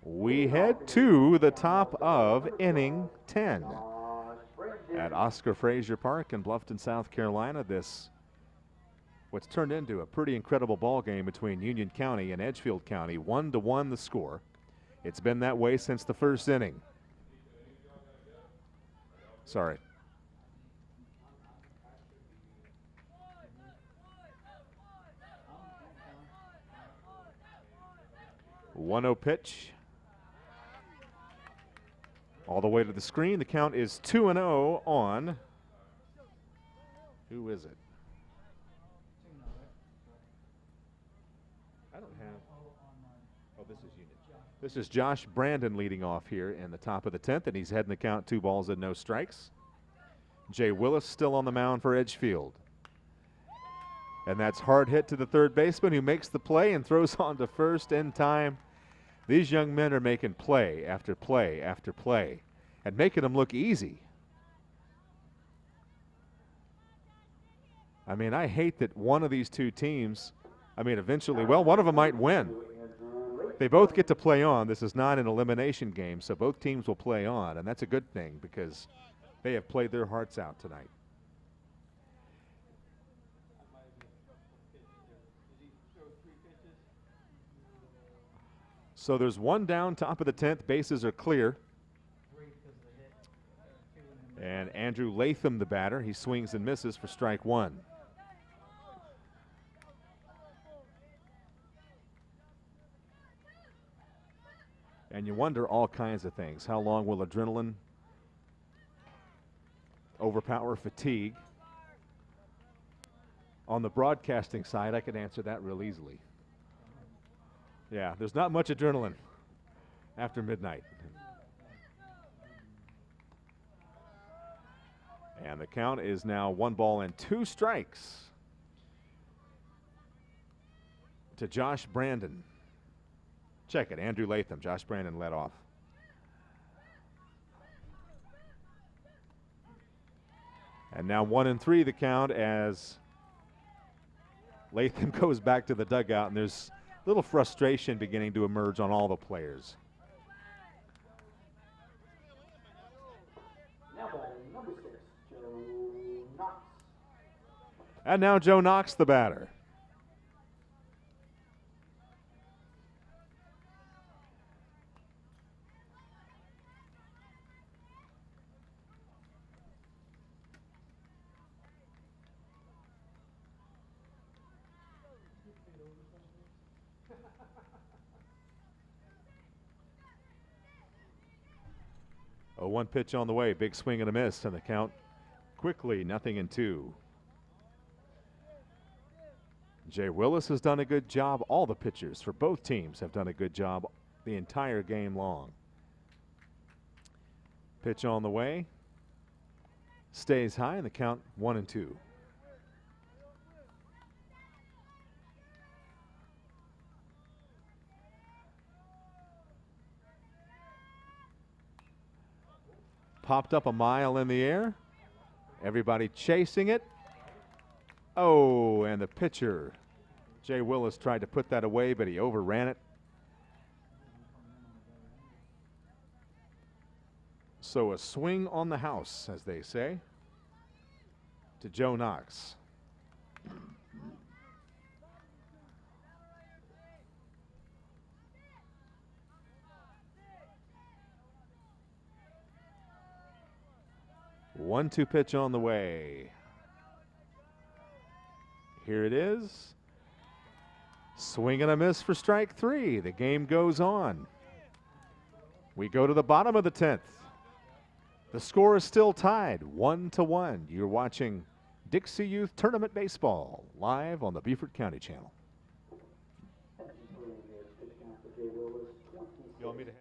We head to the top of inning 10 at Oscar Frazier Park in Bluffton, South Carolina. This what's turned into a pretty incredible ball game between Union County and Edgefield County. 1-1 the score. It's been that way since the first inning. Sorry. One-zero pitch. All the way to the screen. The count is 2-0 on. Who is it? I don't have. Oh, this is Union. This is Josh Brandon leading off here in the top of the 10th, and he's heading the count 2 balls and no strikes. Jay Willis still on the mound for Edgefield. And that's hard hit to the third baseman, who makes the play and throws on to first in time. These young men are making play after play after play and making them look easy. I mean, I hate that one of these two teams, eventually, well, one of them might win. They both get to play on. This is not an elimination game, so both teams will play on, and that's a good thing because they have played their hearts out tonight. So there's one down, top of the 10th. Bases are clear. And Andrew Latham, the batter, he swings and misses for strike 1. And you wonder all kinds of things. How long will adrenaline overpower fatigue? On the broadcasting side, I could answer that real easily. Yeah, there's not much adrenaline after midnight. And the count is now 1 ball and 2 strikes to Josh Brandon. Check it, Andrew Latham. Josh Brandon led off. And now 1-3 the count as Latham goes back to the dugout, and there's little frustration beginning to emerge on all the players. Now batting number 6, Joe Knox. And now Joe Knox, the batter. A 1 pitch on the way, big swing and a miss, and the count quickly 0-2. Jay Willis has done a good job. All the pitchers for both teams have done a good job the entire game long. Pitch on the way, stays high, and the count 1-2. Popped up a mile in the air. Everybody chasing it. Oh, and the pitcher, Jay Willis, tried to put that away, but he overran it. So a swing on the house, as they say, to Joe Knox. One-two pitch on the way. Here it is. Swing and a miss for strike 3. The game goes on. We go to the bottom of the 10th. The score is still tied 1-1. You're watching Dixie Youth Tournament Baseball live on the Beaufort County Channel. You want me to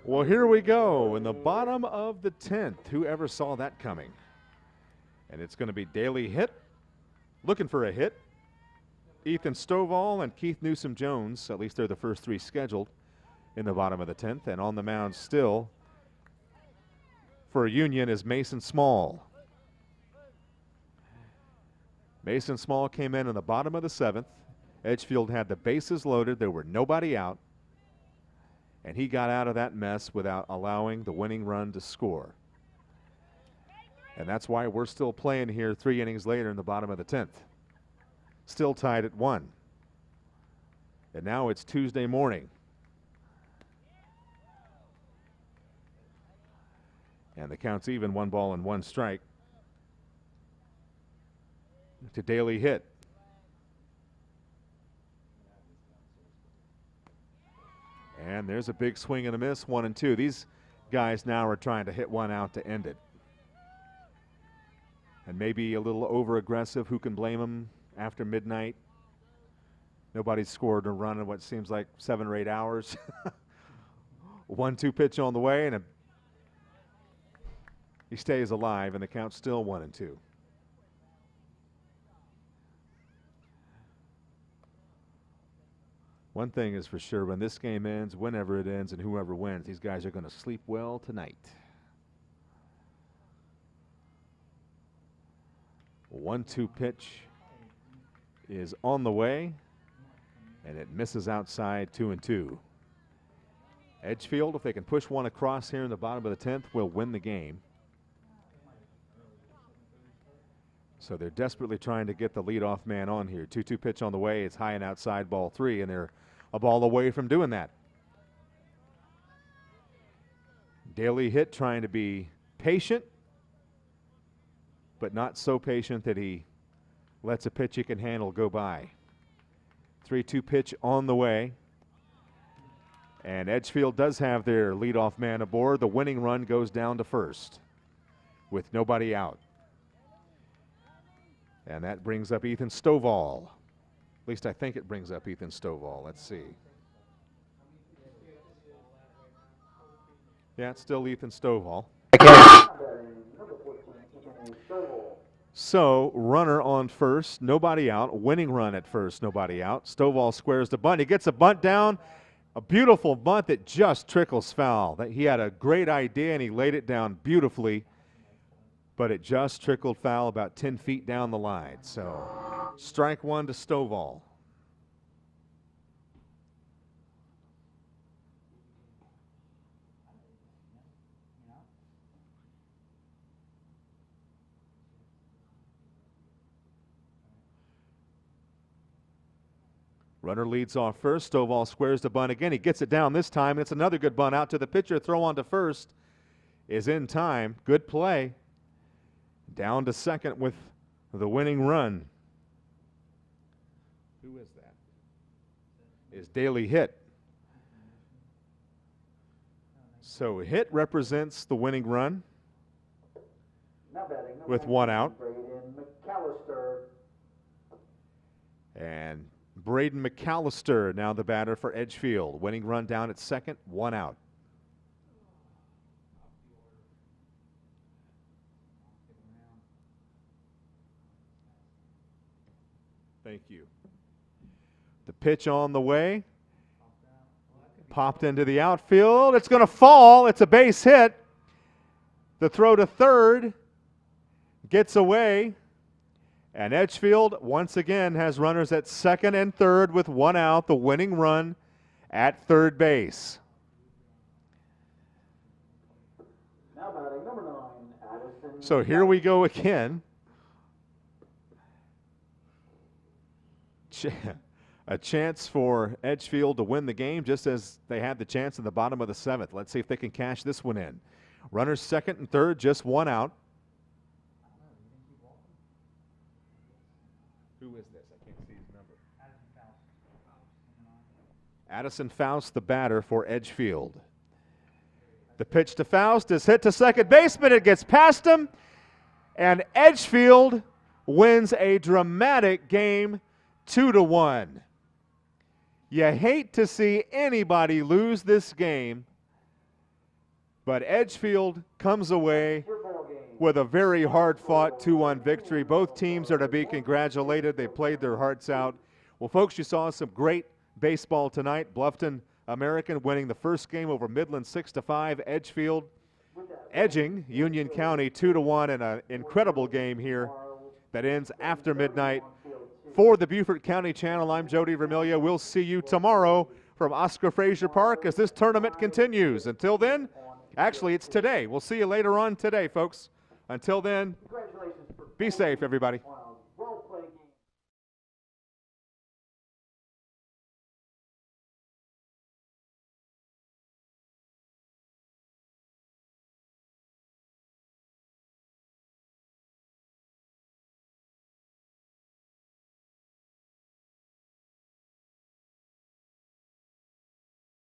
Well, here we go in the bottom of the 10th. Whoever saw that coming? And it's going to be Daly hit, looking for a hit. Ethan Stovall and Keith Newsom-Jones, at least they're the first three scheduled in the bottom of the 10th. And on the mound still for Union is Mason Small. Mason Small came in the bottom of the 7th. Edgefield had the bases loaded. There were nobody out. And he got out of that mess without allowing the winning run to score. And that's why we're still playing here 3 innings later in the bottom of the 10th. Still tied at 1. And now it's Tuesday morning. And the count's even, 1 ball and 1 strike to Daly hit. And there's a big swing and a miss, 1 and 2. These guys now are trying to hit one out to end it. And maybe a little over aggressive. Who can blame them after midnight? Nobody's scored a run in what seems like 7 or 8 hours. 1-2 pitch on the way, and he stays alive, and the count's still 1 and 2. One thing is for sure, when this game ends, whenever it ends, and whoever wins, these guys are going to sleep well tonight. 1-2 pitch is on the way, and it misses outside, 2 and 2. Edgefield, if they can push one across here in the bottom of the 10th, will win the game. So they're desperately trying to get the leadoff man on here. 2-2 pitch on the way. It's high and outside, ball 3, and they're a ball away from doing that. Daly hit, trying to be patient, but not so patient that he lets a pitch he can handle go by. 3-2 pitch on the way. And Edgefield does have their leadoff man aboard. The winning run goes down to first with nobody out. And that brings up Ethan Stovall. At least I think it brings up Ethan Stovall. Let's see. Yeah, it's still Ethan Stovall. So, runner on first, nobody out. Winning run at first, nobody out. Stovall squares the bunt. He gets a bunt down. A beautiful bunt that just trickles foul. He had a great idea, and he laid it down beautifully. But it just trickled foul about 10 feet down the line. So, strike 1 to Stovall. Runner leads off first. Stovall squares the bunt again. He gets it down this time. It's another good bunt out to the pitcher. Throw on to first is in time. Good play. Down to second with the winning run. Who is that? Is Daly hit. So hit represents the winning run with 1 out. And Braden McAllister now the batter for Edgefield. Winning run down at second, 1 out. Thank you. The pitch on the way. Popped into the outfield. It's going to fall. It's a base hit. The throw to third gets away. And Edgefield once again has runners at second and third with 1 out. The winning run at third base. Now batting number 9, Addison. So here we go again. A chance for Edgefield to win the game, just as they had the chance in the bottom of the 7th. Let's see if they can cash this one in. Runners second and third, just 1 out. Who is this? I can't see his number. Addison Faust, the batter for Edgefield. The pitch to Faust is hit to second baseman. It gets past him, and Edgefield wins a dramatic game, 2-1. You hate to see anybody lose this game, But Edgefield comes away Your ball game. with a very hard-fought 2-1 victory. Both teams are to be congratulated. They played their hearts out. Well, folks, you saw some great baseball tonight. Bluffton American winning the first game over Midland 6-5. Edgefield edging Union County 2-1 in an incredible game here that ends after midnight. For the Beaufort County Channel, I'm Jody Vermilia. We'll see you tomorrow from Oscar Frazier Park as this tournament continues. Until then, actually it's today. We'll see you later on today, folks. Until then, Congratulations. be safe, everybody. Wow.